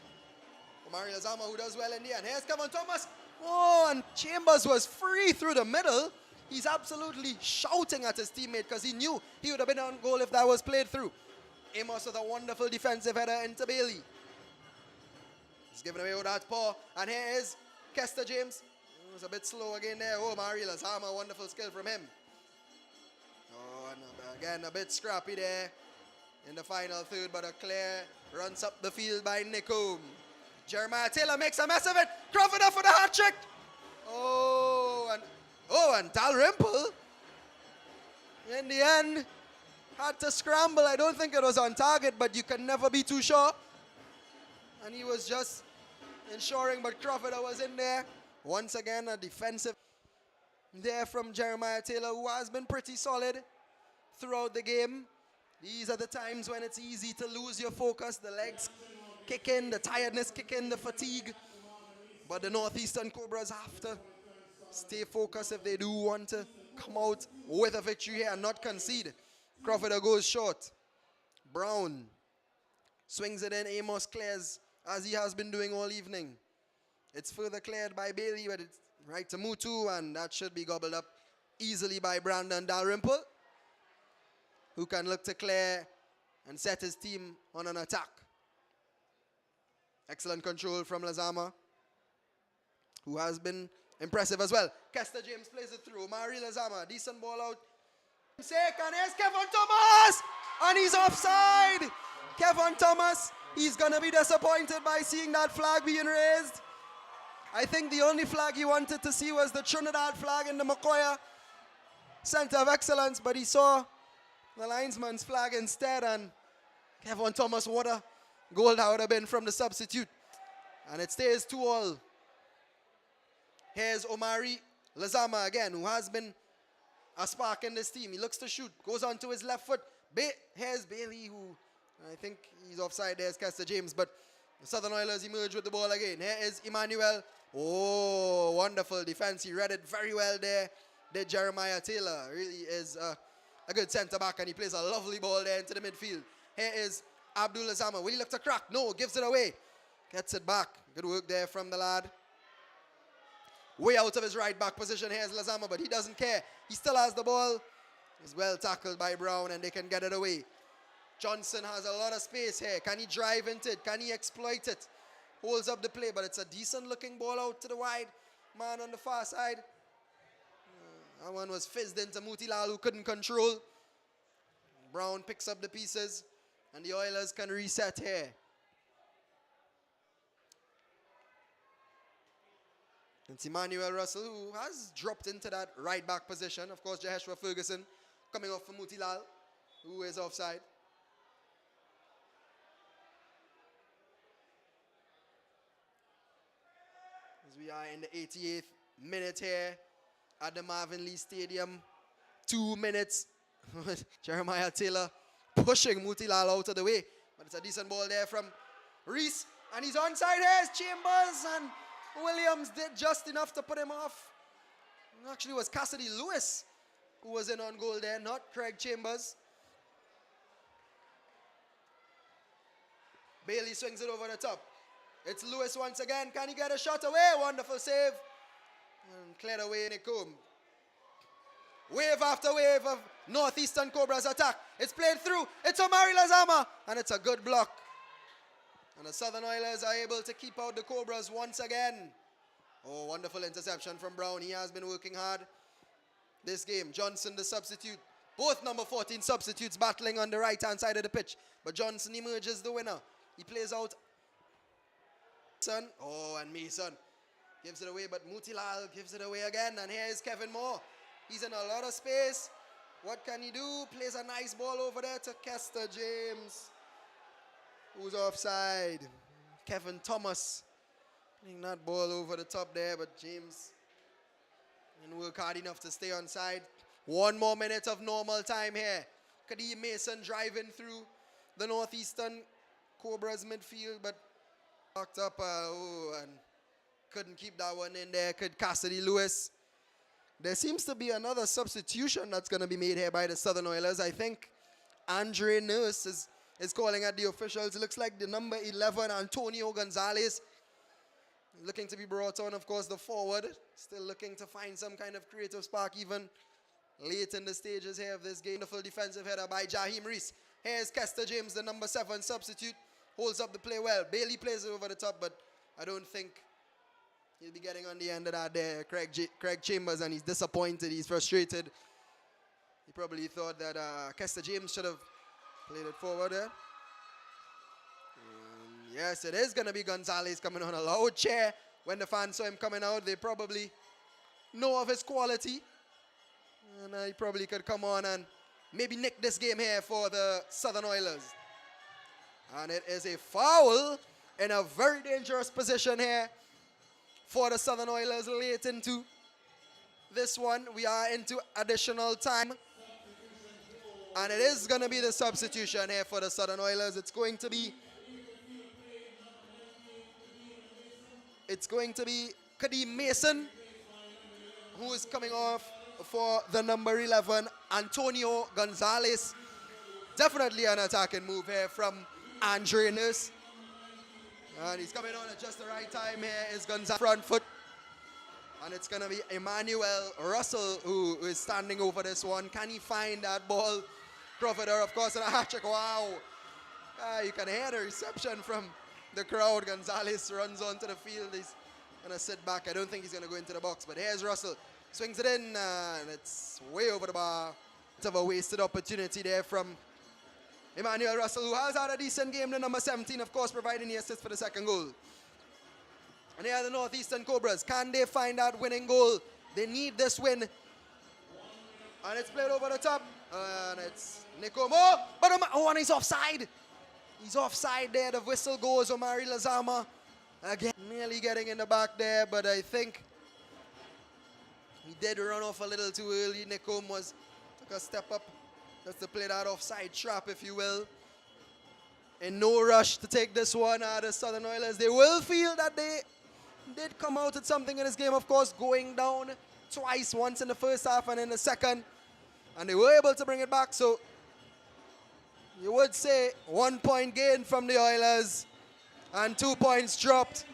Omari Lazama, who does well in the end. Here's Kevin Thomas. Oh, and Chambers was free through the middle. He's absolutely shouting at his teammate because he knew he would have been on goal if that was played through. Amos with a wonderful defensive header into Bailey. He's giving away with that paw. And here is Kester James. He was a bit slow again there. Oh, Omari Lazama, wonderful skill from him. Oh, and again, a bit scrappy there in the final third, but a clear runs up the field by Nicom. Jeremiah Taylor makes a mess of it. Crawford up for the hat trick. And Dalrymple, in the end, had to scramble. I don't think it was on target, but you can never be too sure. And he was just ensuring, but Crawford was in there. Once again, a defensive there from Jeremiah Taylor, who has been pretty solid throughout the game. These are the times when it's easy to lose your focus. The legs kick in, the tiredness kick in, the fatigue. But the Northeastern Cobras have to stay focused if they do want to come out with a victory here and not concede. Crawford goes short. Brown swings it in. Amos clears as he has been doing all evening. It's further cleared by Bailey, but it's right to Mutu, and that should be gobbled up easily by Brandon Dalrymple, who can look to clear and set his team on an attack. Excellent control from Lazama, who has been impressive as well. Kester James plays it through. Mari Lazama, decent ball out. And here's Kevin Thomas! And he's offside! Kevin Thomas, he's going to be disappointed by seeing that flag being raised. I think the only flag he wanted to see was the Trinidad flag in the Macoya Center of Excellence, but he saw the linesman's flag instead, and Kevin Thomas, what a goal that would have been from the substitute. And it stays 2-2. Here's Omari Lazama again, who has been a spark in this team. He looks to shoot, goes on to his left foot. Here's Bailey, who I think he's offside. There's Kester James, but the Southern Oilers emerge with the ball again. Here is Emmanuel. Oh, wonderful defense. He read it very well there. Did Jeremiah Taylor. Really is a good centre-back, and he plays a lovely ball there into the midfield. Here is Abdul Lazama. Will he look to crack? No, gives it away. Gets it back. Good work there from the lad. way out of his right back position. Here's Lazama, but he doesn't care. He still has the ball. He's well tackled by Brown, and they can get it away. Johnson has a lot of space here. Can he drive into it? Can he exploit it? Holds up the play, but it's a decent-looking ball out to the wide man on the far side. That one was fizzed into Mutilal, who couldn't control. Brown picks up the pieces, and the Oilers can reset here. It's Emmanuel Russell, who has dropped into that right back position. Of course, Joshua Ferguson coming off for Mutilal, who is offside. As we are in the 88th minute here at the Marvin Lee Stadium. 2 minutes. Jeremiah Taylor pushing Mutilal out of the way. But it's a decent ball there from Reese. And he's onside here. It's Chambers, and Williams did just enough to put him off. It actually was Cassidy Lewis who was in on goal there, not Craig Chambers. Bailey swings it over the top. It's Lewis once again. Can he get a shot away? Wonderful save. And cleared away Nicom. Wave after wave of Northeastern Cobras attack. It's played through. It's Omari Lazama. And it's a good block. And the Southern Oilers are able to keep out the Cobras once again. Oh, wonderful interception from Brown. He has been working hard this game. Johnson, the substitute. Both number 14 substitutes battling on the right-hand side of the pitch. But Johnson emerges the winner. He plays out. Oh, and Mason gives it away, but Mutilal gives it away again. And here is Kevin Moore. He's in a lot of space. What can he do? Plays a nice ball over there to Kester James, who's offside. Kevin Thomas playing that ball over the top there, but James didn't work hard enough to stay on side. 1 more minute of normal time here. Kadeem Mason driving through the Northeastern Cobras midfield, but locked up and couldn't keep that one in there. Could Cassidy Lewis. There seems to be another substitution that's going to be made here by the Southern Oilers. I think Andre Nurse is calling at the officials. It looks like the number 11, Antonio Gonzalez, looking to be brought on. Of course, the forward still looking to find some kind of creative spark even late in the stages here of this game. Wonderful defensive header by Jaheim Reese. Here's Kester James, the number 7 substitute. Holds up the play well. Bailey plays it over the top, but I don't think he'll be getting on the end of that there. Craig Chambers, and he's disappointed. He's frustrated. He probably thought that Kester James should have played it forward there. Yes, it is going to be Gonzalez coming on a loud chair. When the fans saw him coming out, they probably know of his quality. And he probably could come on and maybe nick this game here for the Southern Oilers. And it is a foul in a very dangerous position here for the Southern Oilers late into this one. We are into additional time. And it is going to be the substitution here for the Southern Oilers. It's going to be Kadeem Mason, who is coming off for the number 11, Antonio Gonzalez. Definitely an attacking move here from Andre Nurse. And he's coming on at just the right time here. Is Gonzalez front foot. And it's going to be Emmanuel Russell who is standing over this one. Can he find that ball? Crawford, of course, and a hat trick. Wow. You can hear the reception from the crowd. Gonzalez runs onto the field. He's going to sit back. I don't think he's going to go into the box. But here's Russell. Swings it in, and it's way over the bar. Bit of a wasted opportunity there from Emmanuel Russell, who has had a decent game. The number 17, of course, providing the assist for the second goal. And here are the Northeastern Cobras. Can they find that winning goal? They need this win. And it's played over the top. And it's Nicomo. But and he's offside. He's offside there. The whistle goes. Omari Lazama again nearly getting in the back there. But I think he did run off a little too early. Nicom took a step up just to play that offside trap, if you will. In no rush to take this one out of Southern Oilers. They will feel that they did come out with something in this game, of course, going down twice, once in the first half and in the second. And they were able to bring it back. So you would say 1 point gain from the Oilers and 2 points dropped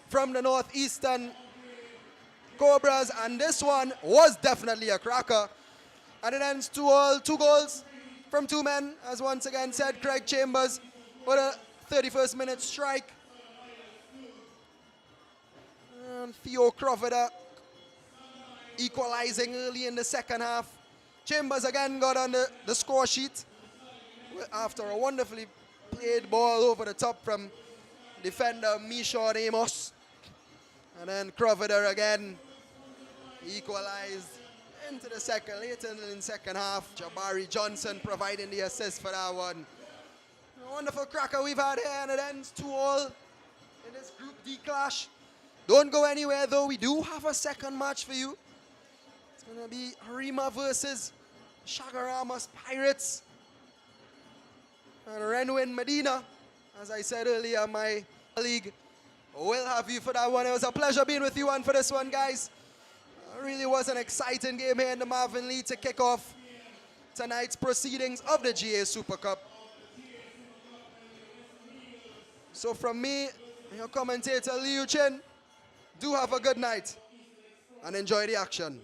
from the Northeastern Cobras, and this one was definitely a cracker. And it ends 2-all, 2 goals from 2 men, as once again said Craig Chambers with a 31st minute strike. And Theo Crawford equalizing early in the second half. Chambers again got on the score sheet after a wonderfully played ball over the top from defender Mishon Amos. And then Crawford again equalized into the second, later in the second half. Jabari Johnson providing the assist for that one. A wonderful cracker we've had here, and it ends 2-all in this Group D clash. Don't go anywhere though, we do have a second match for you. It's going to be Harima versus Chaguaramas Pirates. And Renwin Medina, as I said earlier, my colleague, will have you for that one. It was a pleasure being with you and for this one, guys. It really was an exciting game here in the Marvin League to kick off tonight's proceedings of the GA Super Cup. So from me, your commentator Liu Chin, do have a good night and enjoy the action.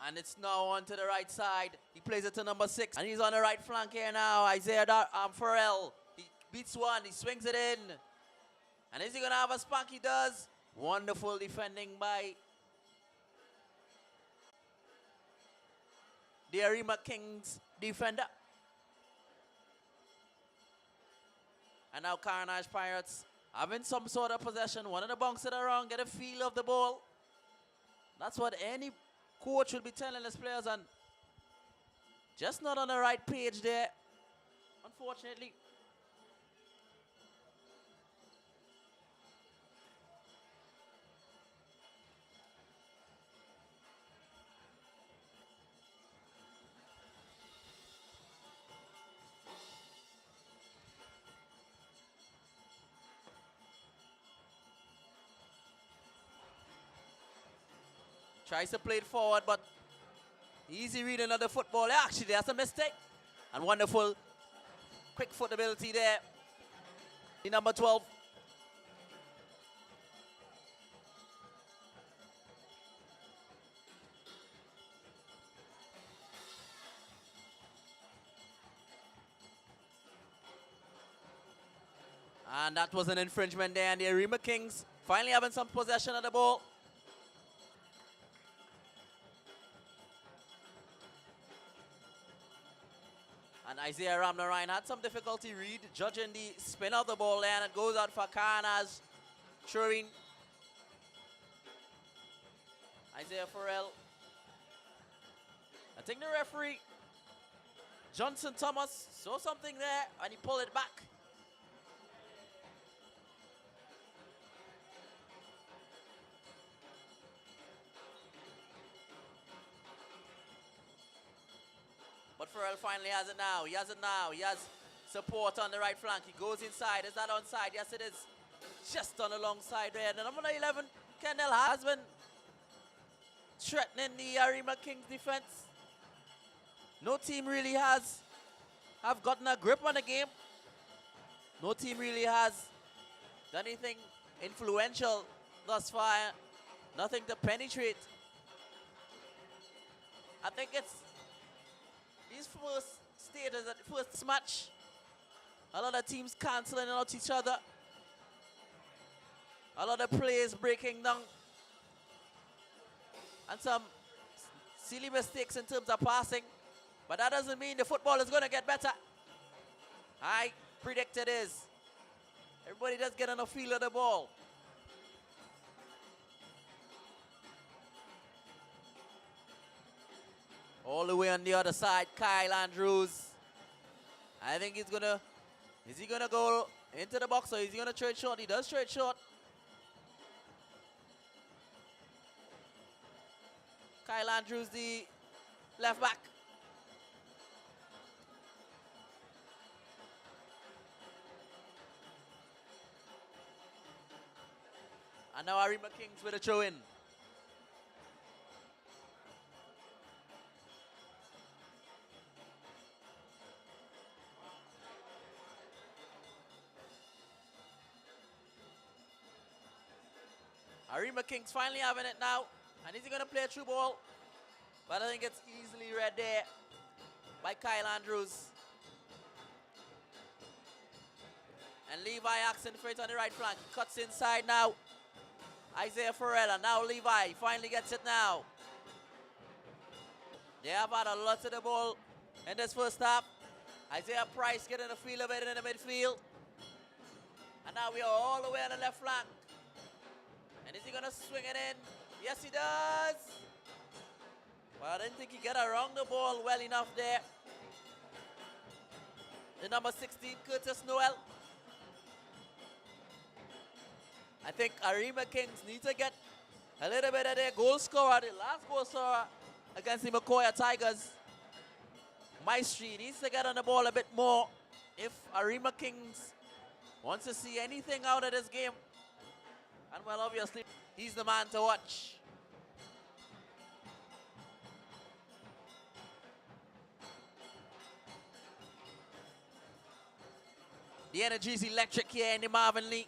And it's now on to the right side. He plays it to number 6. And he's on the right flank here now. Isaiah Farrell. He beats one. He swings it in. And is he going to have a spank? He does. Wonderful defending by the Arima Kings defender. And now Carnage Pirates having some sort of possession. One of the bunks it around, get a feel of the ball. That's what any coach will be telling his players, and just not on the right page there, unfortunately. Tries to play it forward, but easy reading of the football. Actually, that's a mistake. And wonderful quick foot ability there. The number 12. And that was an infringement there. And the Arima Kings finally having some possession of the ball. And Isaiah Ramnarine had some difficulty judging the spin of the ball there, and it goes out for Carnage. Throwing Isaiah Farrell. I think the referee, Johnson Thomas, saw something there and he pulled it back. But Farrell finally has it now. He has it now. He has support on the right flank. He goes inside. Is that onside? Yes, it is. Just on the long side there. The number 11, Kendall, has been threatening the Arima Kings defense. No team really have gotten a grip on the game. No team really has done anything influential thus far. Nothing to penetrate. I think it's these first stages, the first match, a lot of teams cancelling out each other. A lot of plays breaking down. And some silly mistakes in terms of passing. But that doesn't mean the football is going to get better. I predict it is. Everybody does get on a feel of the ball. All the way on the other side, Kyle Andrews. I think he's gonna, is he gonna go into the box or is he gonna trade short? He does trade short. Kyle Andrews, the left back. And now Arima Kings with a throw in. Arima Kings finally having it now. And is he going to play a true ball? But I think it's easily read there by Kyle Andrews. And Levi asking for it on the right flank. Cuts inside now. Isaiah Farrell, and now Levi finally gets it now. They have had a lot of the ball in this first half. Isaiah Price getting a feel of it in the midfield. And now we are all the way on the left flank. And is he going to swing it in? Yes, he does. Well, I didn't think he got around the ball well enough there. The number 16, Curtis Noel. I think Arima Kings need to get a little bit of their goal scorer, the last goal scorer against the Macoya Tigers. Maestri needs to get on the ball a bit more if Arima Kings wants to see anything out of this game. And well, obviously, he's the man to watch. The energy is electric here in the Marvin League.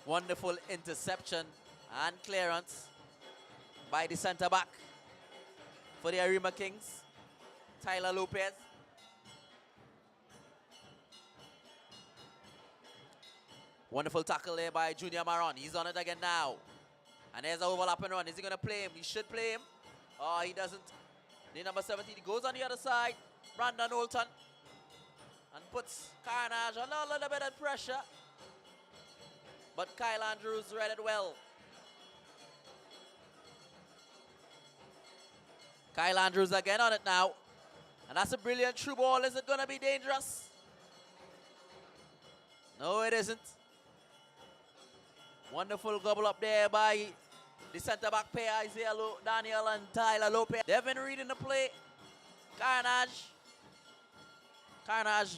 Wonderful interception and clearance by the center back for the Arima Kings, Tyler Lopez. Wonderful tackle there by Junior Maron. He's on it again now. And there's an overlap and run. Is he going to play him? He should play him. Oh, he doesn't. The number 17 goes on the other side. Brandon Olton. And puts Carnage under a little bit of pressure. But Kyle Andrews read it well. Kyle Andrews again on it now. And that's a brilliant through ball. Is it going to be dangerous? No, it isn't. Wonderful gobble up there by the center back pair, Isaiah Daniel and Tyler Lopez. They've been reading the play. Carnage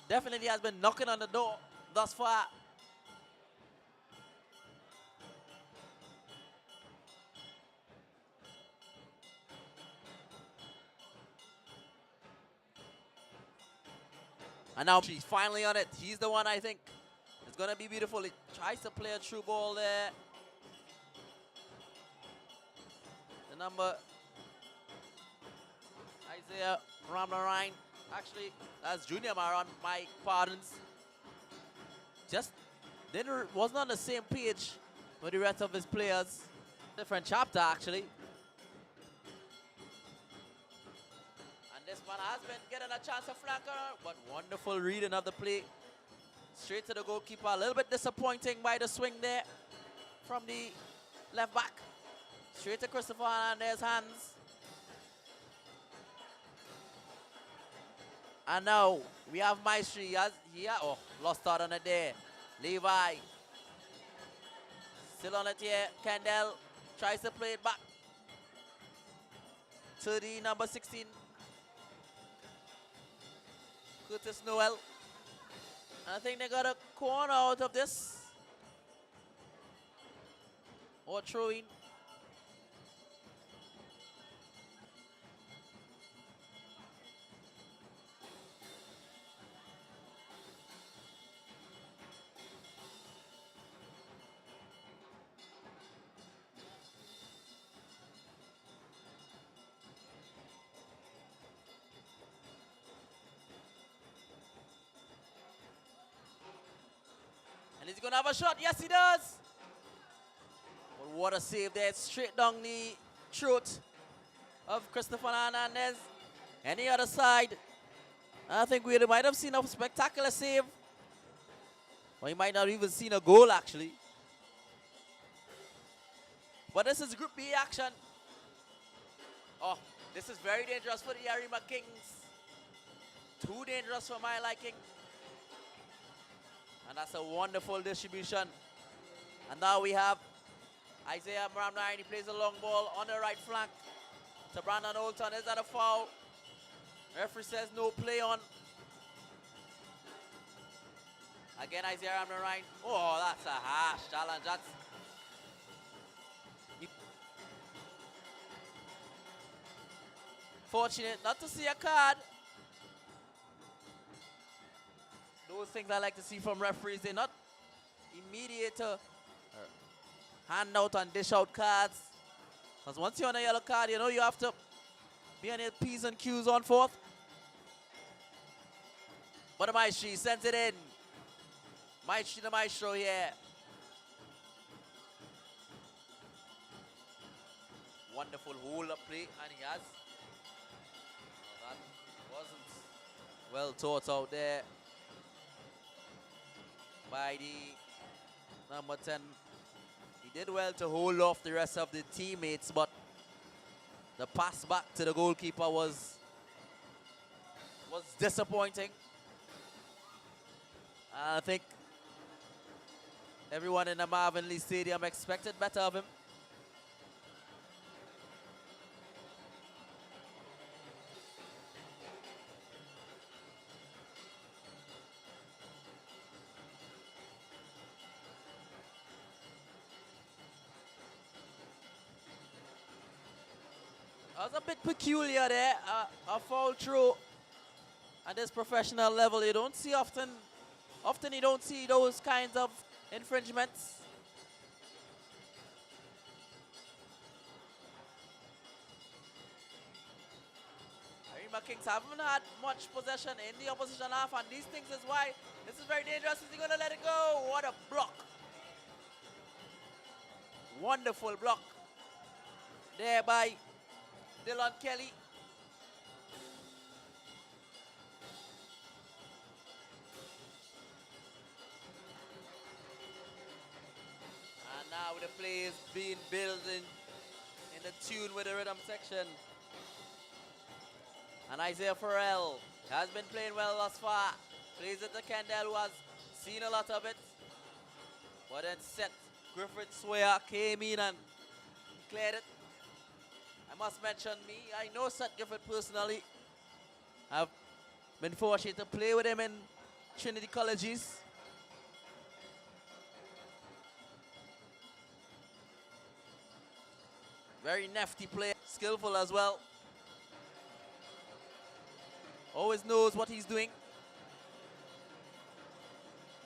definitely has been knocking on the door thus far. And now she's finally on it. He's the one, I think. It's going to be beautiful. He tries to play a true ball there. The number, Isaiah Ramlarine. Actually, that's Junior Maron, my pardons. Just wasn't on the same page with the rest of his players. Different chapter, actually. And this one has been getting a chance to flank her, but wonderful reading of the play. Straight to the goalkeeper. A little bit disappointing by the swing there from the left back. Straight to Christopher Hernandez's hands. And now we have Maestri. Oh, lost out on it there. Levi. Still on it here. Kendall tries to play it back to the number 16. Curtis Noel. I think they got a corner out of this. Or throw-in. And is he going to have a shot? Yes, he does. But what a save there. Straight down the throat of Christopher Hernandez. Any other side, I think we might have seen a spectacular save. Or you might not even seen a goal, actually. But this is Group B action. Oh, this is very dangerous for the Arima Kings. Too dangerous for my liking. And that's a wonderful distribution. And now we have Isaiah Ramnine. He plays a long ball on the right flank to Brandon Olton. Is that a foul? Referee says no play on. Again, Isaiah Ramnine. Oh, that's a harsh challenge. That's fortunate not to see a card. Those things I like to see from referees. They're not immediate to hand out and dish out cards. Because once you're on a yellow card, you know you have to be on your P's and Q's on forth. But the Maestri sends it in. Maestri the Maestro here. Wonderful hold-up play, and he has. Oh, that wasn't well thought out there by the number 10. He did well to hold off the rest of the teammates, but the pass back to the goalkeeper was disappointing. I think everyone in the Marvin Lee Stadium expected better of him. That was a bit peculiar there, a foul through at this professional level. You don't see often you don't see those kinds of infringements. Arima Kings haven't had much possession in the opposition half, and these things is why this is very dangerous. Is he going to let it go? What a block. Wonderful block there by Dylan Kelly. And now the play is being built in the tune with the rhythm section. And Isaiah Farrell has been playing well thus far. Plays it to Kendall, who has seen a lot of it. But then Seth Griffith Swear came in and cleared it. I must mention me, I know Seth Griffith personally. I've been fortunate to play with him in Trinity Colleges. Very nifty player, skillful as well. Always knows what he's doing.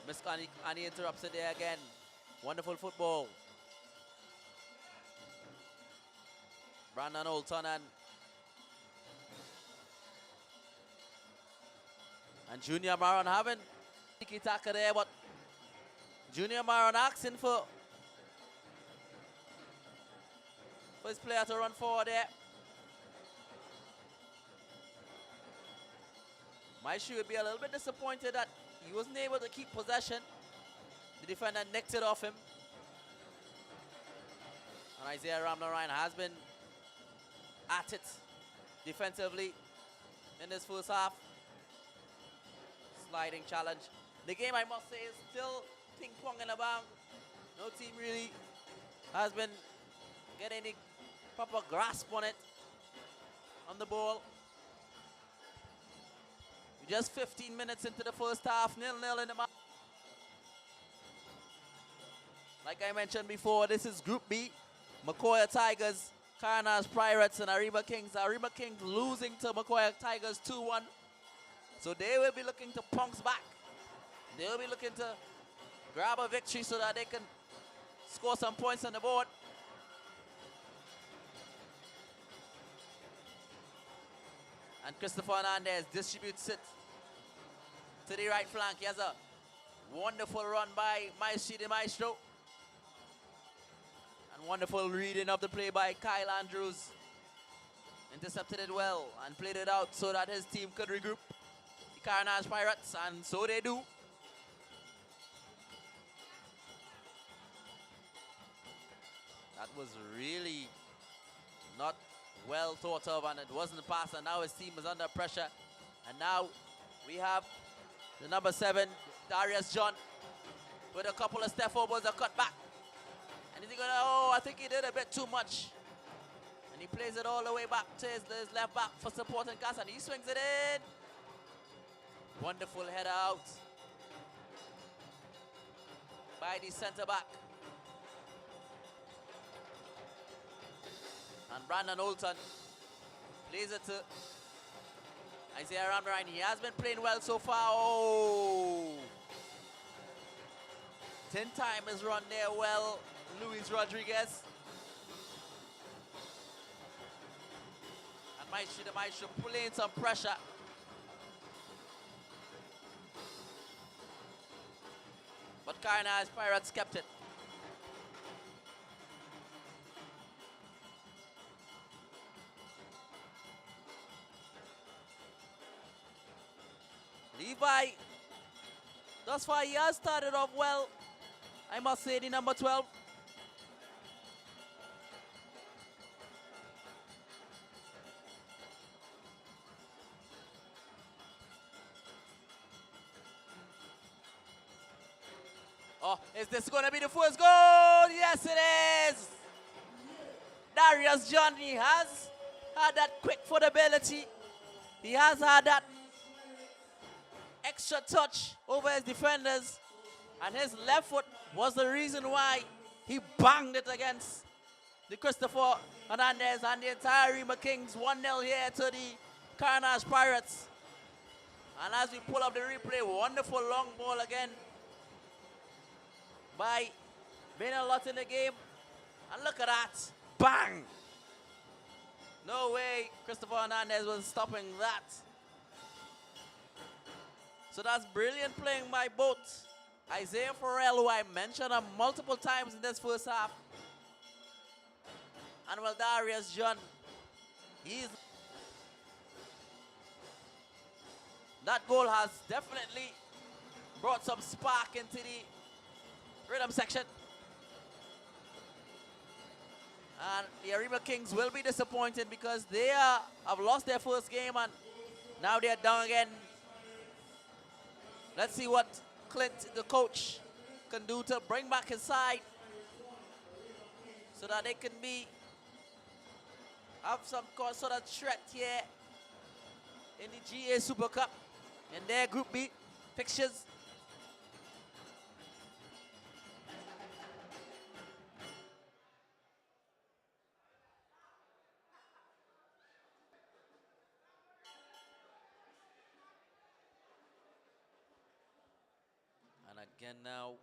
Miss Annie interrupts it there again. Wonderful football. Brandon Olton and Junior Maron having tiki-taka there, but Junior Maron asking for his player to run forward there. Maestri would be a little bit disappointed that he wasn't able to keep possession. The defender nicked it off him. And Isaiah Ramnarine has been at it defensively in this first half. Sliding challenge. The game, I must say, is still ping-pong in the bang. No team really has been getting any proper grasp on it, on the ball. We're just 15 minutes into the first half, 0-0 in the match. Like I mentioned before, this is Group B. Macoya Tigers, Carnage Pirates, and Arima Kings. Arima Kings losing to Macoya Tigers 2-1. So they will be looking to punch back. They will be looking to grab a victory so that they can score some points on the board. And Christopher Hernandez distributes it to the right flank. He has a wonderful run by Maestri the Maestro. And wonderful reading of the play by Kyle Andrews. Intercepted it well and played it out so that his team could regroup. The Carnage Pirates, and so they do. That was really not well thought of, and it wasn't a pass, and now his team is under pressure. And now we have the number 7, Darius John, with a couple of step overs, a cut back. And is he gonna, oh, I think he did a bit too much. And he plays it all the way back to his left back for support and cast, and he swings it in. Wonderful header out by the center back. And Brandon Olton plays it to Isaiah Ramrine. He has been playing well so far. Oh! 10 time is run there well, Luis Rodriguez. And Maestri the Maestro pulling some pressure. But Carnage Pirates kept it. Levi, thus far he has started off well, I must say, the number 12. Oh, is this going to be the first goal? Yes, it is. Darius Johnny has had that quick foot ability. He has had that extra touch over his defenders, and his left foot was the reason why he banged it against the Christopher Hernandez and the entire Rima Kings. 1-0 here to the Carnage Pirates. And as we pull up the replay, wonderful long ball again by been a lot in the game. And look at that. Bang! No way Christopher Hernandez was stopping that. So that's brilliant playing by both Isaiah Farrell, who I mentioned multiple times in this first half, and Darius John. That goal has definitely brought some spark into the rhythm section. And the Arima Kings will be disappointed because they have lost their first game and now they're down again. Let's see what Clint, the coach, can do to bring back his side so that they can have some sort of threat here in the GA Super Cup in their Group B fixtures. And again now,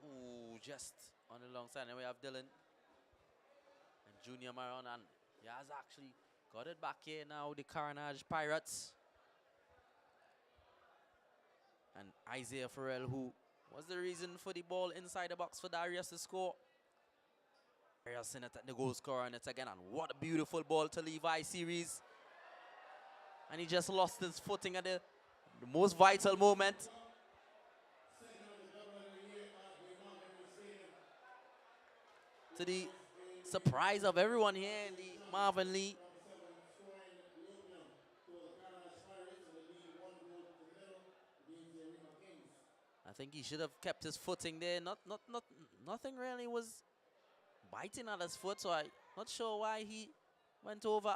just on the long side, and we have Dylan and Junior Maron, and he has actually got it back here now, the Carnage Pirates. And Isaiah Farrell, who was the reason for the ball inside the box for Darius to score. Darius in it at the goal scorer on it again, and what a beautiful ball to Levi series. And he just lost his footing at the most vital moment. To the surprise of everyone here in the Marvin Lee. I think he should have kept his footing there. Nothing really was biting at his foot, so I'm not sure why he went over.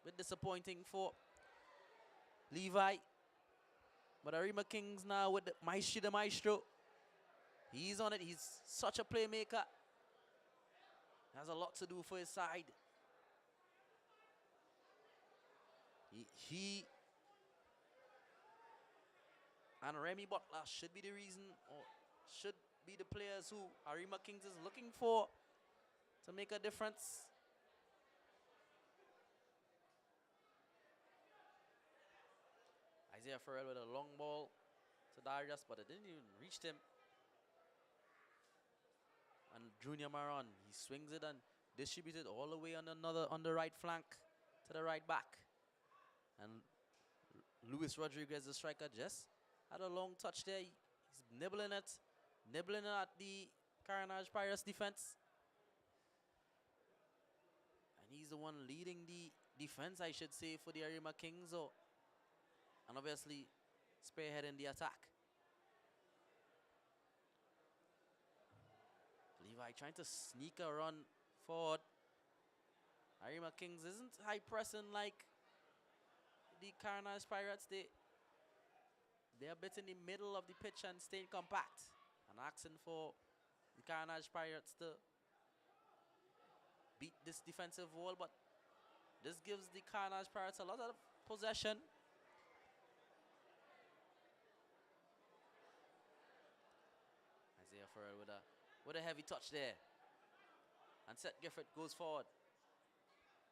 Bit disappointing for Levi. But Arima Kings now with the Maestro. He's on it. He's such a playmaker. Has a lot to do for his side. He and Remy Butler should be the reason, or should be the players who Arima Kings is looking for to make a difference. Isaiah Farrell with a long ball to Darius, but it didn't even reach him. And Junior Maron, he swings it and distributes it all the way on the right flank to the right back. And Luis Rodriguez, the striker, just had a long touch there. He's nibbling at the Carnage Pirates defense. And he's the one leading the defense, I should say, for the Arima Kings. And obviously spearheading the attack. Levi trying to sneak a run forward. Arima Kings isn't high pressing like the Carnage Pirates. They're a bit in the middle of the pitch and staying compact and asking for the Carnage Pirates to beat this defensive wall, but this gives the Carnage Pirates a lot of possession. Isaiah Farrell with a heavy touch there. And Seth Gifford goes forward.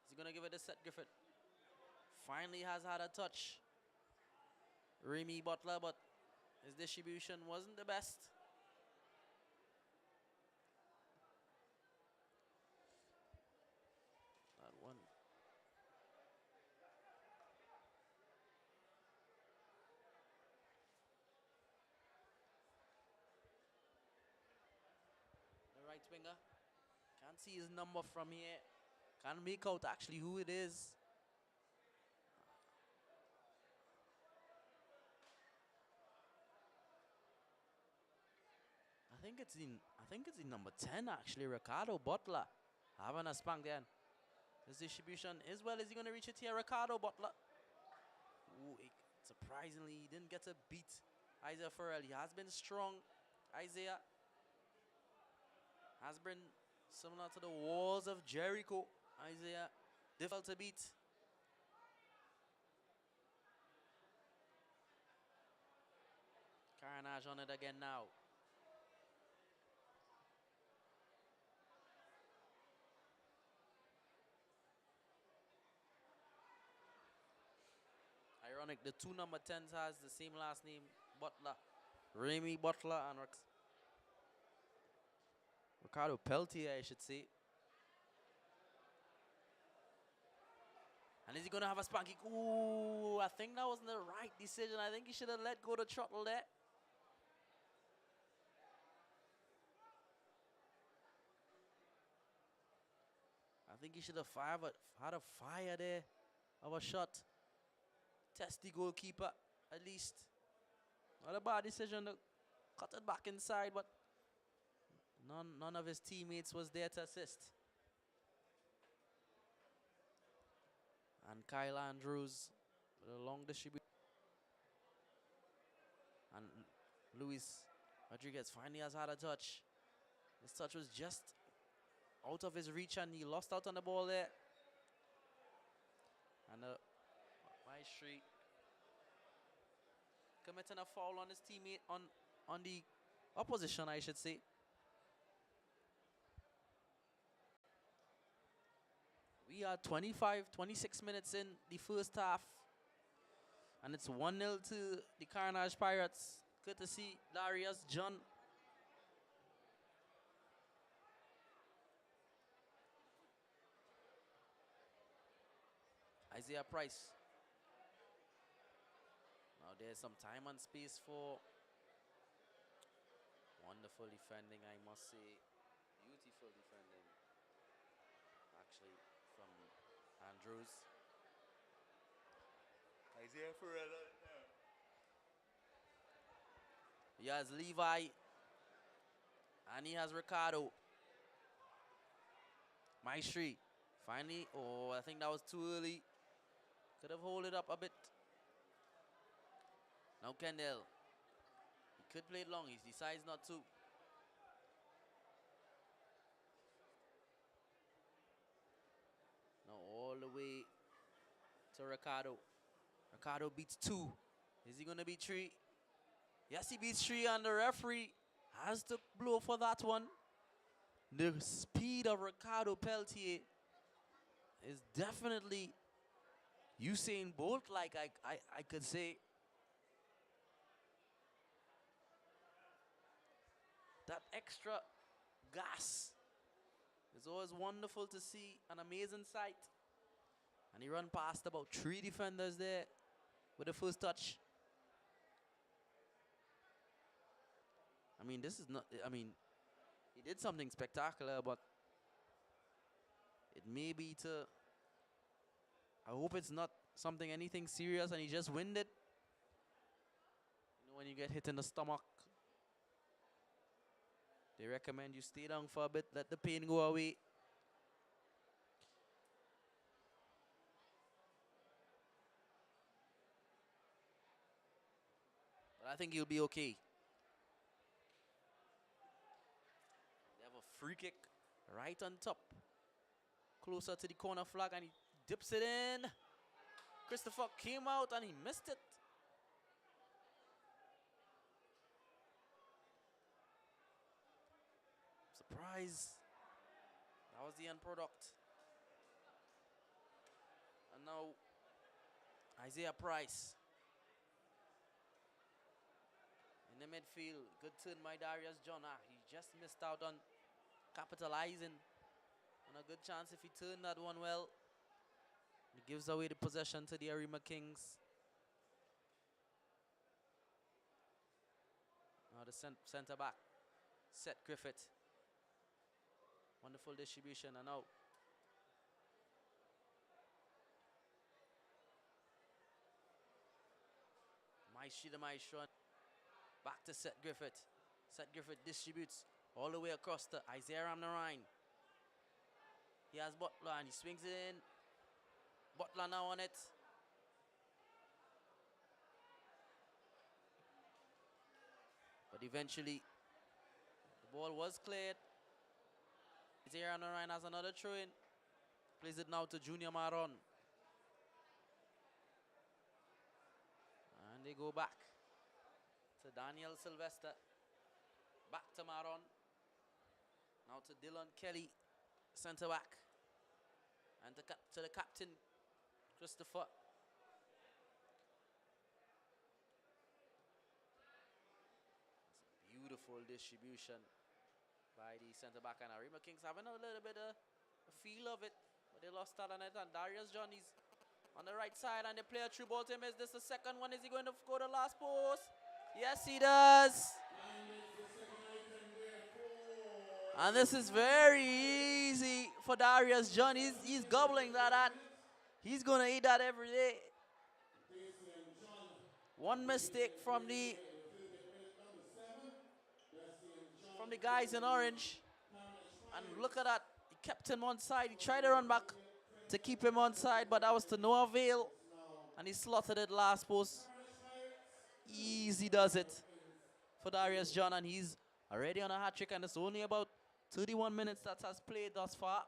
Is he going to give it to Seth Gifford? Finally has had a touch. Remy Butler, but his distribution wasn't the best. That one. The right winger. Can't see his number from here. Can't make out actually who it is. I think it's in number 10 actually, Ricardo Butler. Having a spank there. His distribution is well. Is he going to reach it here, Ricardo Butler? Ooh, surprisingly, he didn't get a beat. Isaiah Farrell, he has been strong. Isaiah has been similar to the walls of Jericho. Isaiah, difficult to beat. Carnage on it again now. Ironic, the two number 10s has the same last name, Butler. Remy Butler and Ricardo Peltier, I should say. And is he going to have a spanking? Ooh, I think that wasn't the right decision. I think he should have let go the throttle there. I think he should have had a fire there of a shot. Test the goalkeeper, at least. Not a bad decision to cut it back inside, but none of his teammates was there to assist. And Kyle Andrews with a long distribution. And Luis Rodriguez finally has had a touch. This touch was just out of his reach and he lost out on the ball there. And Maestri committing a foul on his teammate, on the opposition, I should say. We are 26 minutes in the first half. And it's 1-0 to the Carnage Pirates. Good to see Darius John. Isaiah Price. Now there's some time and space for wonderful defending, I must say. Beautiful defending, actually, from Andrews. Isaiah Ferreira. He has Levi. And he has Ricardo. Maestri. Finally, oh, I think that was too early. Could have held it up a bit. Now Kendall. He could play it long. He decides not to. Now all the way to Ricardo. Ricardo beats 2. Is he going to beat 3? Yes, he beats 3, and the referee has to blow for that one. The speed of Ricardo Peltier is definitely Usain Bolt, like I could say. That extra gas is always wonderful to see, an amazing sight. And he ran past about 3 defenders there with the first touch. I mean, this is not, I mean, he did something spectacular, but it may be to, I hope it's not anything serious and he just winded. You know, when you get hit in the stomach, they recommend you stay down for a bit, let the pain go away. But I think he'll be okay. They have a free kick right on top, closer to the corner flag, and he dips it in. Christopher came out and he missed it. Surprise. That was the end product. And now Isaiah Price in the midfield. Good turn by Darius John. He just missed out on capitalizing on a good chance if he turned that one well. He gives away the possession to the Arima Kings. Now the center back, Seth Griffith. Wonderful distribution, and now Maestro. Back to Seth Griffith. Seth Griffith distributes all the way across to Isaiah Ramnarine. He has Butler and he swings it in. Butler now on it. But eventually, the ball was cleared. Isaiah Ramnarine has another throw in. Plays it now to Junior Maron. And they go back to Daniel Sylvester. Back to Maron. Now to Dylan Kelly, center back. And to the captain, Christopher. beautiful distribution by the centre back, and Arima Kings having a little bit of a feel of it, but they lost out on it. And Darius Johnny's on the right side, and they play a true ball to him. Is this the second one? Is he going to go to the last post? Yes, he does. And this is very easy for Darius John. He's gobbling that at. He's going to eat that every day. One mistake from the guys in orange. And look at that. He kept him on side. He tried to run back to keep him on side, but that was to no avail. And he slotted it last post. Easy does it for Darius John, and he's already on a hat trick, and it's only about 31 minutes that has played thus far.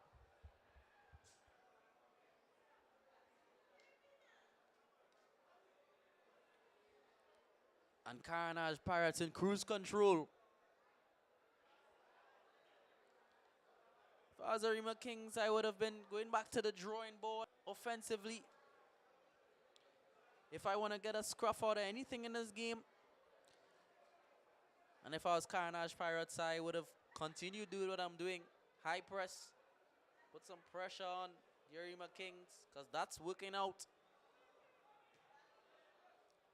And Carnage Pirates in cruise control. If I was Arima Kings, I would have been going back to the drawing board offensively. If I want to get a scruff out of anything in this game. And if I was Carnage Pirates, I would have continued doing what I'm doing. High press. Put some pressure on the Arima Kings, because that's working out.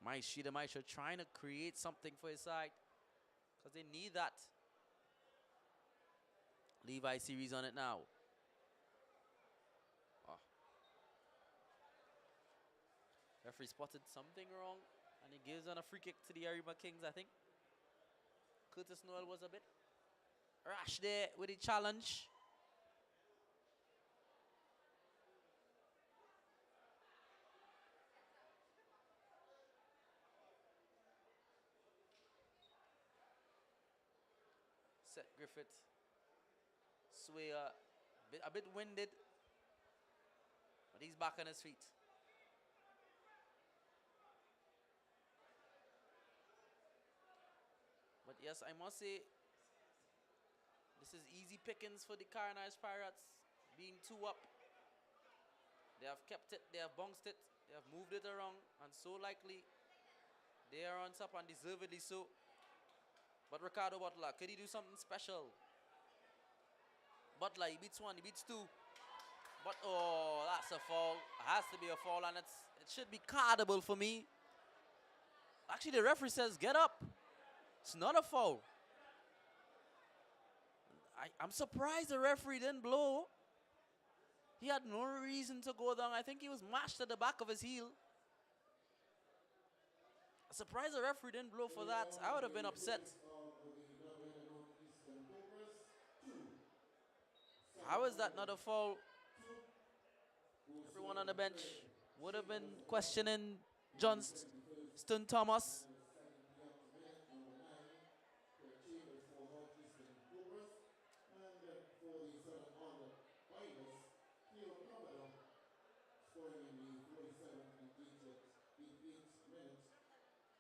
The Maestro trying to create something for his side, because they need that. Levi series on it now. Oh. Referee spotted something wrong, and he gives on a free kick to the Arima Kings, I think. Curtis Noel was a bit rash there with the challenge. Seth Griffith, Sway a bit winded, but he's back on his feet. But yes, I must say, this is easy pickings for the Carnage Pirates, being 2 up. They have kept it, they have bounced it, they have moved it around, and so likely they are on top, and deservedly so. But Ricardo Butler, could he do something special? Butler, he beats 1, he beats 2. But, oh, that's a foul. It has to be a foul, and it should be cardable for me. Actually, the referee says, get up. It's not a foul. I'm surprised the referee didn't blow. He had no reason to go down. I think he was mashed at the back of his heel. I'm surprised the referee didn't blow for that. I would have been upset. How is that not a foul? Everyone on the bench would have been questioning Johnston Thomas. Scoring in the 47th and 88th minute,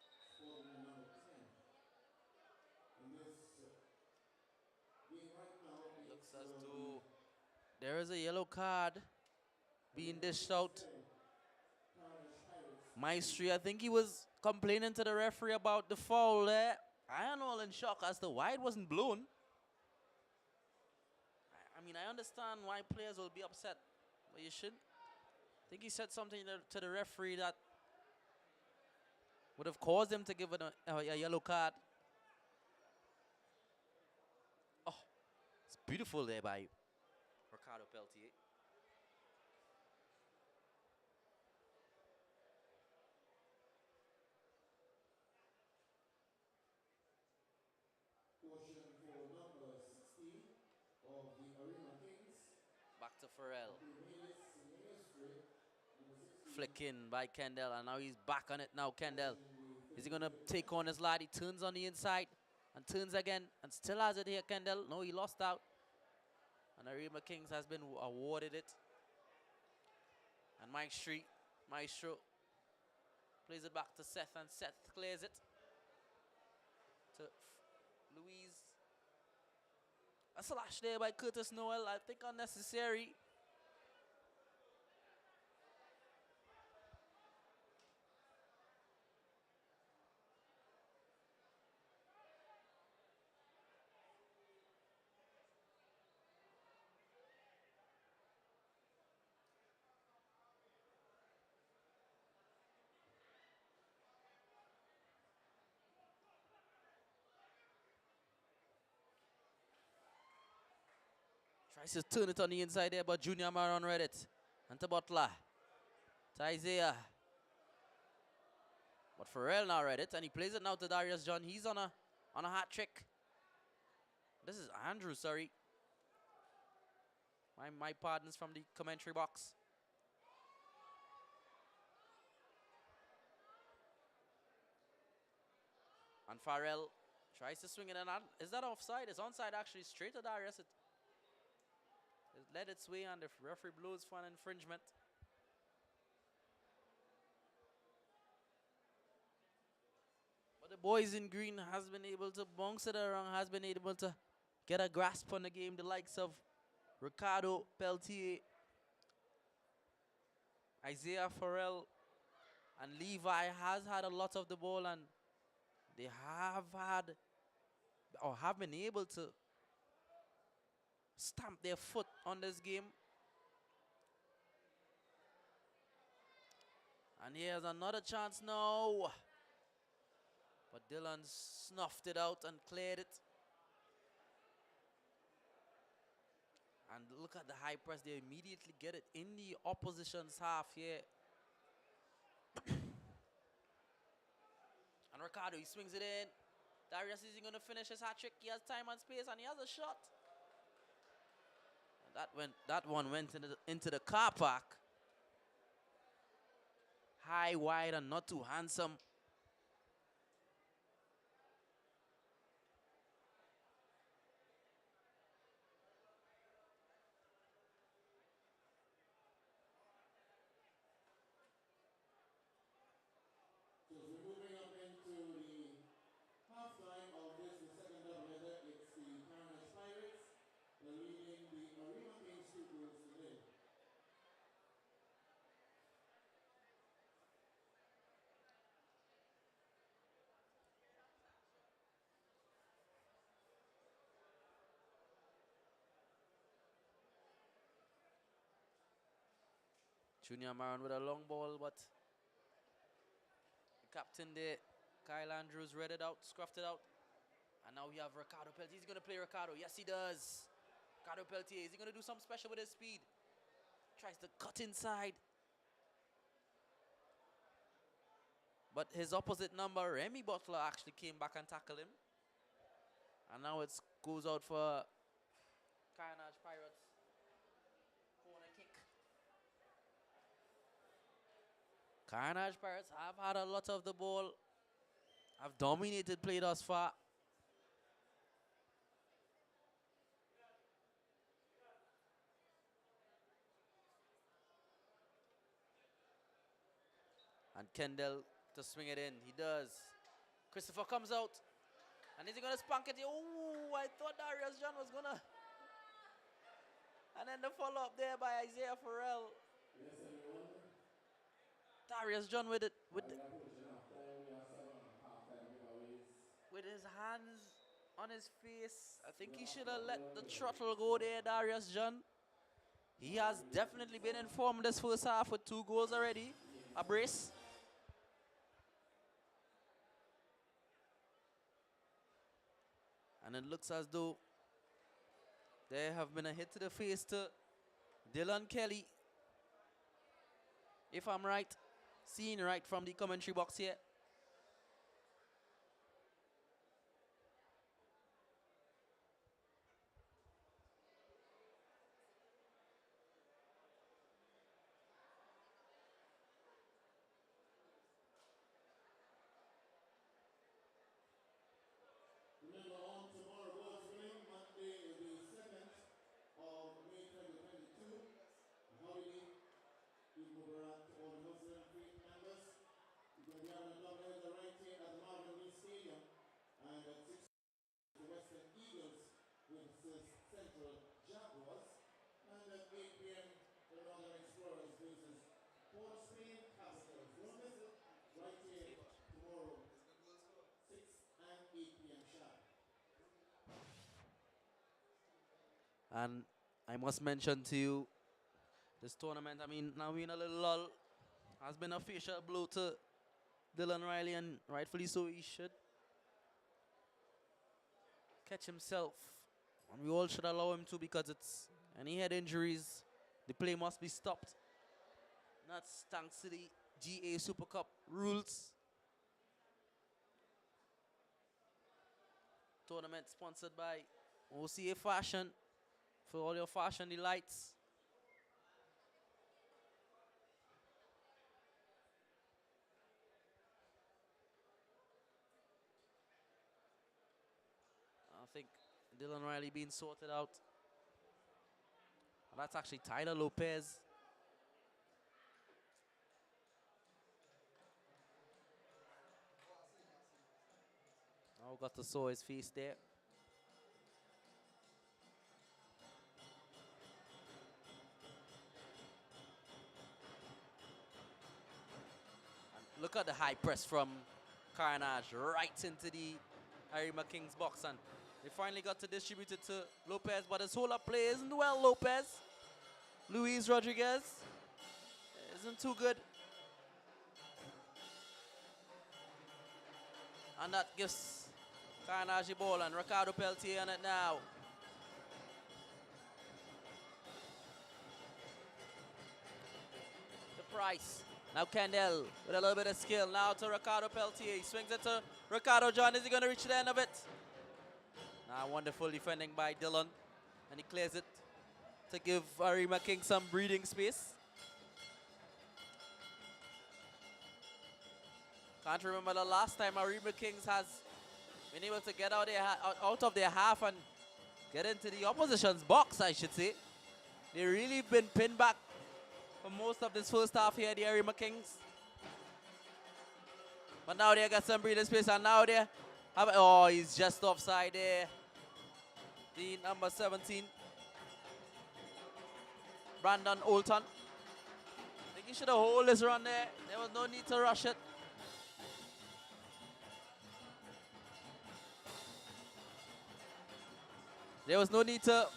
scored in the number 10. In this game right now, Looks as though there is a yellow card being dished out. Maestri, I think he was complaining to the referee about the foul there. I am all in shock as to why it wasn't blown. I mean, I understand why players will be upset, but you shouldn't. I think he said something to the referee that would have caused him to give it a yellow card. Oh, it's beautiful there by Ricardo Peltier. Caution for number 60 of the Arima Kings. Back to Farrell. Flick in by Kendall, and now he's back on it now. Kendall, is he going to take on his lad? He turns on the inside and turns again and still has it here. Kendall, no, he lost out. And Arima Kings has been awarded it. And Maestro plays it back to Seth, and Seth clears it to Louise. A slash there by Curtis Noel, I think unnecessary. Tries to turn it on the inside there, but Junior Maron read it. And to Butler. To Isaiah. But Farrell now read it, and he plays it now to Darius John. He's on a hat trick. This is Andrew, sorry. My pardons from the commentary box. And Farrell tries to swing it, and is that offside? It's onside actually, straight to Darius. It led its way, and the referee blows for an infringement. But the boys in green has been able to bounce it around, has been able to get a grasp on the game. The likes of Ricardo Peltier, Isaiah Farrell, and Levi has had a lot of the ball, and they have had or have been able to stamp their foot on this game. And here's another chance now. But Dylan snuffed it out and cleared it. And look at the high press. They immediately get it in the opposition's half here. And Ricardo, he swings it in. Darius is going to finish his hat trick. He has time and space, and he has a shot. And that one went into the car park. High, wide, and not too handsome. So as we're moving up into the halftime of this, the second doubleheader, it's the Carnage Pirates. They're leading the Arima Kings 2 goals to nil. Junior Maron with a long ball, but the captain there, Kyle Andrews, read it out, scruffed it out. And now we have Ricardo Peltier. He's going to play Ricardo. Yes, he does. Ricardo Peltier, is he going to do something special with his speed? Tries to cut inside. But his opposite number, Remy Butler, actually came back and tackled him. And now it goes out for Carnage Pirates. Corner kick. Carnage Pirates have had a lot of the ball. Have dominated play thus far. And Kendall to swing it in. He does. Christopher comes out. And is he going to spunk it? Oh, I thought Darius John was going to. And then the follow-up there by Isaiah Farrell. Yes, everyone. Darius John with it. We are pushing up time. We are 7 halftime giveaways. With his hands on his face. I think he should have let the throttle go there, Darius John. He has definitely been informed this first half with 2 goals already. A brace. And it looks as though there have been a hit to the face to Dylan Kelly. If I'm right, seeing right from the commentary box here. Remember, on tomorrow, World Winning, Monday, the 2nd of May 2022, a holiday. Eid Mubarak to all the Muslim faith members. We're going to be having a doubleheader right here at the Marvin Lee Stadium. And at 6 the Western Eagles versus Central Jaguars. And at 8 p.m. the Northern Explorers versus Port of Spain Capitals. Don't miss it. Right here tomorrow, 6 and 8 p.m. sharp. And I must mention to you, this tournament, I mean, now we're in a little lull. Has been a facial blow to Dylan Riley, and rightfully so he should catch himself. And we all should allow him to, because it's Any head injuries, the play must be stopped. That's thanks to the GA Super Cup rules. Tournament sponsored by OCA Fashion for all your fashion delights. I think Dylan Riley being sorted out. That's actually Tyler Lopez. Now got to saw his face there. And look at the high press from Carnage right into the Arima Kings box, and they finally got to distribute it to Lopez, but his hold-up play isn't well, Lopez. Luis Rodriguez isn't too good. And that gives Carnage the ball, and Ricardo Peltier on it now. The Price. Now Kendall with a little bit of skill. Now to Ricardo Peltier. He swings it to Ricardo John. Is he going to reach the end of it? Now wonderful defending by Dillon. And he clears it to give Arima King some breathing space. Can't remember the last time Arima Kings has been able to get out of their half and get into the opposition's box, I should say. They really been pinned back for most of this first half here, the Arima Kings. But now they got some breathing space, and now they have, oh, he's just offside there. The number 17, Brandon Olton. I think he should have hold this run there. There was no need to rush it. There was no need to.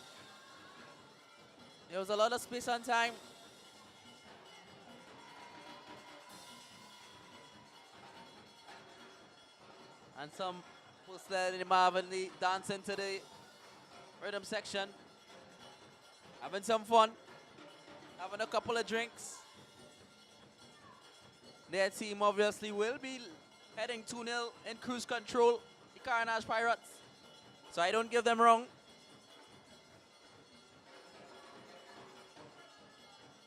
There was a lot of space and time. And some personality Marvin Lee dancing to the rhythm section. Having some fun. Having a couple of drinks. Their team obviously will be heading 2-0 in cruise control, the Carnage Pirates. So I don't give them wrong.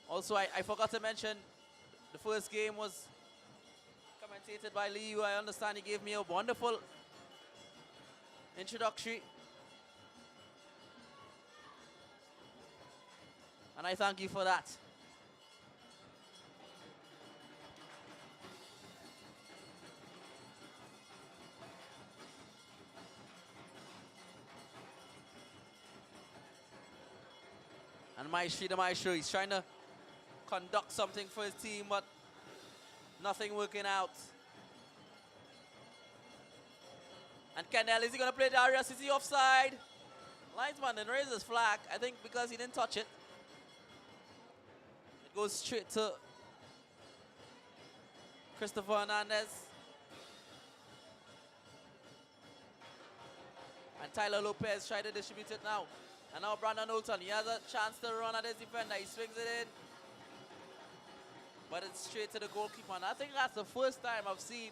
Also, I forgot to mention, the first game was commentated by Lee Yu. I understand he gave me a wonderful introductory. And I thank you for that. And Maestri the Maestro, he's trying to conduct something for his team, but nothing working out. And Kendall, is he going to play Darius? Is he offside? Linesman then raises his flag, I think because he didn't touch it. It goes straight to Christopher Hernandez. And Tyler Lopez tried to distribute it now. And now Brandon Olton, he has a chance to run at his defender. He swings it in. But it's straight to the goalkeeper. And I think that's the first time I've seen,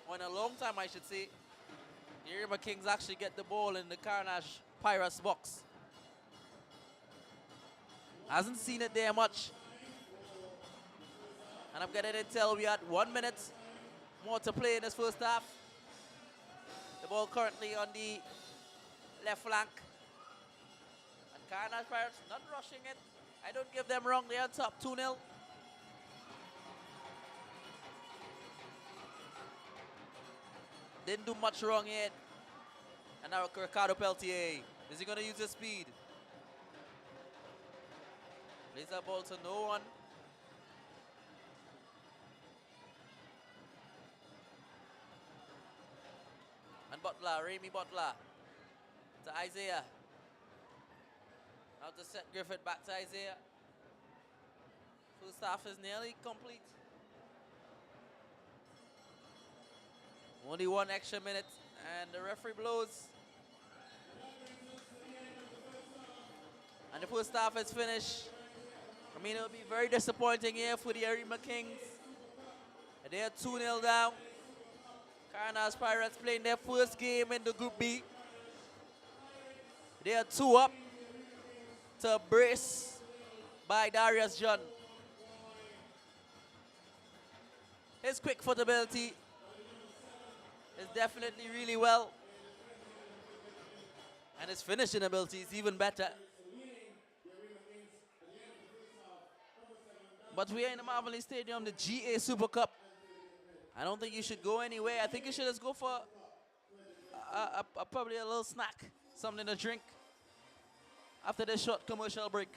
or in a long time I should say, the Arima Kings actually get the ball in the Carnage Pirates box. Hasn't seen it there much. And I'm getting intel we had 1 minute more to play in this first half. The ball currently on the left flank. And Carnage Pirates not rushing it. I don't give them wrong, they're on top 2-0. Didn't do much wrong yet. And now Ricardo Peltier. Is he going to use his speed? Plays that ball to no one. And Butler, Remy Butler. To Isaiah. Now to set Griffith back to Isaiah. First half is nearly complete. Only 1 extra minute, and the referee blows. And the first half is finished. I mean, it'll be very disappointing here for the Arima Kings. They are 2-0 down. Cardinals Pirates playing their first game in the Group B. They are 2 up to a brace by Darius John. His quick foot ability is definitely really well. And his finishing ability is even better. But we are in the Marvelous Stadium, the GA Super Cup. I don't think you should go anywhere. I think you should just go for probably a little snack, something to drink after this short commercial break.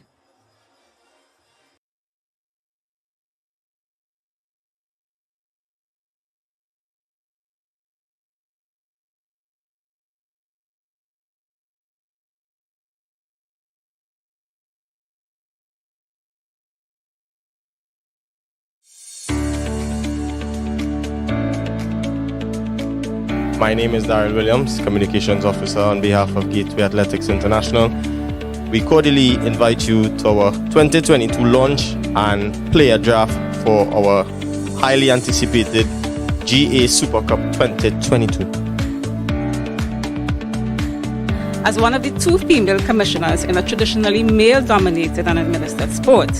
My name is Daryl Williams, Communications Officer on behalf of Gateway Athletics International. We cordially invite you to our 2022 launch and player draft for our highly anticipated GA Super Cup 2022. As one of the 2 female commissioners in a traditionally male-dominated and administered sport,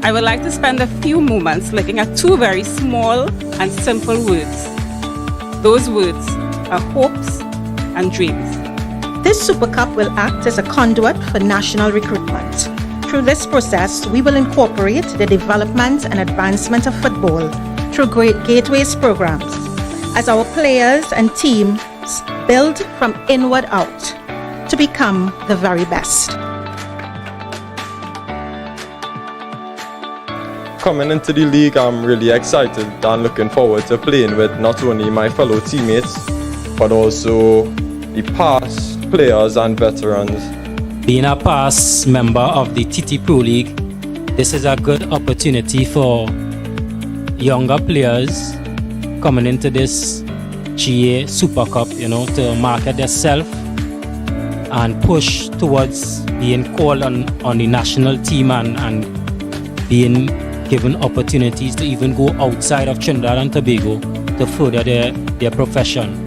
I would like to spend a few moments looking at 2 very small and simple words. Those words are hopes and dreams. This Super Cup will act as a conduit for national recruitment. Through this process, we will incorporate the development and advancement of football through Great Gateway's programs, as our players and teams build from inward out to become the very best. Coming into the league, I'm really excited and looking forward to playing with not only my fellow teammates, but also the past players and veterans. Being a past member of the TT Pro League, this is a good opportunity for younger players coming into this GA Super Cup, to market themselves and push towards being called on the national team and being given opportunities to even go outside of Trinidad and Tobago to further their profession.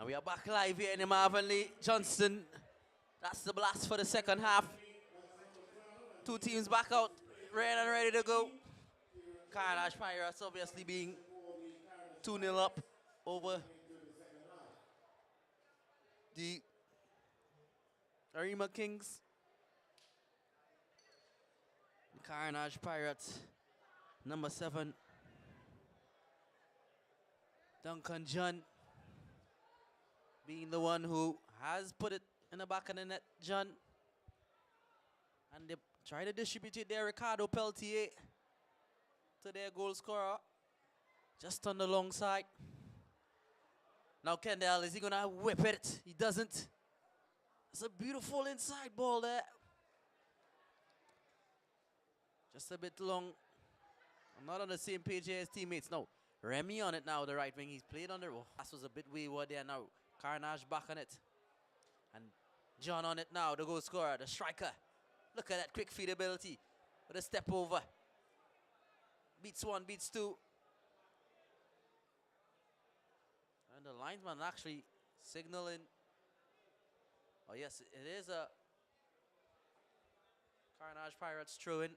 And we are back live here in the Marvin Lee Johnston. That's the blast for the second half. Two teams back out, ready to go. Carnage Pirates obviously being 2-0 up over the Arima Kings. Carnage Pirates, number 7, Duncan John, being the one who has put it in the back of the net, John. And they try to distribute it there, Ricardo Peltier, to their goal scorer, just on the long side. Now Kendall, is he gonna whip it? He doesn't. It's a beautiful inside ball there. Just a bit long. I'm not on the same page as his teammates. No, Remy on it now, the right wing. He's played under. Oh, that was a bit wayward there now. Carnage back on it. And John on it now, the goal scorer, the striker. Look at that quick feed ability with a step over. Beats one, beats two. And the linesman actually signaling. Oh yes, it is a Carnage Pirates throw-in.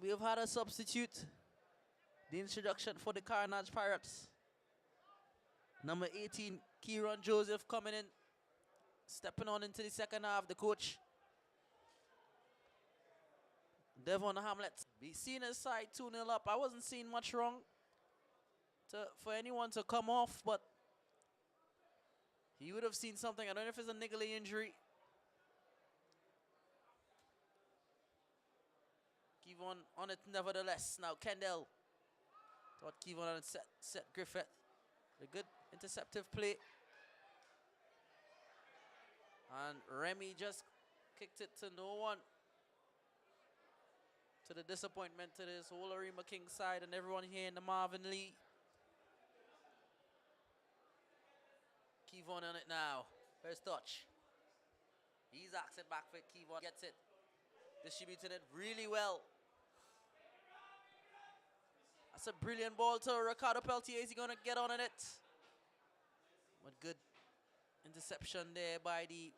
We have had a substitute. The introduction for the Carnage Pirates. Number 18, Kieran Joseph coming in. Stepping on into the second half, the coach. Devon Hamlet. Be seen his side 2-0 up. I wasn't seeing much wrong for anyone to come off, but he would have seen something. I don't know if it's a niggly injury. Kevon on it nevertheless. Now Kendall. Thought Kevon on it set Griffith. A good interceptive play. And Remy just kicked it to no one. To the disappointment to this whole Arima King side and everyone here in the Marvin Lee. Kevon on it now. First touch. He's axed it back for Kevon. Gets it. Distributing it really well. That's a brilliant ball to Ricardo Peltier. Is he going to get on it? But good interception there by the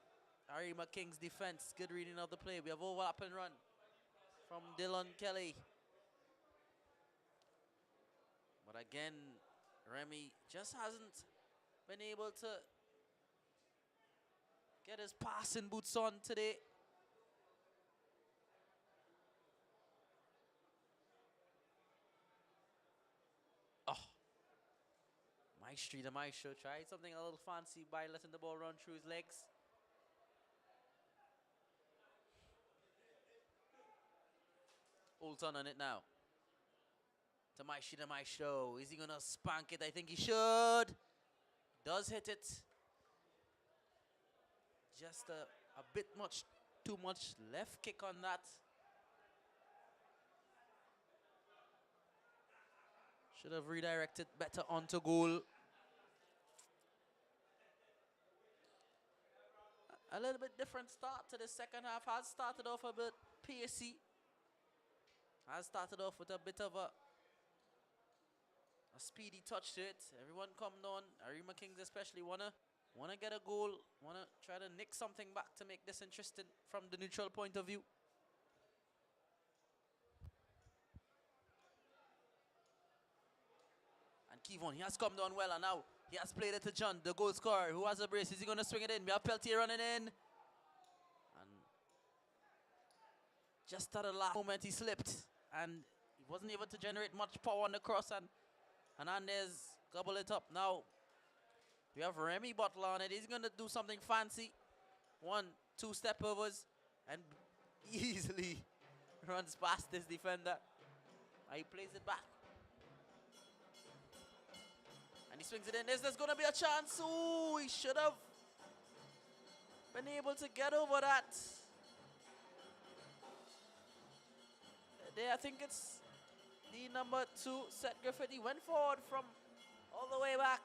Arima Kings defense. Good reading of the play. We have overlap and run from Dylan Kelly. But again, Remy just hasn't been able to get his passing boots on today. Oh. The Maestro tried something a little fancy by letting the ball run through his legs. Olton on it now. To the Maestro. Is he going to spank it? I think he should. Does hit it. Just a bit too much left kick on that. Should have redirected better onto goal. A little bit different start to the second half. Has started off a bit pacey. Has started off with a bit of a speedy touch to it. Everyone coming on. Arima Kings especially wanna get a goal. Wanna try to nick something back to make this interesting from the neutral point of view. And Kevon, he has come down well, and now he has played it to John, the goal scorer, who has a brace. Is he going to swing it in? We have Peltier running in. And just at the last moment, he slipped. And he wasn't able to generate much power on the cross. And Hernandez gobble it up. Now, we have Remy Butler on it. He's going to do something fancy. 1, 2 step overs. And easily runs past this defender. And he plays it back. And he swings it in. There's going to be a chance. Ooh, he should have been able to get over that. There, I think it's the number 2, Seth Griffith. He went forward from all the way back.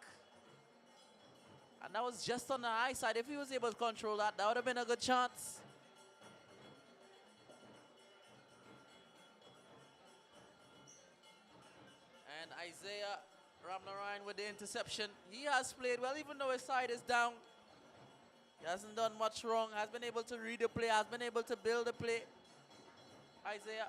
And that was just on the high side. If he was able to control that, that would have been a good chance. And Isaiah Ramnarayan with the interception. He has played well, even though his side is down. He hasn't done much wrong, has been able to read the play, has been able to build the play. Isaiah.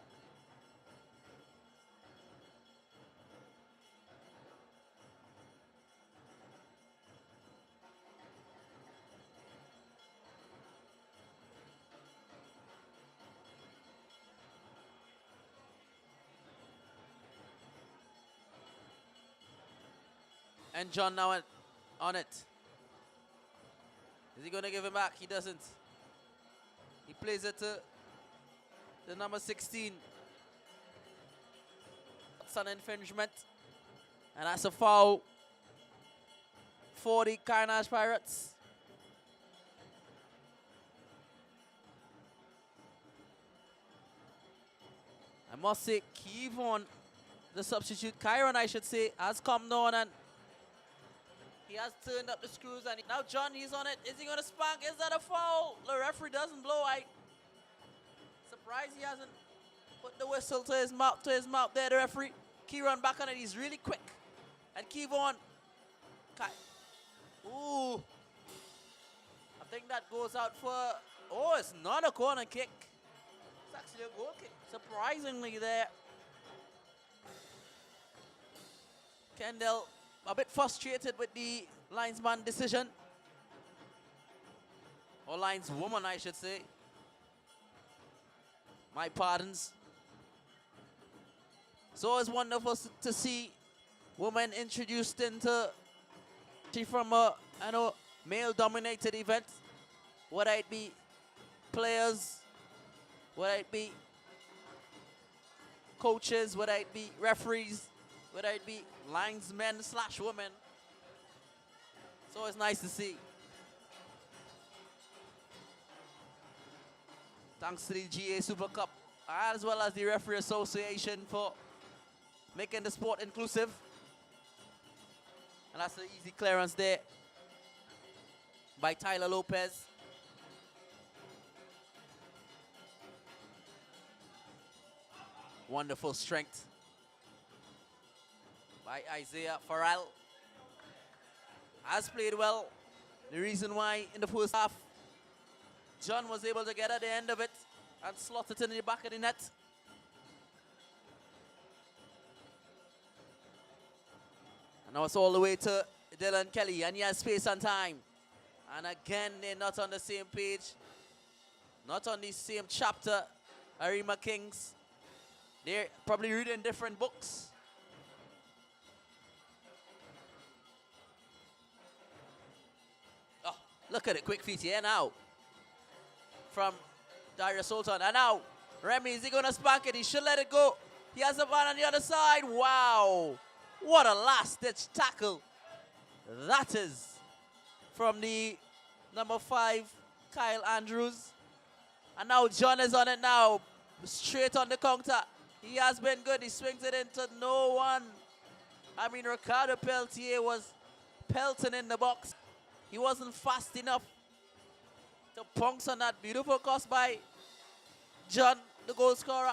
And John now on it. Is he going to give it back? He doesn't. He plays it to the number 16. That's an infringement. And that's a foul for the Carnage Pirates. I must say, Kevon, the substitute, Kyron I should say, has come down and he has turned up the screws. And now John, he's on it. Is he going to spank? Is that a foul? The referee doesn't blow. I surprised he hasn't put the whistle to his mouth there, the referee. Kieran back on it. He's really quick. And Kevon. Ooh. I think that goes out for, oh, it's not a corner kick. It's actually a goal kick. Surprisingly there. Kendall a bit frustrated with the linesman decision. Or lineswoman, I should say. My pardons. So it's wonderful to see women introduced into from a male-dominated event. Whether it be players, whether it be coaches, whether it be referees, whether it be linesmen / women. So it's nice to see. Thanks to the GA Super Cup as well as the Referee Association for making the sport inclusive. And that's an easy clearance there by Tyler Lopez. Wonderful strength by Isaiah Farrell. Has played well. The reason why in the first half, John was able to get at the end of it and slot it in the back of the net. And now it's all the way to Dylan Kelly, and he has space and time. And again, they're not on the same page, not on the same chapter. Arima Kings, they're probably reading different books. Oh, look at it, quick feet here now from Darius Sultan. And now, Remy, is he going to spank it? He should let it go. He has a man on the other side. Wow. What a last-ditch tackle. That is from the number 5, Kyle Andrews. And now John is on it now. Straight on the counter. He has been good. He swings it into no one. I mean, Ricardo Peltier was pelting in the box. He wasn't fast enough to punks on that beautiful cross by John, the goal scorer.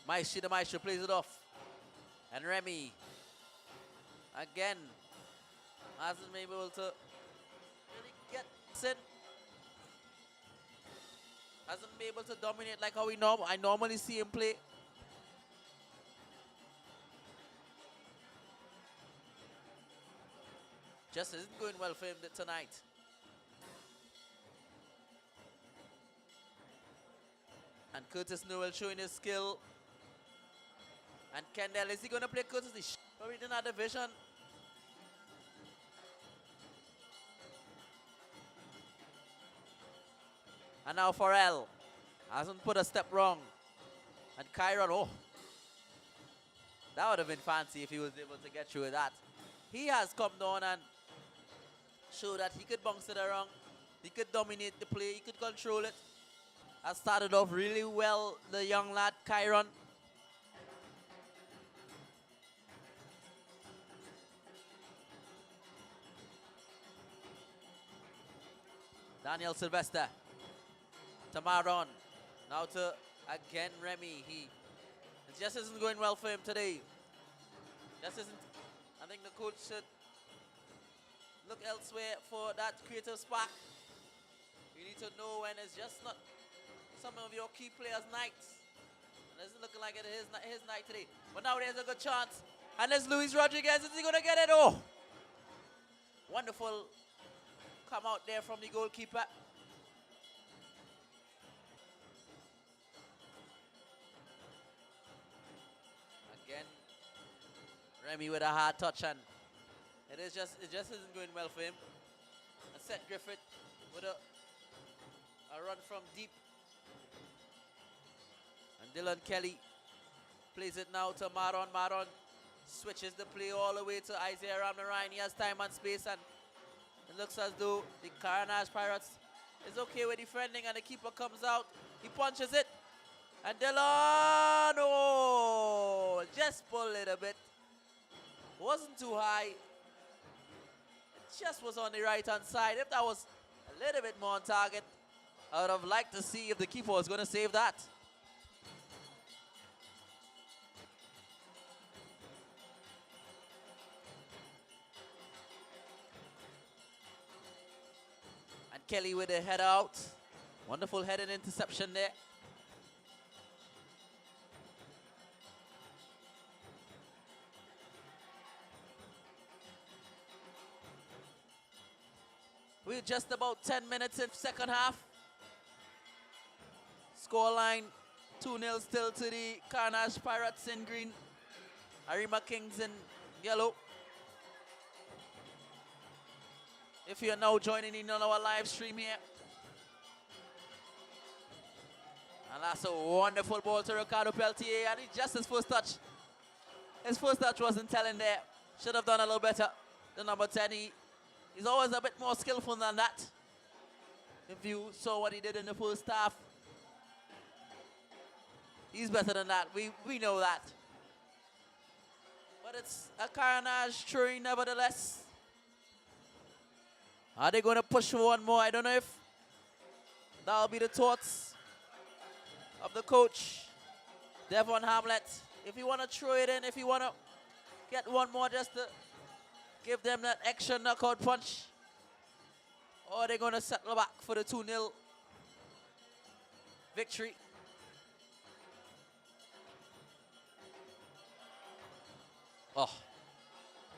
Maestri, the Maestro plays it off. And Remy, again, hasn't been able to really get in. Hasn't been able to dominate like how I normally see him play. Just isn't going well for him tonight. And Curtis Newell showing his skill. And Kendall, is he going to play Curtis? Probably in that division. And now Farrell hasn't put a step wrong. And Kyron, oh, that would have been fancy if he was able to get through with that. He has come down and showed that he could bounce it around. He could dominate the play. He could control it. Has started off really well, the young lad, Kyron. Daniel Sylvester. to Maron. Now to, again, Remy. It just isn't going well for him today. Just isn't. I think the coach should look elsewhere for that creative spark. You need to know when it's just not some of your key players' nights. And it's looking like it is his night today. But now there's a good chance. And there's Luis Rodriguez. Is he going to get it? Oh! Wonderful come out there from the goalkeeper. Again, Remy with a hard touch, and it just isn't going well for him. And Seth Griffith with a run from deep. And Dylan Kelly plays it now to Maron. Maron switches the play all the way to Isaiah Ramnarine. He has time and space, and it looks as though the Carnage Pirates is okay with defending, and the keeper comes out. He punches it. And Delano just pulled it a bit. Wasn't too high. It just was on the right-hand side. If that was a little bit more on target, I would have liked to see if the keeper was going to save that. And Kelly with a header out. Wonderful headed interception there. We're just about 10 minutes in second half. Scoreline 2-0 still to the Carnage Pirates in green. Arima Kings in yellow. If you're now joining in on our live stream here. And that's a wonderful ball to Ricardo Peltier. And it's just his first touch. His first touch wasn't telling there. Should have done a little better. The number 10, he's always a bit more skillful than that. If you saw what he did in the first half, he's better than that. We know that. But it's a Carnage throwing nevertheless. Are they going to push for one more? I don't know if that'll be the thoughts of the coach, Devon Hamlet. If you want to throw it in, if you want to get one more just to give them that extra knockout punch. Or they're going to settle back for the 2-0 victory. Oh,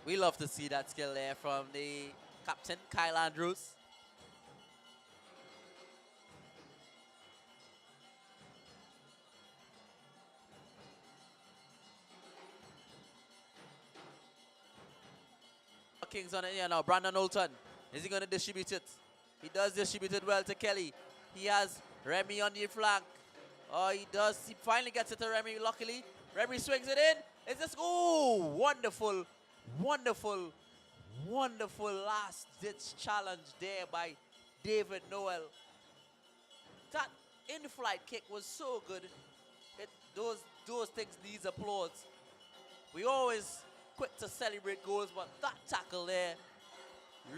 we love to see that skill there from the captain, Kyle Andrews. Kings on it here now. Brandon Olton. Is he going to distribute it? He does distribute it well to Kelly. He has Remy on the flank. Oh, he does. He finally gets it to Remy, luckily. Remy swings it in. Is this... Oh, wonderful, wonderful, wonderful last-ditch challenge there by David Noel. That in-flight kick was so good. Those things needs applause. We always quick to celebrate goals, but that tackle there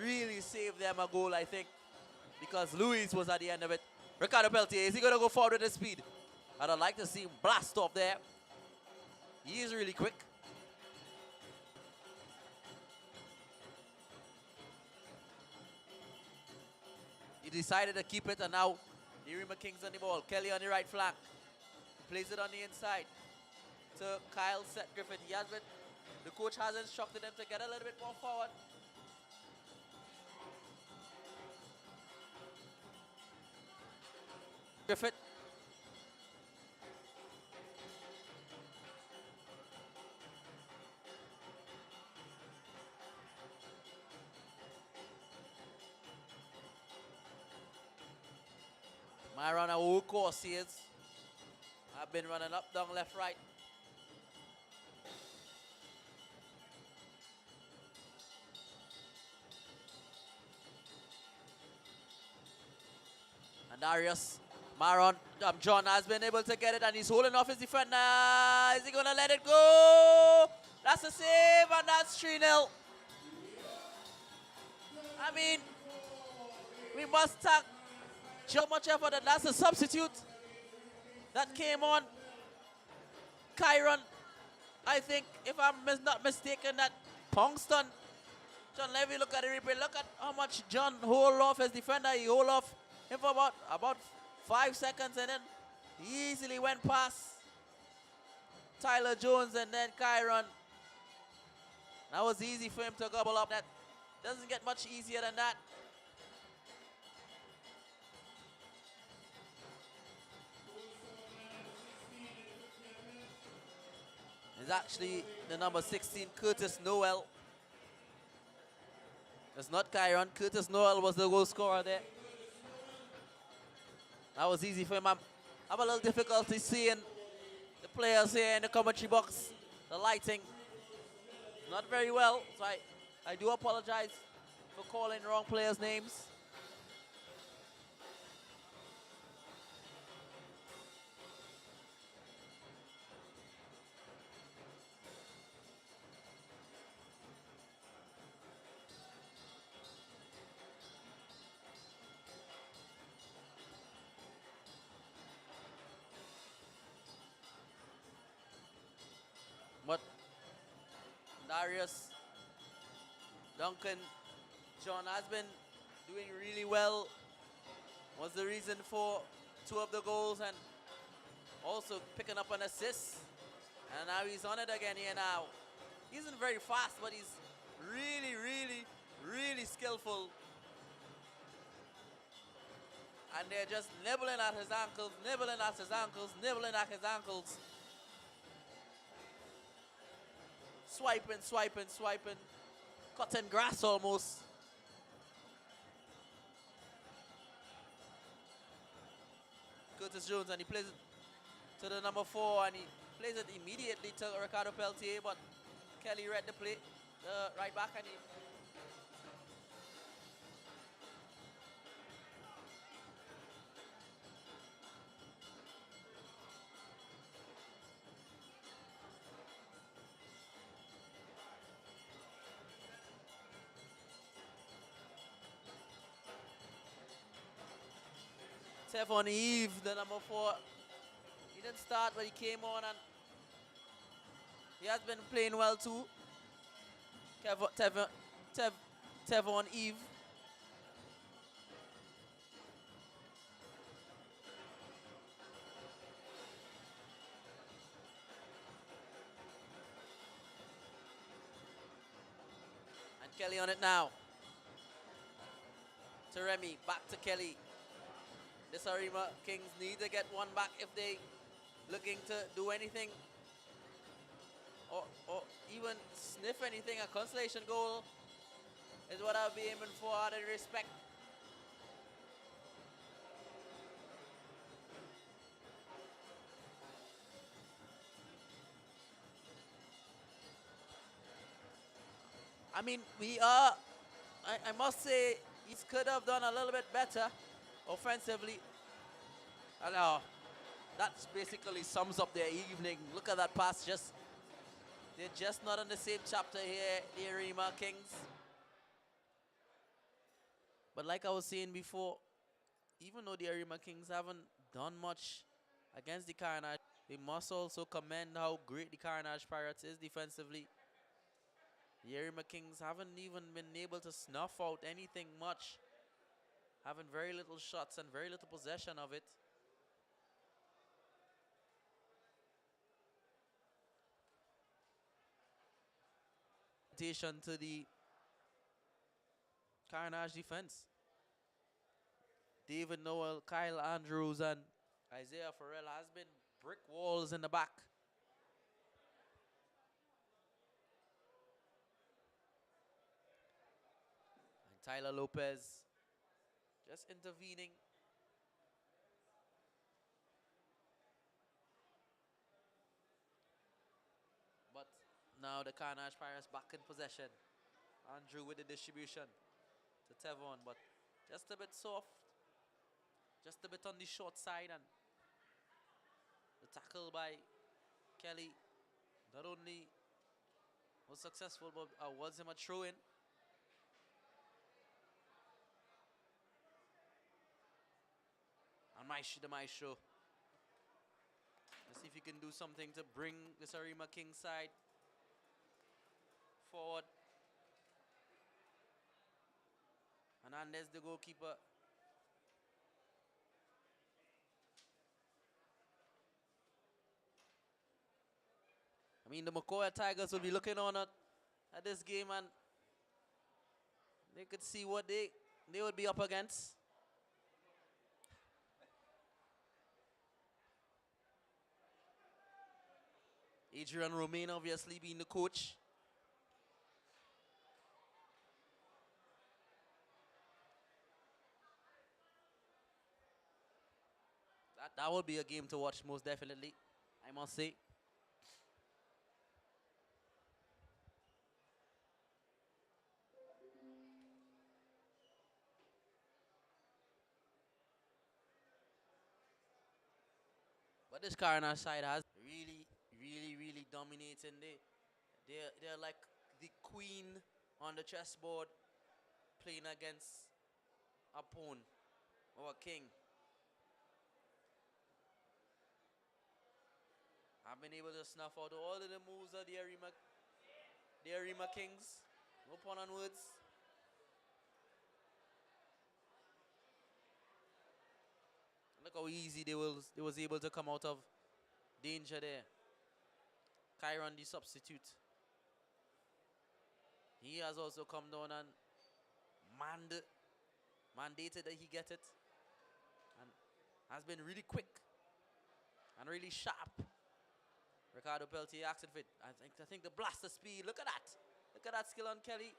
really saved them a goal, I think, because Luis was at the end of it. Ricardo Peltier, is he going to go forward with his speed? I'd like to see him blast off there. He is really quick. He decided to keep it, and now Nerima King's on the ball. Kelly on the right flank. He plays it on the inside to Kyle Seth Griffith. He has been... The coach has instructed them to get a little bit more forward. Griffith. Myron, who course he is. I've been running up, down, left, right. Darius Maron, John has been able to get it, and he's holding off his defender. Is he going to let it go? That's a save, and that's 3-0. I mean, we must thank Joe much effort, and that's the substitute that came on. Kyron, I think, if I'm not mistaken, that Pongston. John Levy, look at the replay. Look at how much John hold off his defender. He hold off him for about 5 seconds, and then he easily went past Tyler Jones and then Kyron. That was easy for him to gobble up. That doesn't get much easier than that. It's actually the number 16, Curtis Noel. It's not Kyron. Curtis Noel was the goal scorer there. That was easy for him. I have a little difficulty seeing the players here in the commentary box. The lighting not very well, so I do apologize for calling wrong players' names. But Darius, Duncan, John has been doing really well. Was the reason for 2 of the goals and also picking up an assist. And now he's on it again here now. He isn't very fast, but he's really, really, really skillful. And they're just nibbling at his ankles, nibbling at his ankles, nibbling at his ankles. Swiping, swiping, swiping. Cutting grass almost. Curtis Jones, and he plays it to the number 4, and he plays it immediately to Ricardo Peltier, but Kelly read the play, right back, and he Tevon Eve, the number 4. He didn't start, but he came on and he has been playing well too. Tevon Eve. And Kelly on it now. To Remy, back to Kelly. The Arima Kings need to get one back if they looking to do anything or even sniff anything. A consolation goal is what I'll be aiming for out of respect. I mean, I must say, he could have done a little bit better offensively. And that basically sums up their evening. Look at that pass. They're just not in the same chapter here, the Arima Kings. But like I was saying before, even though the Arima Kings haven't done much against the Carnage, we must also commend how great the Carnage Pirates is defensively. The Arima Kings haven't even been able to snuff out anything much, having very little shots and very little possession of it. To the Carnage defense. David Noel, Kyle Andrews, and Isaiah Farrell has been brick walls in the back. And Tyler Lopez just intervening. But now the Carnage Pirates back in possession. Andrew with the distribution to Tevon, but just a bit soft. Just a bit on the short side, and the tackle by Kelly not only was successful, but was him a throw-in. the maestro. Let's see if he can do something to bring this Arima King side forward. Hernandez, the goalkeeper. I mean, the Makoya Tigers will be looking on at this game, and they could see what they would be up against. Adrian Romain obviously being the coach. That will be a game to watch, most definitely, I must say. But this Karana side has really dominating. They're like the queen on the chessboard, playing against a pawn or a king. I've been able to snuff out all of the moves of the Arima Kings. No pun on words. Look how easy they was able to come out of danger there. Kyron, the substitute. He has also come down and mandated that he get it. And has been really quick and really sharp. Ricardo Peltier asking for it. I think the blaster speed. Look at that. Look at that skill on Kelly.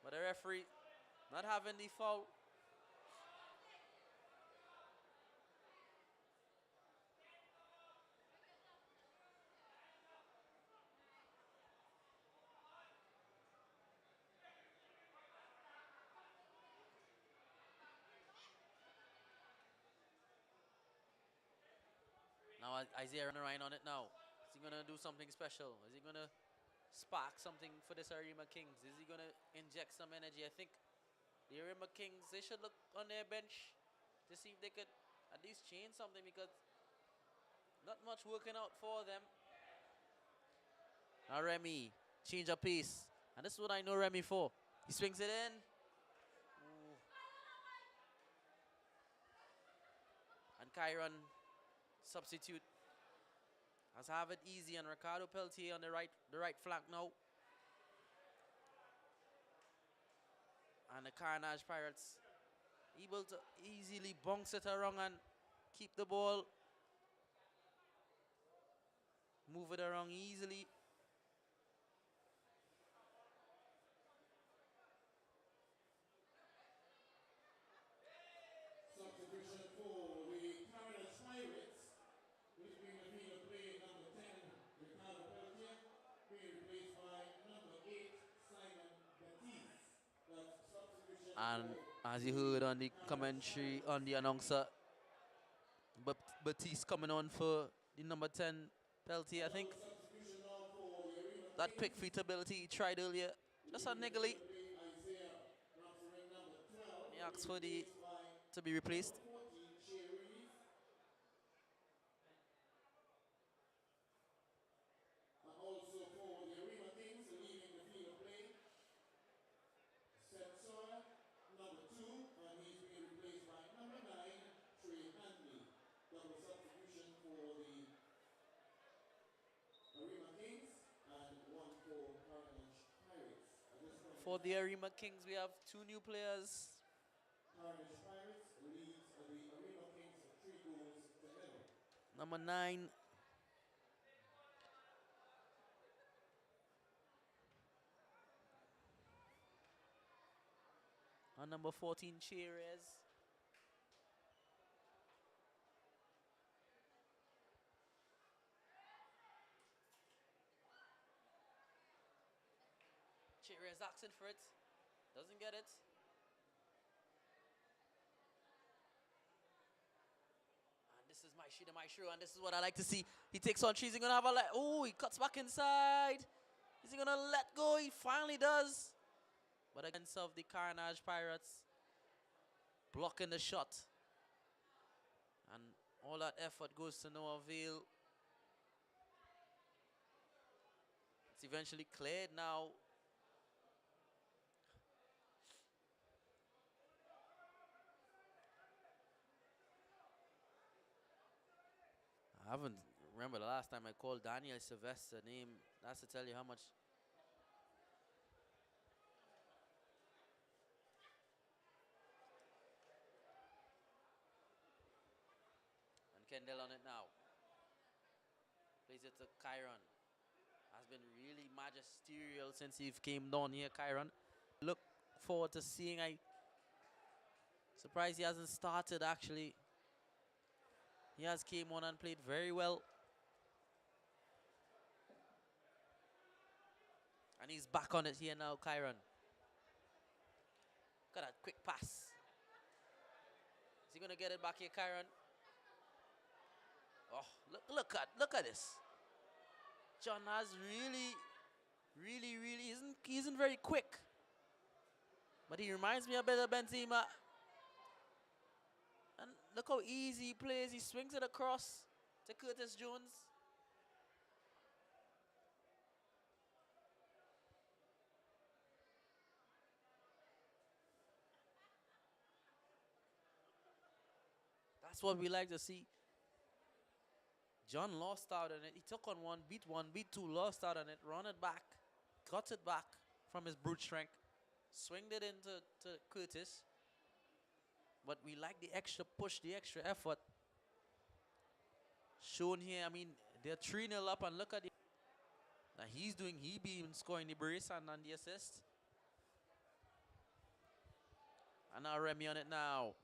But the referee not having the foul. Now Isaiah Ryan on it now. Is he going to do something special? Is he going to spark something for this Arima Kings? Is he going to inject some energy? I think the Arima Kings, they should look on their bench to see if they could at least change something, because not much working out for them. Now Remy, change of pace. And this is what I know Remy for. He swings it in. Ooh. And Kyron, substitute, has have it easy, and Ricardo Peltier on the right flank now. And the Carnage Pirates able to easily bounce it around and keep the ball, move it around easily. Substitution for the Cobras Pirates, which being the field of play number 10, Ricardo Peltier, being replaced by number 8, Simon Baptiste. That's substitution. And as you heard on the commentary, on the announcer, Baptiste coming on for the number 10 Peltier, I think. That quick feet ability he tried earlier, just a niggly. He asked for to be replaced. Also for the Arima Kings, leaving the field of play, Seth Sawyer, number 2, and he's being replaced by number 9, Trey Handley. Double substitution for the Arima Kings and one for Carnage Pirates. For the Arima Kings, we have 2 new players. Carnage Pirates leads the Arima Kings 3 goals to 0. Number 9. And number 14, Cherez. Cherez asking for it. Doesn't get it. This is my shoe, and this is what I like to see. He takes on Cheese. He's going to have a oh, he cuts back inside. Is he going to let go? He finally does. But against of the Carnage Pirates, blocking the shot. All that effort goes to no avail. It's eventually cleared now. I haven't remember the last time I called Daniel Sylvester name. That's to tell you how much. And Kendall on it now. Plays it to Kyron. Has been really magisterial since he came down here, Kyron. Look forward to seeing. I surprised he hasn't started actually. He has came on and played very well. And he's back on it here now, Kyron. Look at that quick pass. Is he gonna get it back here, Kyron? Oh, look at this. John has really isn't very quick. But he reminds me a bit of Benzema. And look how easy he plays. He swings it across to Curtis Jones. That's what we like to see. John lost out on it. He took on one, beat two, lost out on it, run it back, got it back from his brute strength, swinged it into Curtis. But we like the extra push, the extra effort shown here. I mean, they're 3-0 up, and look at it. Now he been scoring the brace and the assist. And now Remy on it now.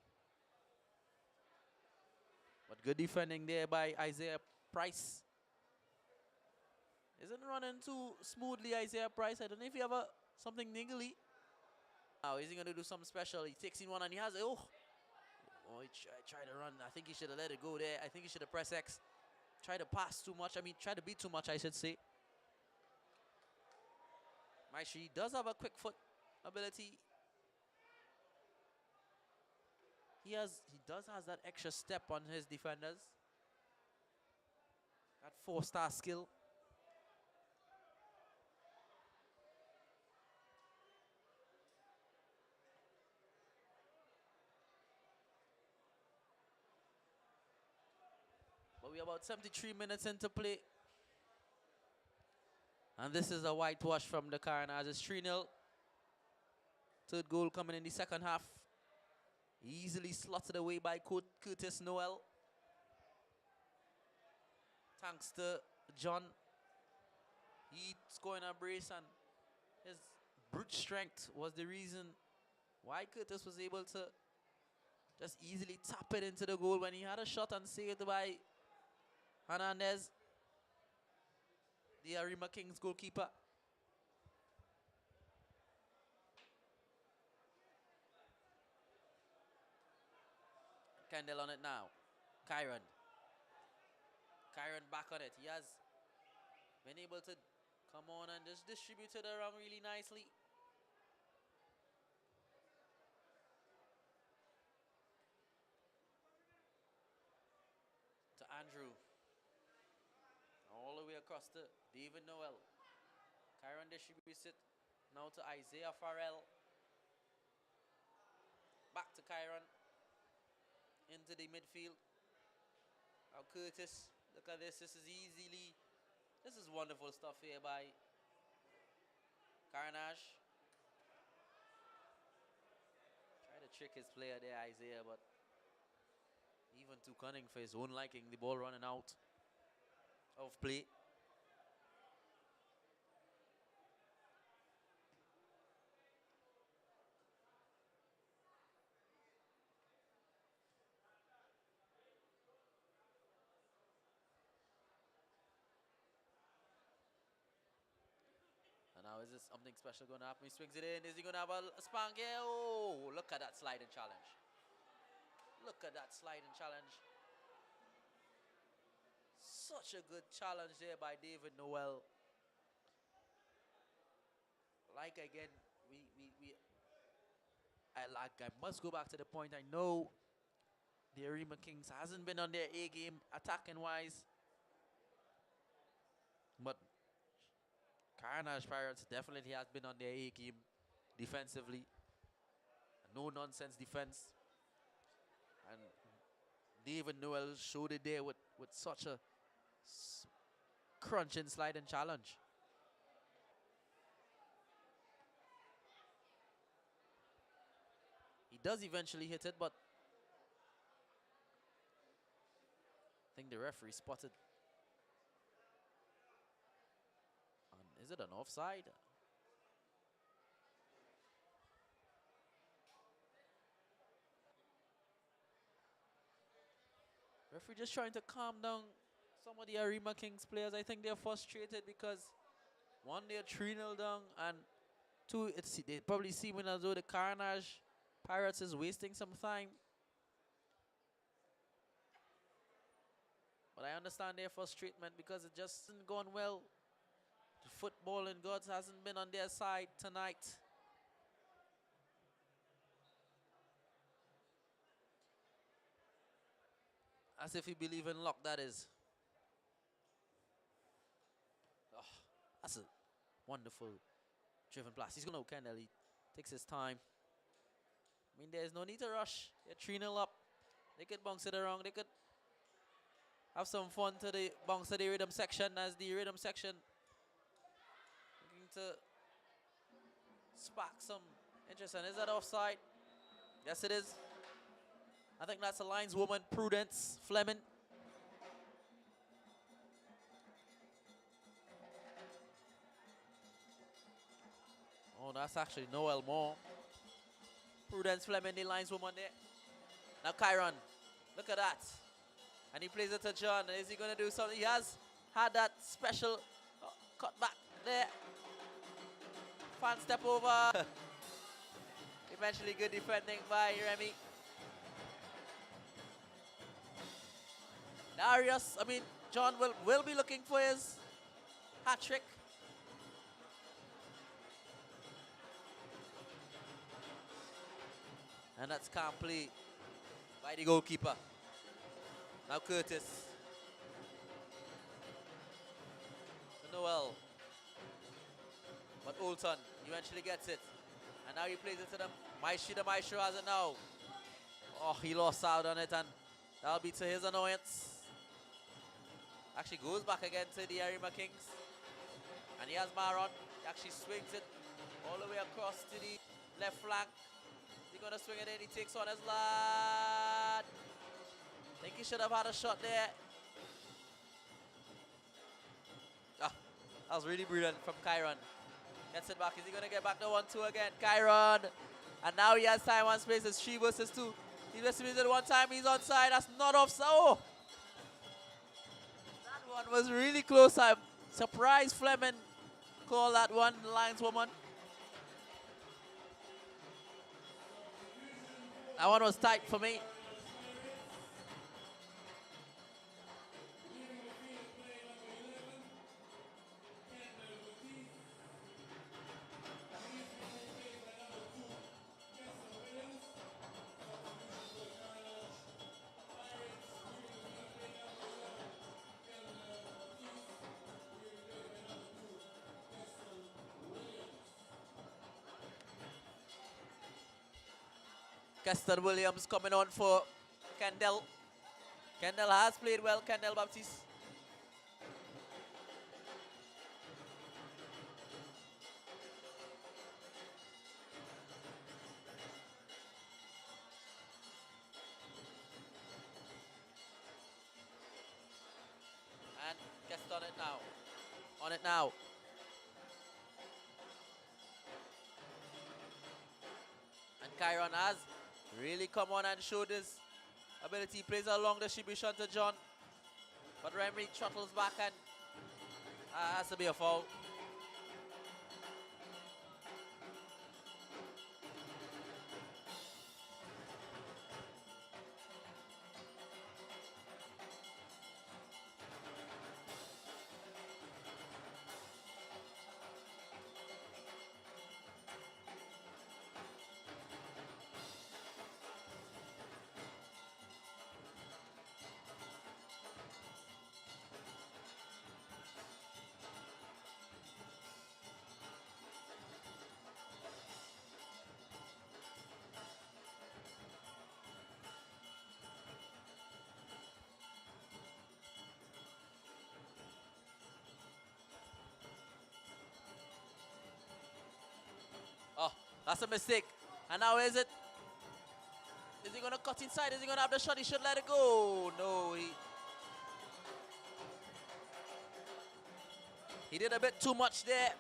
But good defending there by Isaiah Price. Isn't running too smoothly, Isaiah Price. I don't know if you have something niggly. Now, is he going to do something special? He takes in one and he has, he tried to run. I think he should have let it go there. I think he should have pressed X. Tried to pass too much. I mean, tried to beat too much, I should say. Maestri does have a quick foot ability. He does have that extra step on his defenders. That 4-star skill. But we're about 73 minutes into play. And this is a whitewash from the Cardinals. It's 3-0. Third goal coming in the second half. Easily slotted away by Curtis Noel. Thanks to John. He scoring a brace, and his brute strength was the reason why Curtis was able to just easily tap it into the goal when he had a shot and saved by Hernandez, the Arima Kings goalkeeper. Kendall on it now. Kyron back on it. He has been able to come on and just distribute it around really nicely. To Andrew. All the way across to David Noel. Kyron distributes it now to Isaiah Farrell. Back to Kyron. Into the midfield. Now Curtis, look at this. This is wonderful stuff here by Carnage. Try to trick his player there, Isaiah, but even too cunning for his own liking. The ball running out of play. Now, is this something special going to happen? He swings it in. Is he going to have a spank here? Oh, look at that sliding challenge. Look at that sliding challenge. Such a good challenge there by David Noel. Like, again, I must go back to the point. I know the Arima Kings hasn't been on their A game attacking wise. But Carnage Pirates definitely has been on their A game defensively. No nonsense defense. And David Noel showed it there with such a crunch and slide and challenge. He does eventually hit it, but I think the referee spotted. Is it an offside? Referee just trying to calm down some of the Arima Kings players. I think they're frustrated because one, they're 3-0 down, and two, they probably seeming as though the Carnage Pirates is wasting some time. But I understand their frustration because it just hasn't gone well. The football and gods hasn't been on their side tonight. As if you believe in luck, that is. Oh, that's a wonderful driven blast. He's going to Kendall. He takes his time. I mean, there's no need to rush. They're 3-0 up. They could bounce it around. They could have some fun to the bounce to the rhythm section as the rhythm section looking to spark some interest. And is that offside? Yes, it is. I think that's a lineswoman, Prudence Fleming. Oh, that's actually Noel Moore. Prudence Fleming, the lineswoman there. Now Kyron, look at that. And he plays it to John. Is he going to do something? He has had that special cut back there. Fan step over. Eventually good defending by Remy. Darius, John will be looking for his hat trick. And that's calm play by the goalkeeper. Now Curtis. To Noel. But Olton eventually gets it. And now he plays it to them. Maestro, the Maestro has it now. Oh, he lost out on it, and that'll be to his annoyance. Actually goes back again to the Arima Kings. And he has Maron. He actually swings it all the way across to the left flank. He's going to swing it in. He takes on his lad. I think he should have had a shot there. Ah, that was really brilliant from Kyron. Gets it back. Is he going to get back the 1-2 again? Kyron. And now he has time and space. It's 3 versus 2. He just missed it one time. He's onside. That's not offside. Oh! That one was really close. I'm surprised Fleming called that one, lineswoman. That one was tight for me. Keston Williams coming on for Kendall. Kendall has played well, Kendall Baptiste. And Keston on it now. On it now. And Kyron has really come on and showed his ability. He plays a long distribution to John. But Remy throttles back and has to be a foul. That's a mistake. And now is it? Is he going to cut inside? Is he going to have the shot? He should let it go. No, he did a bit too much there.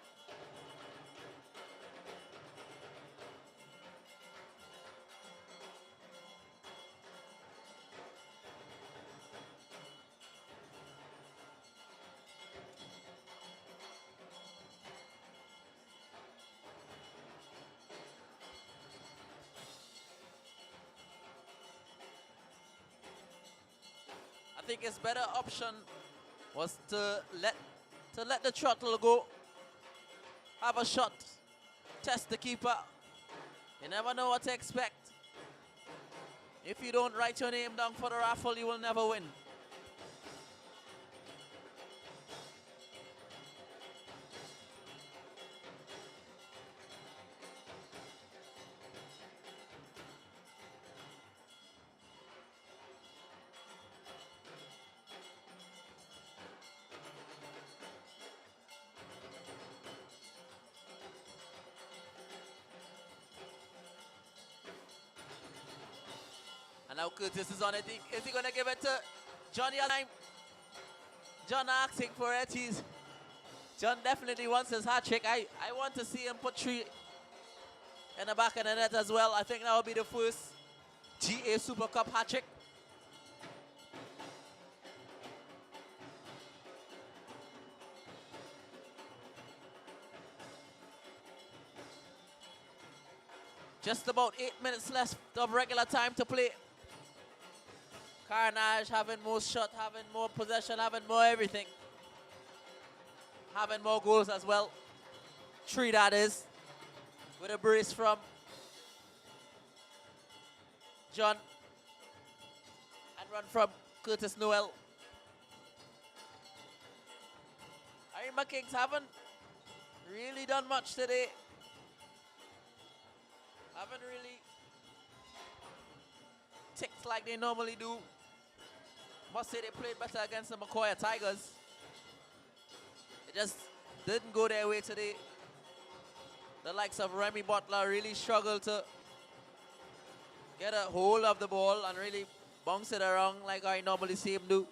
I think his better option was to let the throttle go, have a shot, test the keeper. You never know what to expect. If you don't write your name down for the raffle, you will never win. And now Curtis is on it. Is he going to give it to Johnny? John asking for it. John definitely wants his hat trick. I want to see him put 3 in the back of the net as well. I think that will be the first GA Super Cup hat trick. Just about 8 minutes left of regular time to play. Carnage having more shot, having more possession, having more everything. Having more goals as well. 3 that is. With a brace from John. And run from Curtis Noel. Arima Kings haven't really done much today. Haven't really ticked like they normally do. Must say they played better against the Macoya Tigers. It just didn't go their way today. The likes of Remy Butler really struggled to get a hold of the ball and really bounce it around like I normally see him do.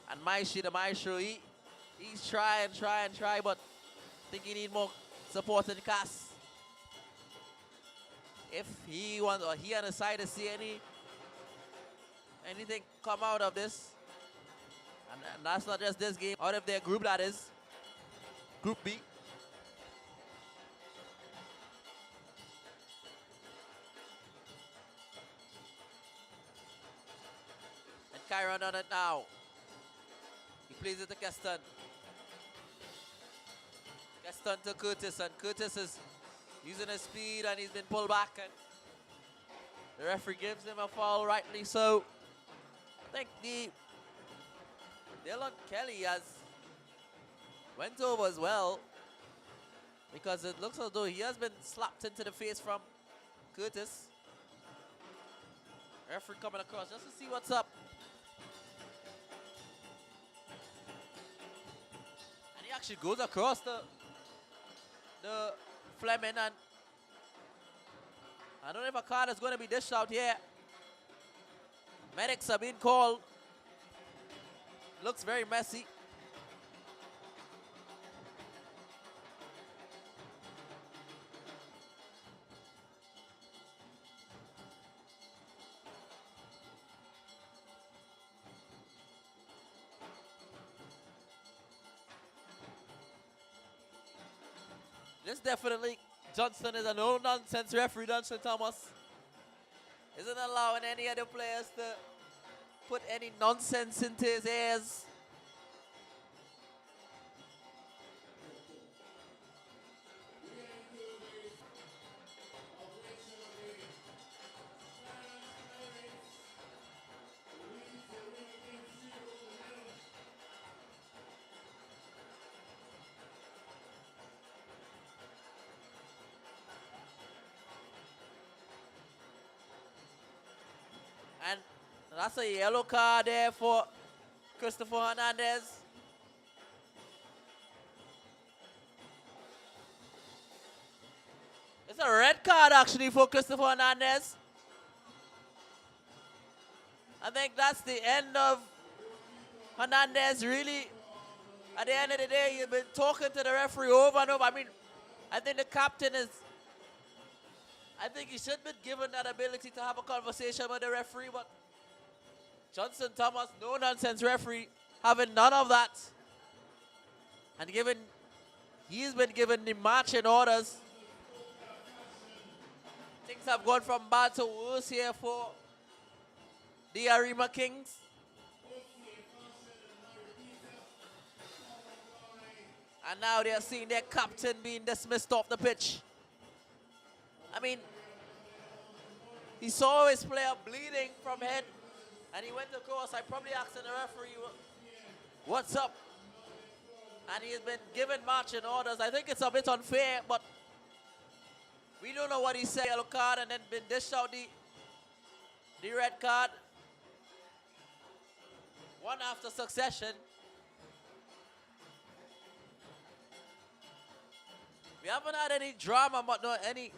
And the Maestro, he's try, but I think he need more support and cast. If he wants, or he and the side to see anything come out of this, and that's not just this game, out of their group, that is Group B. And Kyron on it now. He plays it to Keston. Keston to Curtis, and Curtis is using his speed and he's been pulled back, and the referee gives him a foul, rightly so. I think Dylan Kelly has went over as well, because it looks as though he has been slapped into the face from Curtis. Referee coming across just to see what's up. And he actually goes across the Fleming, and I don't know if a card is going to be dished out here. Medics are being called. Looks very messy. This definitely, Johnston is a no-nonsense referee. Johnston Thomas isn't allowing any other players to put any nonsense into his ears. And that's a yellow card there for Christopher Hernandez. was a red card actually for Christopher Hernandez. I think that's the end of Hernandez. Really, at the end of the day, he's been talking to the referee over and over. I mean, I think the captain is, I think he should be given that ability to have a conversation with the referee, but Johnson Thomas, no nonsense referee, having none of that. And he's been given the marching orders. Things have gone from bad to worse here for the Arima Kings. And now they're seeing their captain being dismissed off the pitch. I mean, he saw his player bleeding from head, and he went across. I probably asked the referee, what's up? And he has been given marching orders. I think it's a bit unfair, but we don't know what he said. Yellow card, and then been dished out the red card. One after succession. We haven't had any drama, but no any.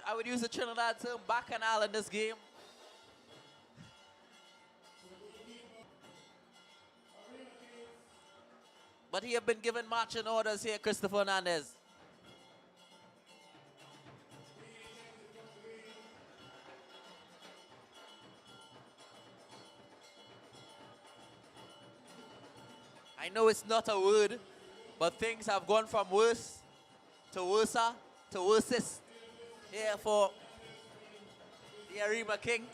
I would use the Trinidad term bacchanal in this game. But he have been given marching orders here, Christopher Hernandez. I know it's not a word, but things have gone from worse to worser to worsest here for the Arima Kings.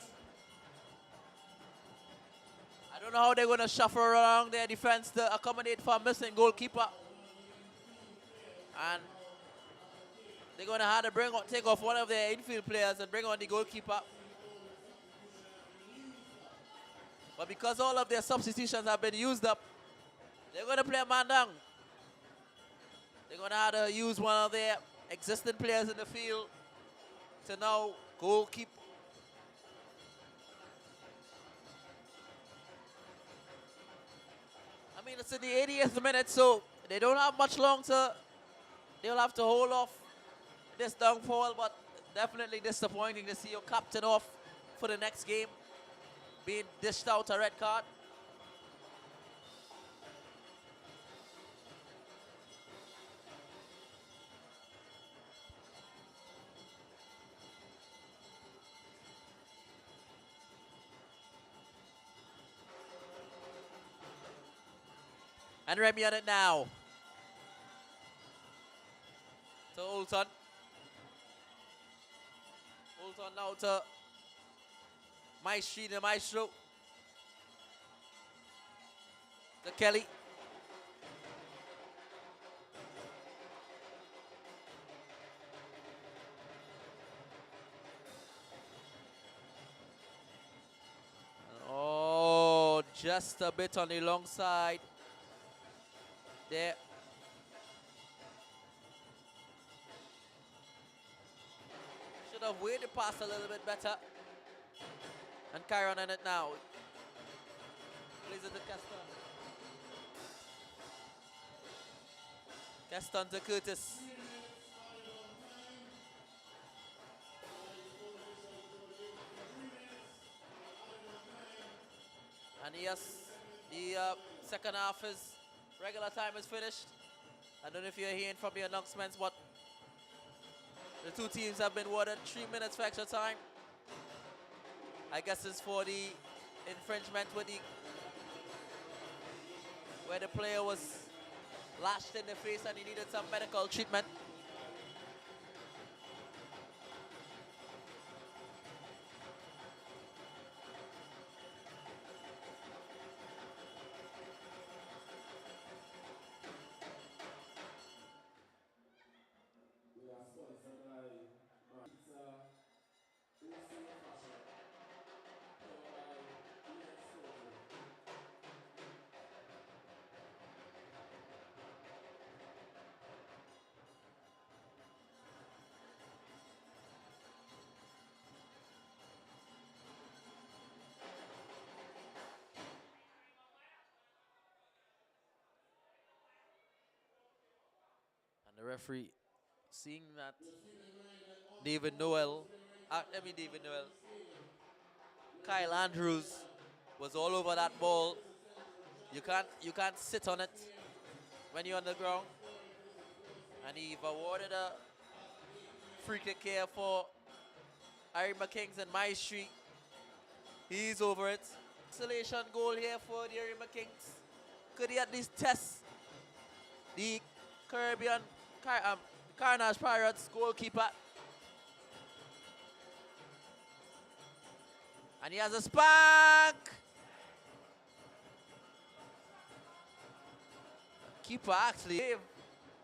I don't know how they're going to shuffle around their defense to accommodate for a missing goalkeeper. And they're going to have to take off one of their infield players and bring on the goalkeeper. But because all of their substitutions have been used up, they're going to play a man down. They're going to have to use one of their existing players in the field to now goalkeep. I mean, it's in the 80th minute, so they don't have much long to. They'll have to hold off this downfall, but definitely disappointing to see your captain off for the next game, being dished out a red card. And Remy on it now. To Olton. Olton now to the Maestro. To Kelly. Oh, just a bit on the long side. There. Should have weighed the pass a little bit better. And carry on in it now. Plays it to Keston. Keston to Curtis. And yes, the second half is regular time is finished. I don't know if you're hearing from the announcements, but the two teams have been awarded 3 minutes for extra time. I guess it's for the infringement where the player was lashed in the face and he needed some medical treatment. The referee seeing that David Noel, David Noel, Kyle Andrews was all over that ball. You can't sit on it when you're on the ground. And he awarded a free kick here for Arima Kings and Maestri. He's over it. Isolation goal here for the Arima Kings. Could he at least test the Carnage Pirates goalkeeper? And he has a spank. Keeper actually saved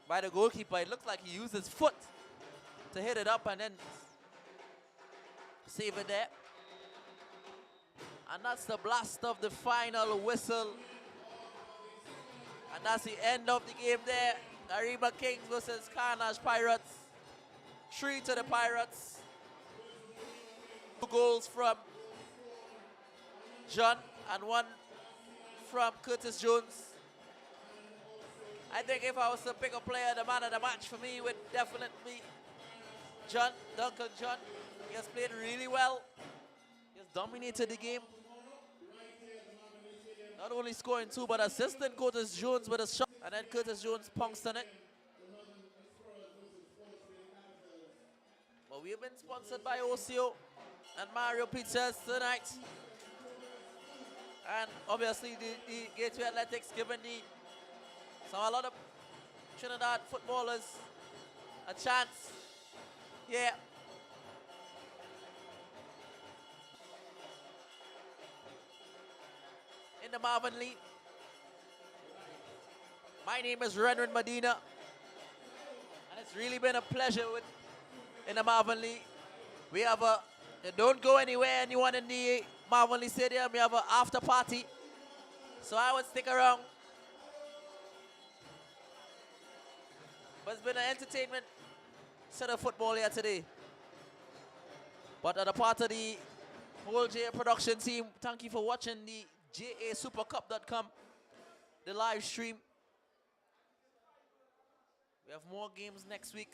by the goalkeeper. It looks like he used his foot to hit it up and then save it there. And that's the blast of the final whistle. And that's the end of the game there. Arima Kings versus Carnage Pirates. 3 to the Pirates. 2 goals from John and 1 from Curtis Jones. I think if I was to pick a player, the man of the match for me would definitely be Duncan John. He has played really well. He has dominated the game. Not only scoring 2, but assisting Curtis Jones with a shot. And then Curtis Jones pounced on it. But we've been sponsored by OCO and Mario Pizzas tonight. And obviously the Gateway Athletics giving a lot of Trinidad footballers a chance. Yeah. In the Marvin Lee. My name is Renren Medina. And it's really been a pleasure in the Marvin Lee. We have don't go anywhere, anyone in the Marvin Lee Stadium. We have an after party. So I would stick around. But it's been an entertainment set of football here today. But as a part of the whole JA production team, thank you for watching the JASupercup.com, the live stream. We have more games next week.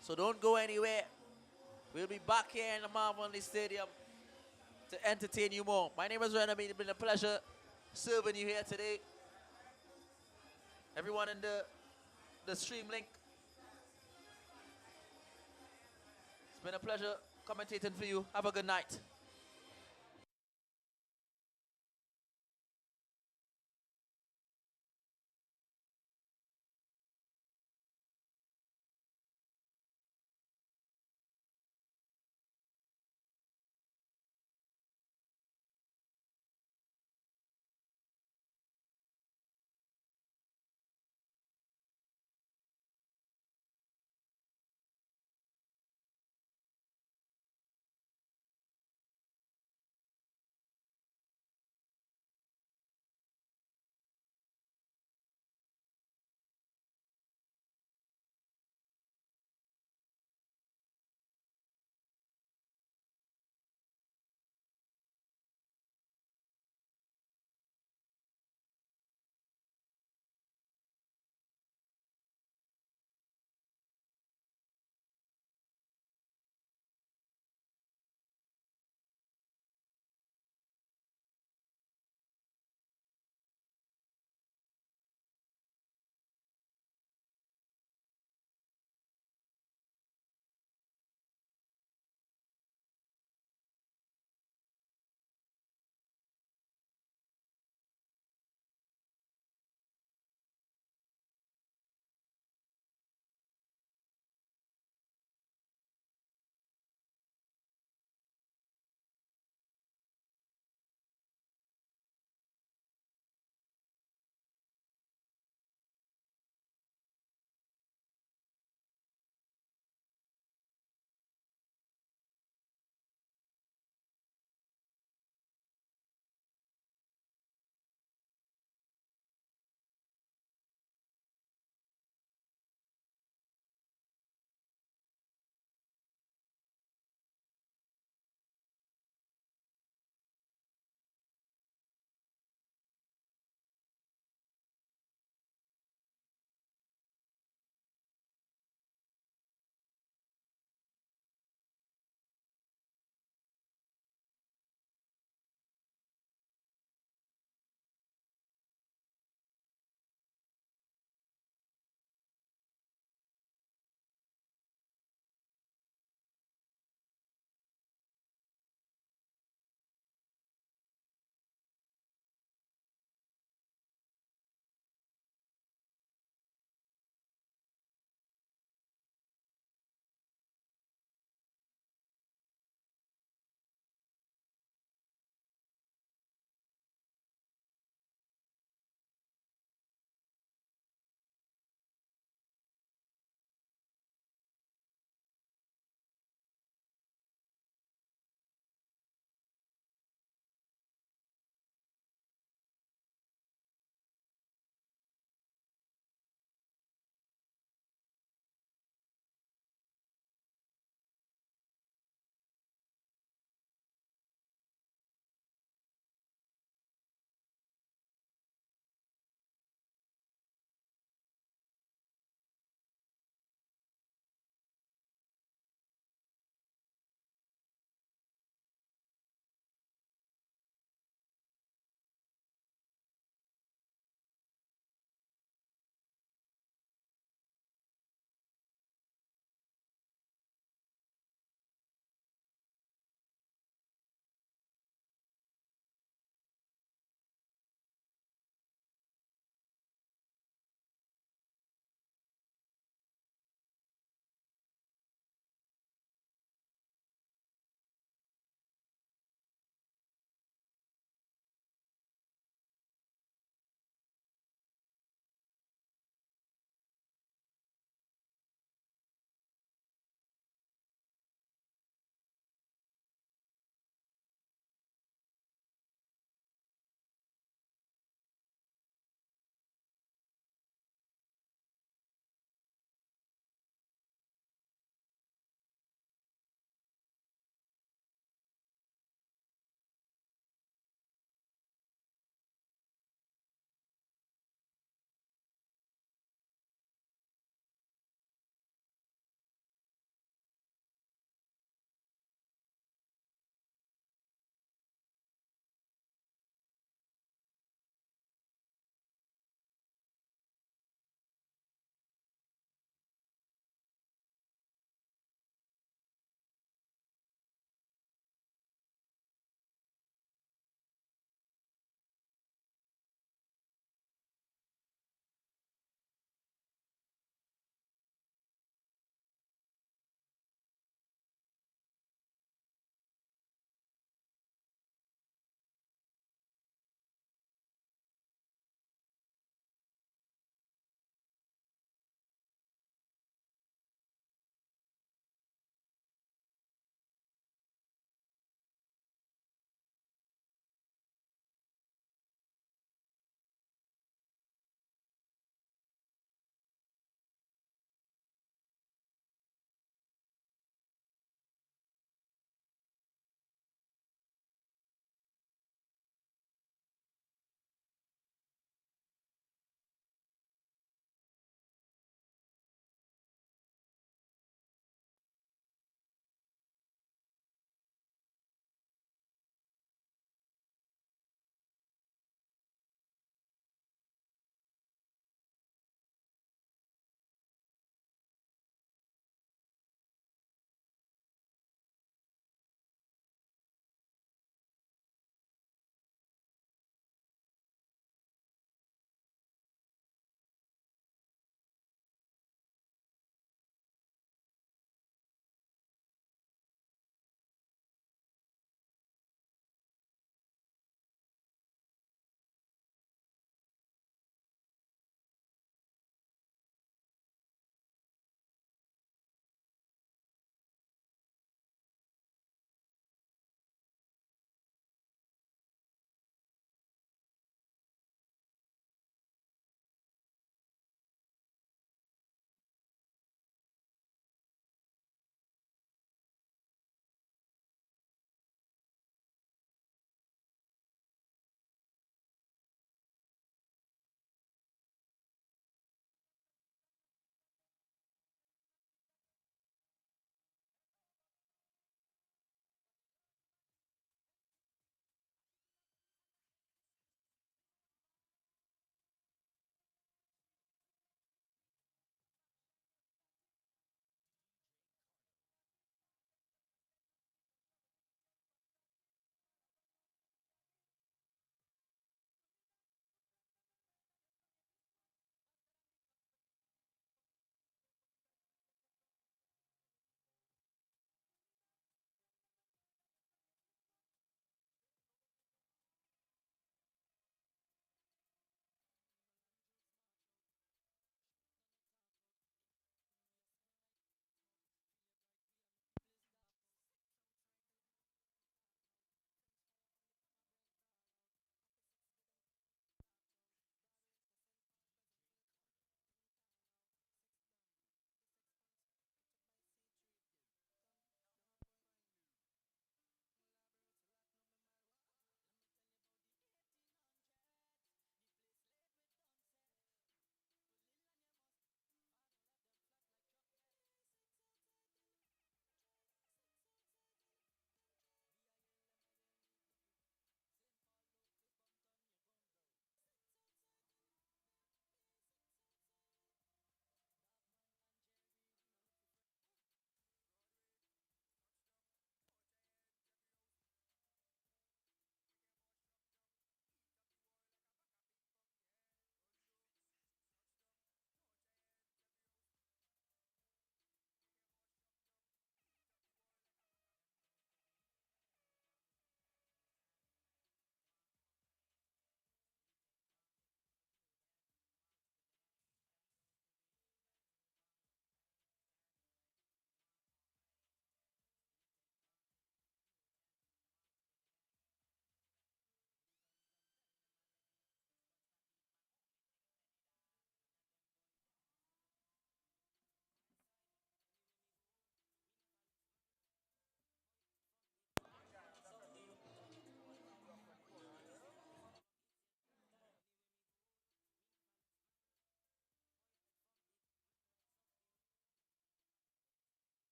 So don't go anywhere. We'll be back here in the Marvin Lee Stadium to entertain you more. My name is Renami. It's been a pleasure serving you here today. Everyone in the stream link. It's been a pleasure commentating for you. Have a good night.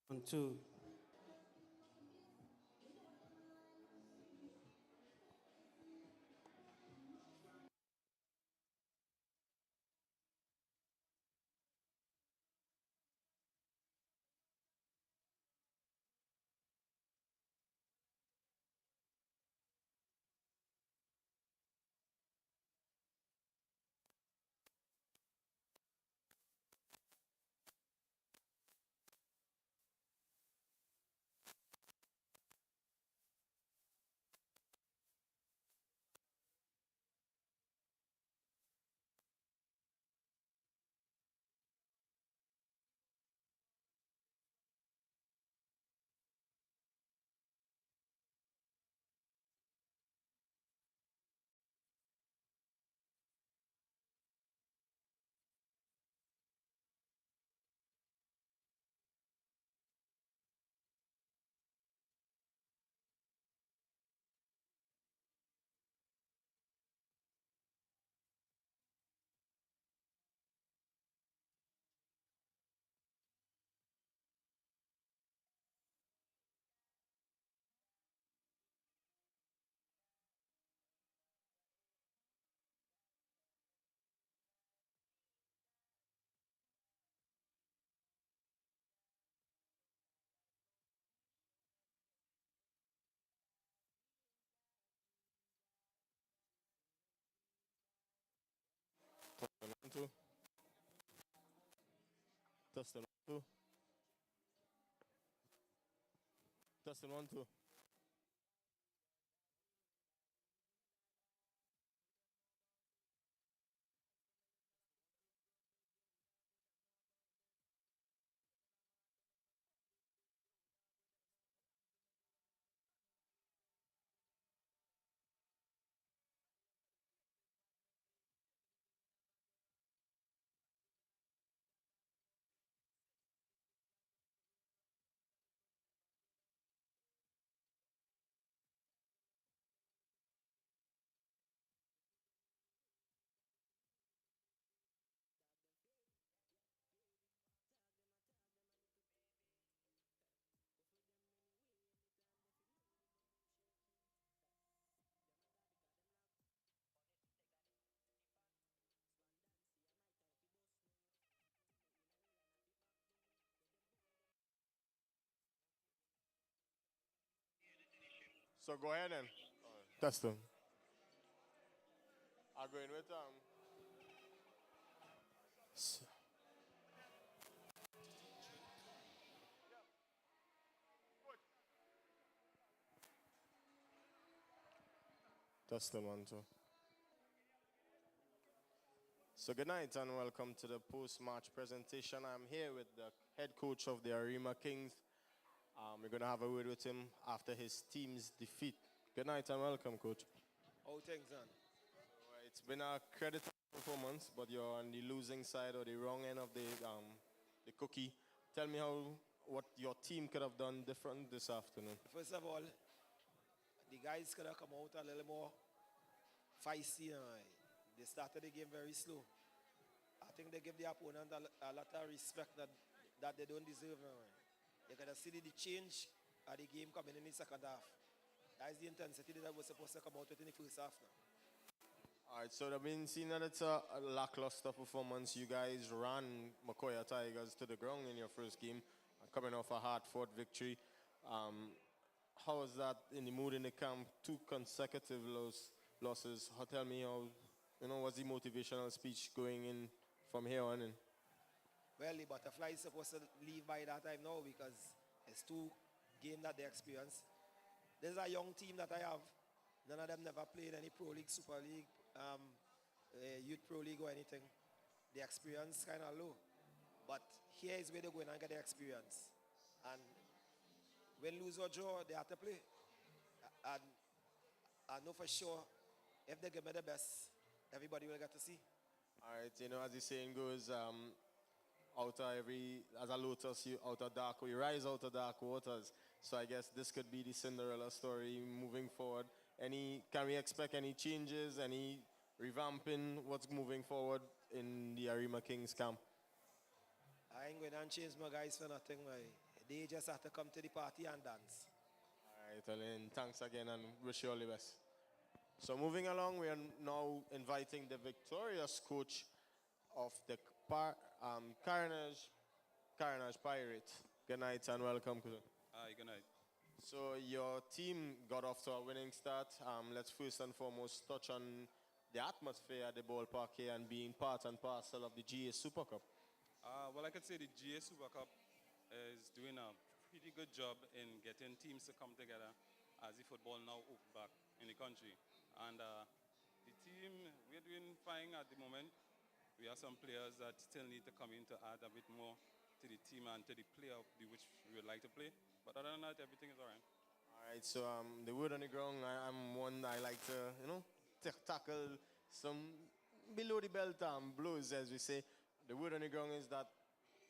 1, 2. Testing 1, 2. Testing 1, 2. Testing 1, 2. So go ahead then. Testing. I'm going with testing 1, 2. So good night and welcome to the post-match presentation. I'm here with the head coach of the Arima Kings. We're going to have a word with him after his team's defeat. Good night and welcome, coach. How things on? It's been a creditable performance, but you're on the losing side or the wrong end of the cookie. Tell me what your team could have done different this afternoon. First of all, the guys could have come out a little more feisty. They started the game very slow. I think they give the opponent a lot of respect that they don't deserve. You could have seen the change of the game coming in the second half. That's the intensity that was supposed to come out with in the first half now. All right, so I've been seeing that it's a lackluster performance. You guys ran Makoya Tigers to the ground in your first game, coming off a hard-fought victory. How was that in the mood in the camp? 2 consecutive losses. Tell me how, what's the motivational speech going in from here on in? Well, the butterfly is supposed to leave by that time now because it's 2 games that they experience. There's a young team that I have. None of them never played any Pro League, Super League, Youth Pro League or anything. The experience kind of low. But here is where they go and get the experience. And when lose or draw, they have to play. And I know for sure, if they give me the best, everybody will get to see. All right, as the saying goes, as a lotus, you rise out of dark waters. So I guess this could be the Cinderella story moving forward. Can we expect any changes, any revamping? What's moving forward in the Arima Kings camp? I ain't going to change my guys for nothing. They just have to come to the party and dance. All right, Elaine, thanks again and wish you all the best. So moving along, we are now inviting the victorious coach of the Carnage Pirates. Good night and welcome. Hi, good night. So your team got off to a winning start. Let's first and foremost touch on the atmosphere at the ballpark here and being part and parcel of the GA Super Cup. Well, I could say the GA Super Cup is doing a pretty good job in getting teams to come together as the football now open back in the country. And the team, we're doing fine at the moment. We have some players that still need to come in to add a bit more to the team and to the player which we would like to play. But other than that, everything is all right. All right, so the word on the ground, I'm one I like to, tackle some below the belt blows, as we say. The word on the ground is that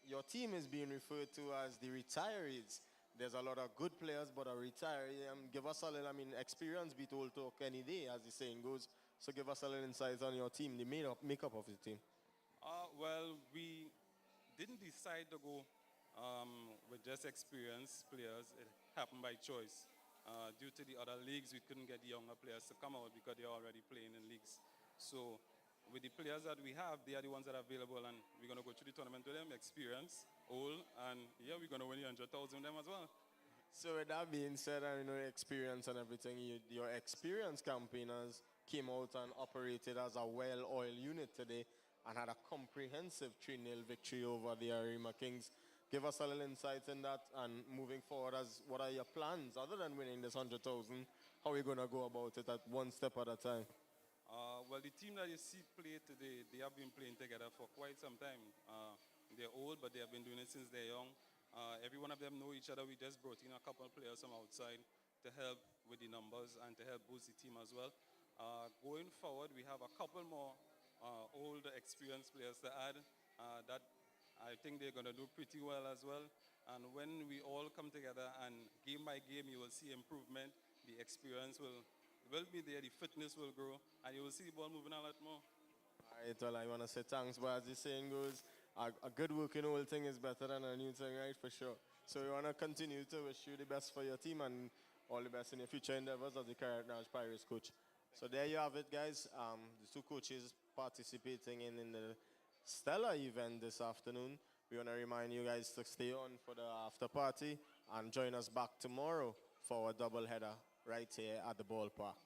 your team is being referred to as the retirees. There's a lot of good players, but a retiree. Give us a little, experience be told talk any day, as the saying goes. So give us a little insight on your team, the makeup of the team. Well, we didn't decide to go with just experienced players. It happened by choice. Due to the other leagues, we couldn't get the younger players to come out because they're already playing in leagues. So with the players that we have, they are the ones that are available, and we're going to go through the tournament with them, experience, old, and yeah, we're going to win 100,000 with them as well. So with that being said, experience and everything, your experienced campaigners came out and operated as a well-oiled unit today and had a comprehensive 3-0 victory over the Arima Kings. Give us a little insight in that, and moving forward, what are your plans other than winning this 100,000? How are you going to go about it at one step at a time? Well, the team that you see play today, they have been playing together for quite some time. They're old, but they have been doing it since they're young. Every one of them know each other. We just brought in a couple of players from outside to help with the numbers and to help boost the team as well. Going forward, we have a couple more old, experienced players to add that I think they're going to do pretty well as well. And when we all come together and game by game, you will see improvement. The experience will be there, the fitness will grow, and you will see the ball moving a lot more. All right, well, I want to say thanks, but as the saying goes, a good working old thing is better than a new thing, right? For sure. So we want to continue to wish you the best for your team and all the best in your future endeavors as the Carnage Pirates coach. So there you have it, guys. The two coaches participating in the stellar event this afternoon. We want to remind you guys to stay on for the after party and join us back tomorrow for a double header right here at the ballpark.